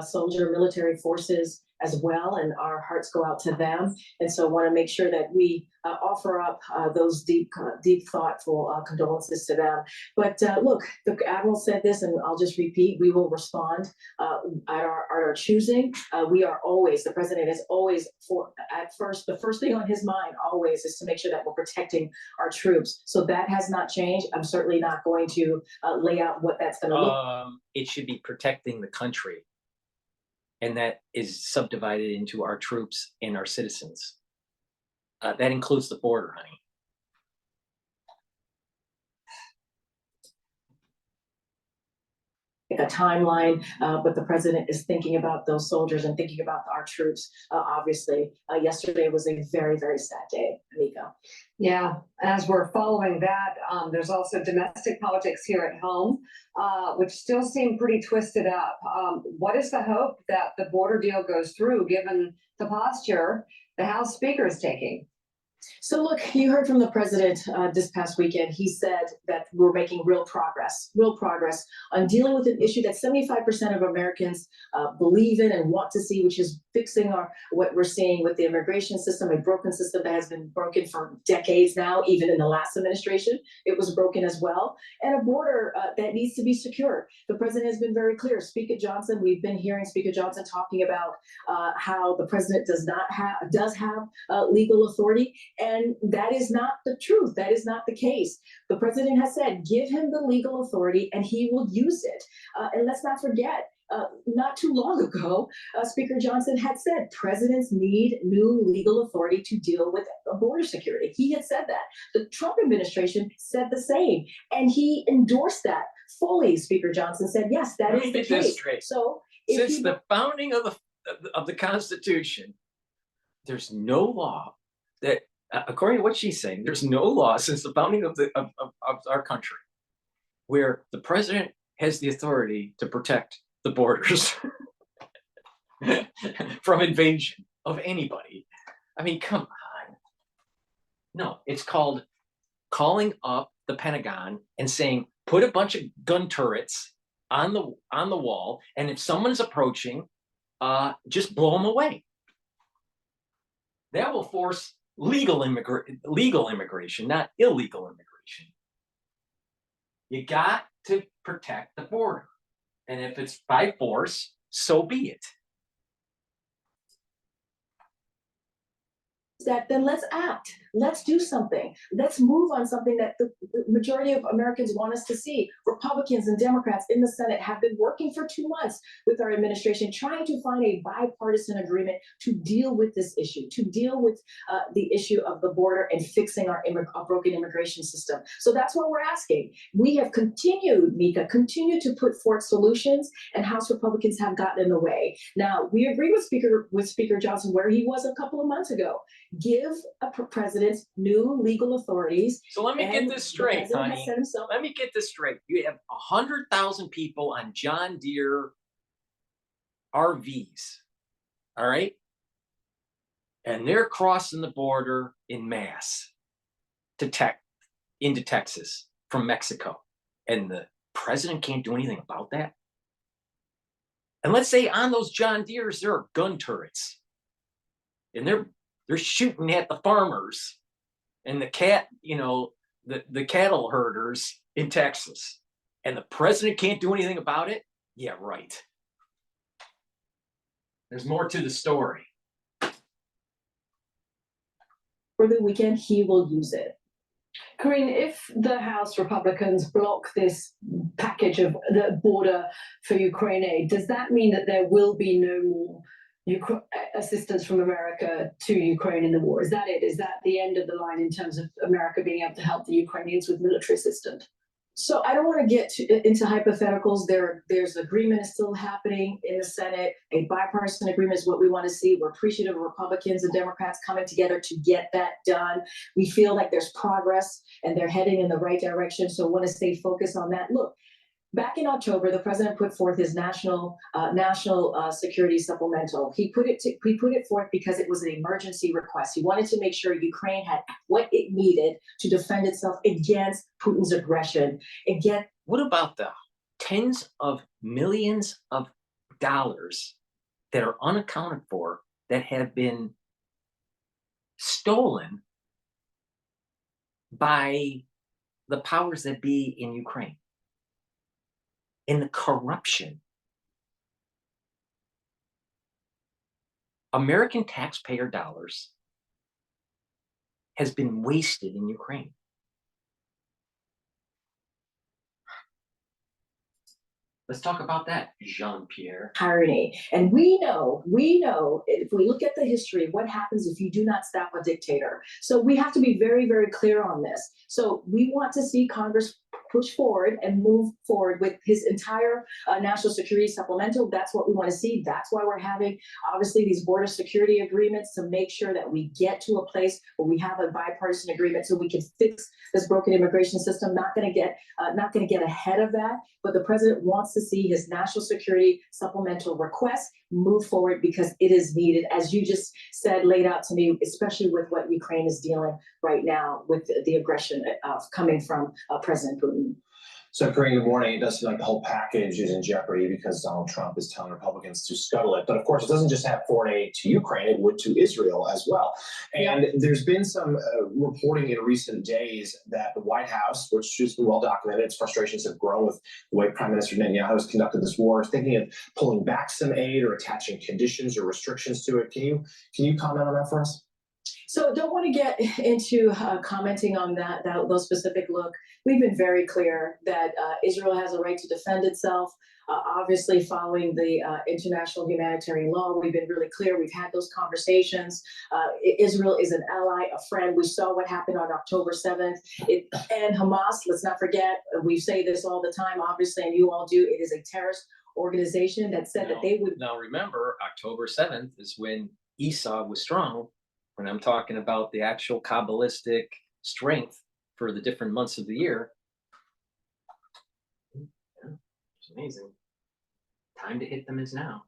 soldier military forces as well, and our hearts go out to them. And so I want to make sure that we offer up those deep, thoughtful condolences to them. But look, the Admiral said this, and I'll just repeat, we will respond at our choosing. We are always, the president is always, the first thing on his mind always is to make sure that we're protecting our troops. So that has not changed. I'm certainly not going to lay out what that's going to look. It should be protecting the country. And that is subdivided into our troops and our citizens. That includes the border, honey. A timeline, but the president is thinking about those soldiers and thinking about our troops. Obviously, yesterday was a very, very sad day, Mika. Yeah, as we're following that, there's also domestic politics here at home, which still seem pretty twisted up. What is the hope that the border deal goes through, given the posture the House Speaker is taking? So look, you heard from the president this past weekend. He said that we're making real progress on dealing with an issue that 75% of Americans believe in and want to see, which is fixing what we're seeing with the immigration system, a broken system that has been broken for decades now. Even in the last administration, it was broken as well, and a border that needs to be secure. The president has been very clear. Speaker Johnson, we've been hearing Speaker Johnson talking about how the president does have legal authority. And that is not the truth. That is not the case. The president has said, give him the legal authority and he will use it. And let's not forget, not too long ago, Speaker Johnson had said presidents need new legal authority to deal with border security. He had said that. The Trump administration said the same. And he endorsed that fully. Speaker Johnson said, yes, that is the case. So since the founding of the Constitution, there's no law that, according to what she's saying, there's no law since the founding of our country where the president has the authority to protect the borders from invasion of anybody. I mean, come on. No, it's called calling up the Pentagon and saying, put a bunch of gun turrets on the wall, and if someone's approaching, just blow them away. That will force legal immigration, not illegal immigration. You got to protect the border. And if it's by force, so be it. Then let's act. Let's do something. Let's move on something that the majority of Americans want us to see. Republicans and Democrats in the Senate have been working for 2 months with our administration, trying to find a bipartisan agreement to deal with this issue, to deal with the issue of the border and fixing our broken immigration system. So that's what we're asking. We have continued, Mika, to put forth solutions, and House Republicans have gotten in the way. Now, we agree with Speaker Johnson where he was a couple of months ago. Give a president new legal authorities. So let me get this straight, honey. Let me get this straight. You have 100,000 people on John Deere RVs, all right? And they're crossing the border in mass into Texas from Mexico. And the president can't do anything about that? And let's say on those John Deeres, there are gun turrets. And they're shooting at the farmers and the cattle herders in Texas, and the president can't do anything about it? Yeah, right. There's more to the story. For the weekend, he will use it. Corinne, if the House Republicans block this package of the border for Ukraine aid, does that mean that there will be no more assistance from America to Ukraine in the war? Is that it? Is that the end of the line in terms of America being able to help the Ukrainians with military assistance? So I don't want to get into hypotheticals. There's agreement is still happening in the Senate. A bipartisan agreement is what we want to see. We're appreciative of Republicans and Democrats coming together to get that done. We feel like there's progress and they're heading in the right direction. So I want to stay focused on that. Look, back in October, the president put forth his national security supplemental. He put it forth because it was an emergency request. He wanted to make sure Ukraine had what it needed to defend itself against Putin's aggression. What about the tens of millions of dollars that are unaccounted for that have been stolen by the powers that be in Ukraine. And the corruption. American taxpayer dollars has been wasted in Ukraine. Let's talk about that, Jean-Pierre. Tyranny. And we know, if we look at the history, what happens if you do not stop a dictator. So we have to be very, very clear on this. So we want to see Congress push forward and move forward with his entire national security supplemental. That's what we want to see. That's why we're having, obviously, these border security agreements to make sure that we get to a place where we have a bipartisan agreement so we can fix this broken immigration system. Not going to get ahead of that, but the president wants to see his national security supplemental request move forward because it is needed, as you just said, laid out to me, especially with what Ukraine is dealing right now with the aggression coming from President Putin. So, Karine, good morning. It does feel like the whole package is in jeopardy because Donald Trump is telling Republicans to scuttle it. But of course, it doesn't just have foreign aid to Ukraine, it would to Israel as well. And there's been some reporting in recent days that the White House, which has been well documented, its frustrations have grown with the way Prime Minister Netanyahu has conducted this war, is thinking of pulling back some aid or attaching conditions or restrictions to it. Can you comment on that for us? So don't want to get into commenting on those specific look. We've been very clear that Israel has a right to defend itself. Obviously, following the international humanitarian law, we've been really clear. We've had those conversations. Israel is an ally, a friend. We saw what happened on October 7th. And Hamas, let's not forget, we say this all the time, obviously, and you all do, it is a terrorist organization that said that they would. Now, remember, October 7th is when Esau was strong. When I'm talking about the actual Kabbalistic strength for the different months of the year, it's amazing. Time to hit them is now.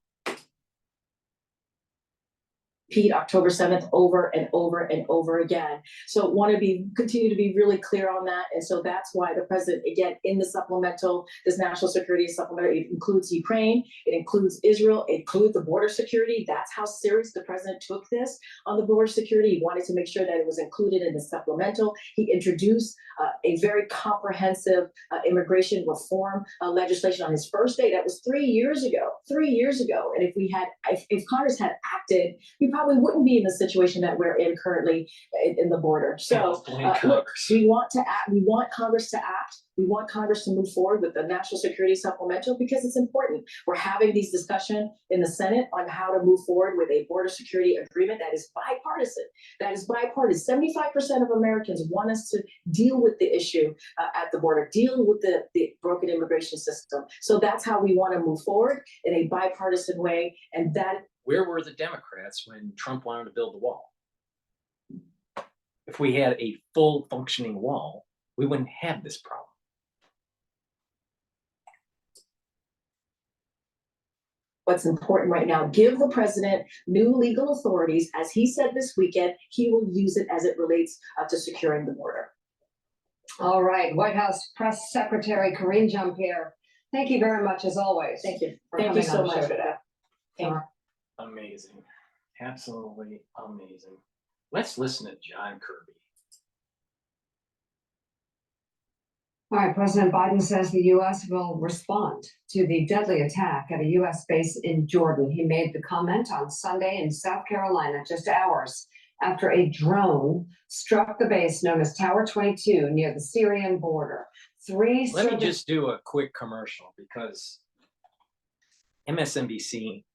Repeat October 7th over and over and over again. So want to continue to be really clear on that. And so that's why the president, again, in the supplemental, this national security supplemental, it includes Ukraine, it includes Israel, it includes the border security. That's how serious the president took this on the border security. He wanted to make sure that it was included in the supplemental. He introduced a very comprehensive immigration reform legislation on his first day. That was 3 years ago. 3 years ago. And if Congress had acted, we probably wouldn't be in the situation that we're in currently in the border. So look, we want to act. We want Congress to act. We want Congress to move forward with the national security supplemental because it's important. We're having these discussions in the Senate on how to move forward with a border security agreement that is bipartisan. That is bipartisan. 75% of Americans want us to deal with the issue at the border, deal with the broken immigration system. So that's how we want to move forward in a bipartisan way. And that. Where were the Democrats when Trump wanted to build the wall? If we had a full functioning wall, we wouldn't have this problem. What's important right now, give the president new legal authorities. As he said this weekend, he will use it as it relates to securing the border. All right, White House Press Secretary Karine Jean-Pierre, thank you very much as always. Thank you. Thank you so much for that. Thank you. Amazing. Absolutely amazing. Let's listen to John Kirby. All right, President Biden says the U.S. will respond to the deadly attack at a U.S. base in Jordan. He made the comment on Sunday in South Carolina, just hours after a drone struck the base known as Tower 22 near the Syrian border. Let me just do a quick commercial because MSNBC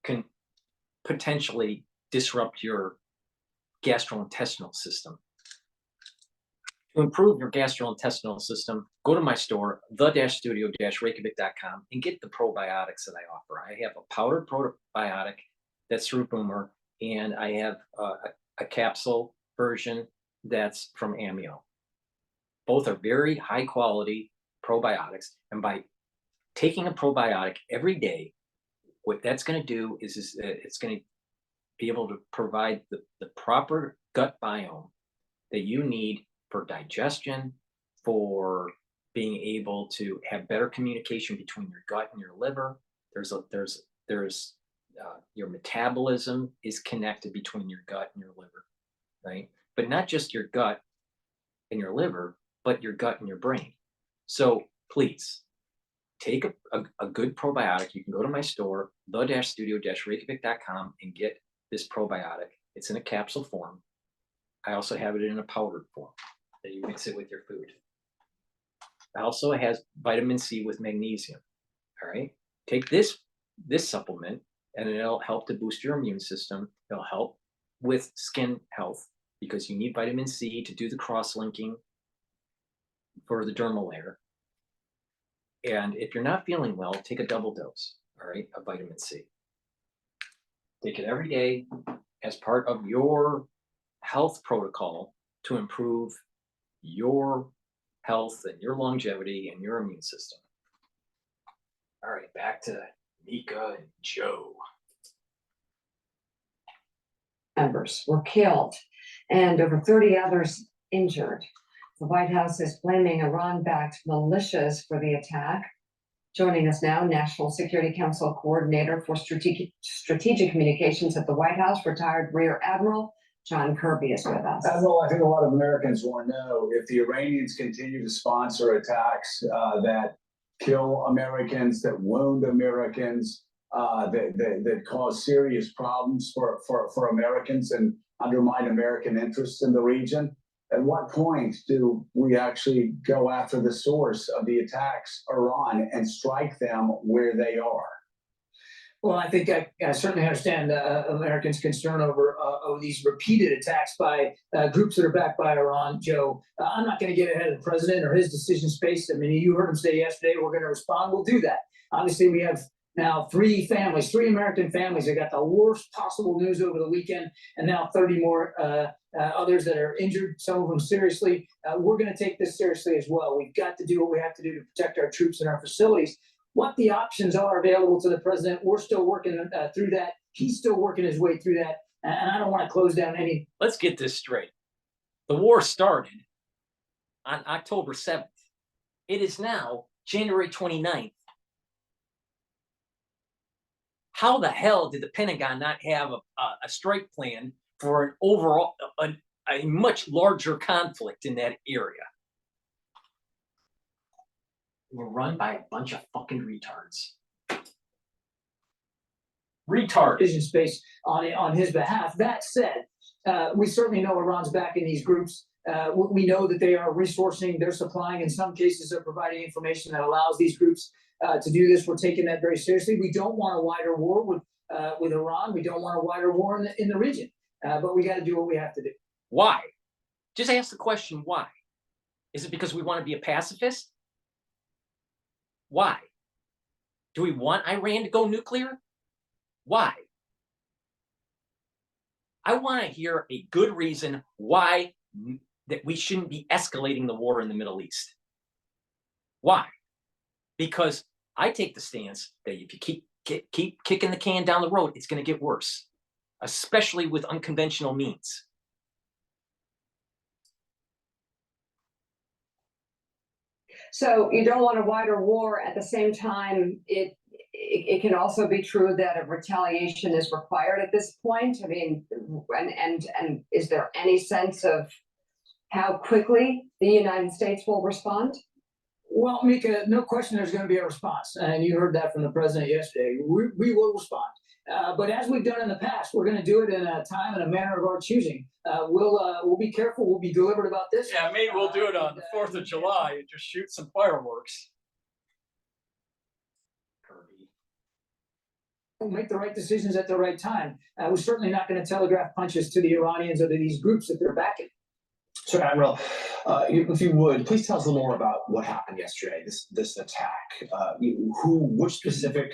can potentially disrupt your gastrointestinal system. To improve your gastrointestinal system, go to my store, the-studio-reykjavik.com, and get the probiotics that I offer. I have a powdered probiotic that's through Boomer, and I have a capsule version that's from Amio. Both are very high quality probiotics, and by taking a probiotic every day, what that's going to do is it's going to be able to provide the proper gut biome that you need for digestion, for being able to have better communication between your gut and your liver. There's your metabolism is connected between your gut and your liver, right? But not just your gut and your liver, but your gut and your brain. So please take a good probiotic. You can go to my store, the-studio-reykjavik.com, and get this probiotic. It's in a capsule form. I also have it in a powdered form that you mix it with your food. It also has vitamin C with magnesium. All right. Take this supplement, and it'll help to boost your immune system. It'll help with skin health because you need vitamin C to do the cross-linking for the dermal layer. And if you're not feeling well, take a double dose, all right, of vitamin C. Take it every day as part of your health protocol to improve your health and your longevity and your immune system. All right, back to Mika and Joe. Members were killed and over 30 others injured. The White House is blaming Iran-backed militias for the attack. Joining us now, National Security Council Coordinator for Strategic Communications at the White House, retired Rear Admiral John Kirby is with us. Admiral, I think a lot of Americans want to know if the Iranians continue to sponsor attacks that kill Americans, that wound Americans, that cause serious problems for Americans and undermine American interests in the region. At what point do we actually go after the source of the attacks, Iran, and strike them where they are? Well, I think I certainly understand Americans' concern over these repeated attacks by groups that are backed by Iran, Joe. I'm not going to get ahead of the president or his decision space. I mean, you heard him say yesterday, we're going to respond. We'll do that. Obviously, we have now three American families that got the worst possible news over the weekend, and now 30 more others that are injured, some of them seriously. We're going to take this seriously as well. We've got to do what we have to do to protect our troops and our facilities. What the options are available to the president, we're still working through that. He's still working his way through that, and I don't want to close down any. Let's get this straight. The war started on October 7th. It is now January 29th. How the hell did the Pentagon not have a strike plan for an overall, a much larger conflict in that area? We're run by a bunch of fucking retards. Retard. Vision space on his behalf. That said, we certainly know Iran's backing these groups. We know that they are resourcing, they're supplying, in some cases, they're providing information that allows these groups to do this. We're taking that very seriously. We don't want a wider war with Iran. We don't want a wider war in the region. But we got to do what we have to do. Why? Just ask the question, why? Is it because we want to be a pacifist? Why? Do we want Iran to go nuclear? Why? I want to hear a good reason why that we shouldn't be escalating the war in the Middle East. Why? Because I take the stance that if you keep kicking the can down the road, it's going to get worse, especially with unconventional means. So you don't want a wider war. At the same time, it can also be true that a retaliation is required at this point. I mean, and is there any sense of how quickly the United States will respond? Well, Mika, no question there's going to be a response. And you heard that from the president yesterday. We will respond. But as we've done in the past, we're going to do it in a time and a manner of our choosing. We'll be careful. We'll be deliberate about this. Yeah, maybe we'll do it on the 4th of July and just shoot some fireworks. We'll make the right decisions at the right time. We're certainly not going to telegraph punches to the Iranians or to these groups that they're backing. So, Admiral, if you would, please tell us a little more about what happened yesterday, this attack. Which specific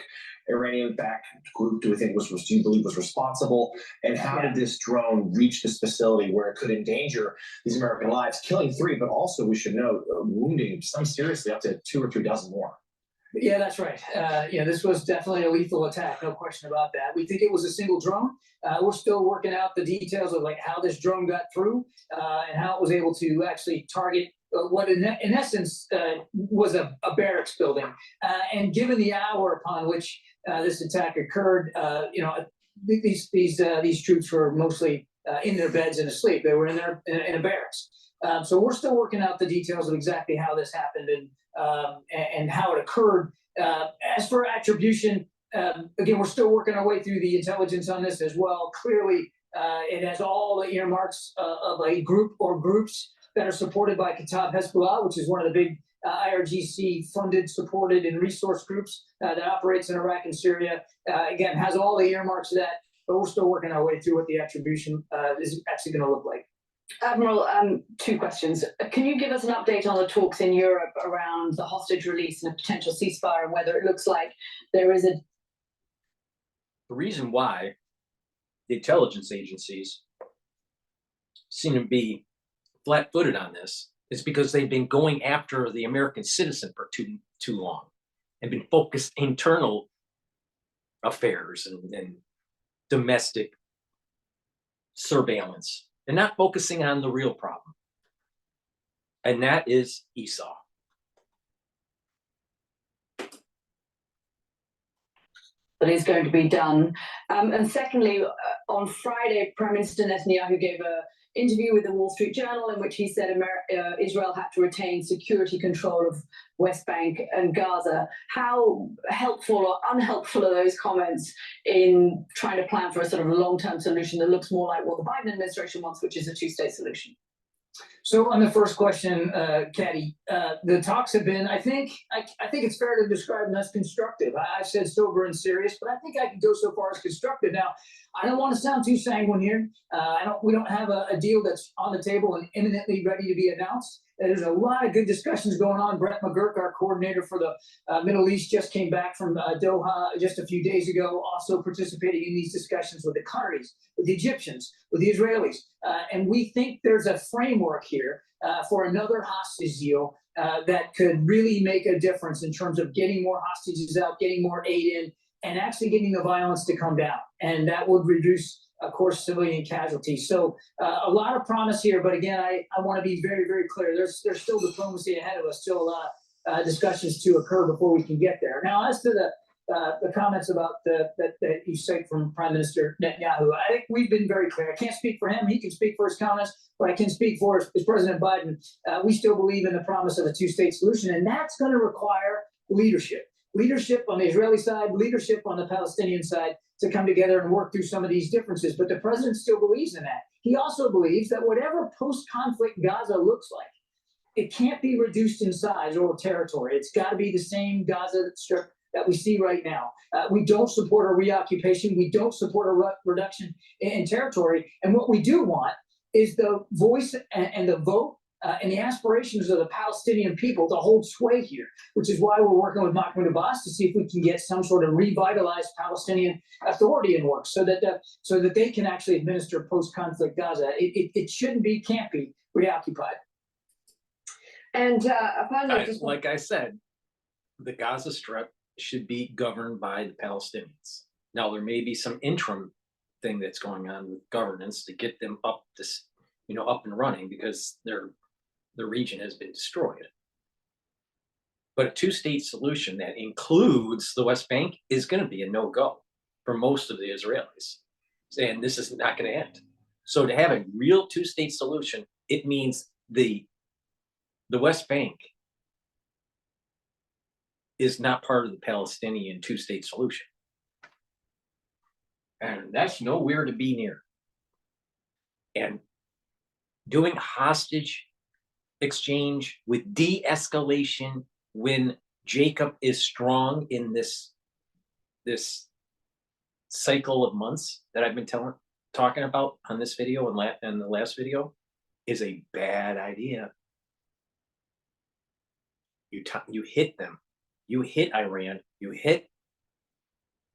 Iranian-backed group do you believe was responsible? And how did this drone reach this facility where it could endanger these American lives, killing 3, but also, we should note, wounding some seriously up to 2 or 3 dozen more? Yeah, that's right. This was definitely a lethal attack, no question about that. We think it was a single drone. We're still working out the details of how this drone got through and how it was able to actually target what in essence was a barracks building. And given the hour upon which this attack occurred, these troops were mostly in their beds and asleep. They were in a barracks. So we're still working out the details of exactly how this happened and how it occurred. As for attribution, again, we're still working our way through the intelligence on this as well. Clearly, it has all the earmarks of a group or groups that are supported by Kataib Hezbollah, which is one of the big IRGC funded, supported, and resource groups that operates in Iraq and Syria. Again, has all the earmarks of that, but we're still working our way through what the attribution is actually going to look like. Admiral, 2 questions. Can you give us an update on the talks in Europe around the hostage release and a potential ceasefire, and whether it looks like there is a... The reason why the intelligence agencies seem to be flat-footed on this is because they've been going after the American citizen for too long and been focused internal affairs and domestic surveillance. They're not focusing on the real problem, and that is Esau. That is going to be done. And secondly, on Friday, Prime Minister Netanyahu gave an interview with the Wall Street Journal in which he said Israel had to retain security control of West Bank and Gaza. How helpful or unhelpful are those comments in trying to plan for a sort of long-term solution that looks more like what the Biden administration wants, which is a two-state solution? So on the first question, Caddy, the talks have been, I think it's fair to describe them as constructive. I've said sober and serious, but I think I can go so far as constructive. Now, I don't want to sound too sanguine here. We don't have a deal that's on the table and imminently ready to be announced. There's a lot of good discussions going on. Brett McGurk, our coordinator for the Middle East, just came back from Doha just a few days ago, also participating in these discussions with the Qataris, with the Egyptians, with the Israelis. And we think there's a framework here for another hostage deal that could really make a difference in terms of getting more hostages out, getting more aid in, and actually getting the violence to come down. And that would reduce, of course, civilian casualties. So a lot of promise here, but again, I want to be very, very clear. There's still diplomacy ahead of us, still a lot of discussions to occur before we can get there. Now, as to the comments about that you cite from Prime Minister Netanyahu, I think we've been very clear. I can't speak for him. He can speak for his comments, but I can speak for is President Biden. We still believe in the promise of a two-state solution, and that's going to require leadership. Leadership on the Israeli side, leadership on the Palestinian side to come together and work through some of these differences. But the president still believes in that. He also believes that whatever post-conflict Gaza looks like, it can't be reduced in size or territory. It's got to be the same Gaza Strip that we see right now. We don't support a reoccupation. We don't support a reduction in territory. And what we do want is the voice and the vote and the aspirations of the Palestinian people to hold sway here, which is why we're working with Mahmoud Abbas to see if we can get some sort of revitalized Palestinian authority in work so that they can actually administer post-conflict Gaza. It can't be reoccupied. And finally, like I said, the Gaza Strip should be governed by the Palestinians. Now, there may be some interim thing that's going on with governance to get them up and running because the region has been destroyed. But a two-state solution that includes the West Bank is going to be a no-go for most of the Israelis. And this is not going to end. So to have a real two-state solution, it means the West Bank is not part of the Palestinian two-state solution. And that's nowhere to be near. And doing hostage exchange with de-escalation when Jacob is strong in this cycle of months that I've been talking about on this video and the last video is a bad idea. You hit them. You hit Iran, you hit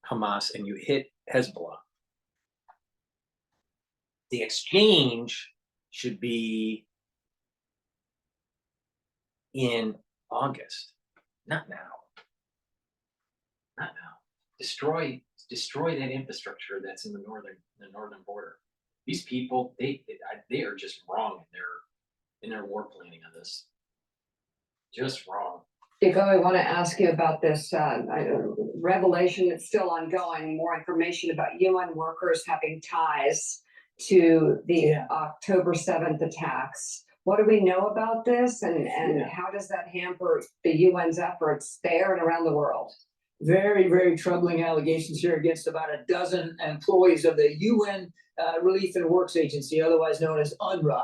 Hamas, and you hit Hezbollah. The exchange should be in August, not now. Not now. Destroy that infrastructure that's in the northern border. These people, they are just wrong in their war planning on this. Just wrong. Dico, I want to ask you about this revelation that's still ongoing, more information about UN workers having ties to the October 7th attacks. What do we know about this, and how does that hamper the UN's efforts there and around the world? Very, very troubling allegations here against about a dozen employees of the UN Relief and Works Agency, otherwise known as UNRWA.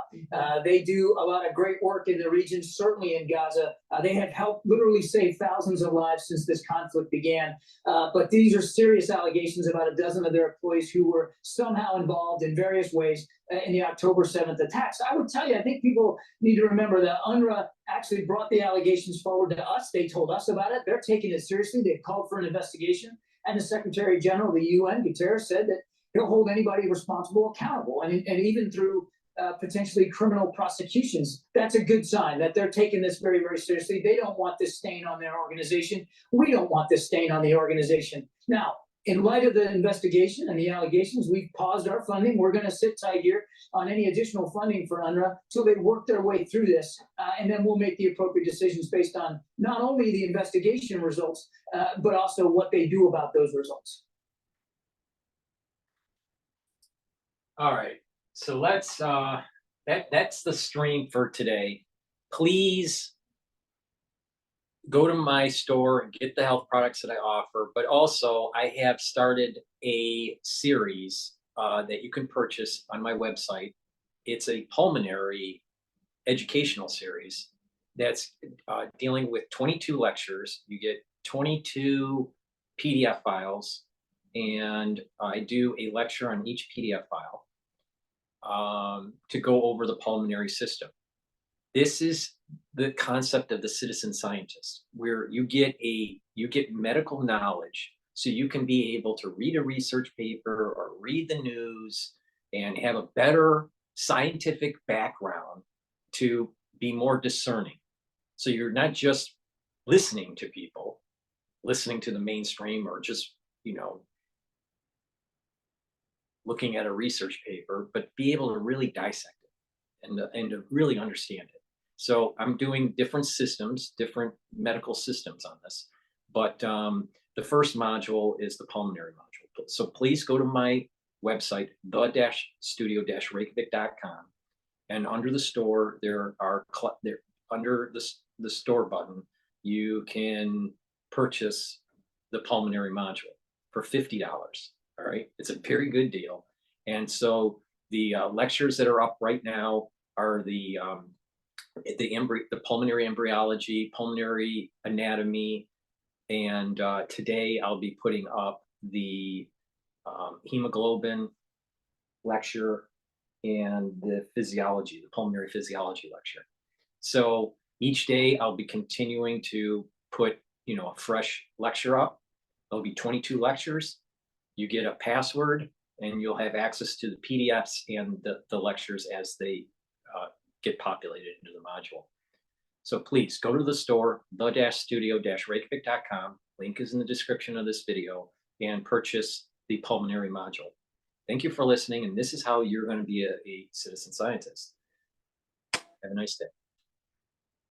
They do a lot of great work in the region, certainly in Gaza. They have helped literally save thousands of lives since this conflict began. But these are serious allegations about a dozen of their employees who were somehow involved in various ways in the October 7th attacks. I would tell you, I think people need to remember that UNRWA actually brought the allegations forward to us. They told us about it. They're taking it seriously. They've called for an investigation. And the Secretary General of the UN, GETTR, said that he'll hold anybody responsible accountable, and even through potentially criminal prosecutions. That's a good sign that they're taking this very, very seriously. They don't want this stain on their organization. We don't want this stain on the organization. Now, in light of the investigation and the allegations, we've paused our funding. We're going to sit tight here on any additional funding for UNRWA till they work their way through this. And then we'll make the appropriate decisions based on not only the investigation results, but also what they do about those results. All right, so let's that's the stream for today. Please go to my store and get the health products that I offer, but also I have started a series that you can purchase on my website. It's a pulmonary educational series that's dealing with 22 lectures. You get 22 PDF files, and I do a lecture on each PDF file to go over the pulmonary system. This is the concept of the citizen scientist, where you get medical knowledge, so you can be able to read a research paper or read the news and have a better scientific background to be more discerning. So you're not just listening to people, listening to the mainstream, or just, looking at a research paper, but be able to really dissect it and to really understand it. So I'm doing different systems, different medical systems on this. But the first module is the pulmonary module. So please go to my website, the-studio-reykjavik.com. And under the store, under the store button, you can purchase the pulmonary module for $50. All right, it's a very good deal. And so the lectures that are up right now are the pulmonary embryology, pulmonary anatomy, and today I'll be putting up the hemoglobin lecture and the physiology, the pulmonary physiology lecture. So each day I'll be continuing to put, a fresh lecture up. There'll be 22 lectures. You get a password, and you'll have access to the PDFs and the lectures as they get populated into the module. So please go to the store, the-studio-reykjavik.com. Link is in the description of this video, and purchase the pulmonary module. Thank you for listening, and this is how you're going to be a citizen scientist. Have a nice day.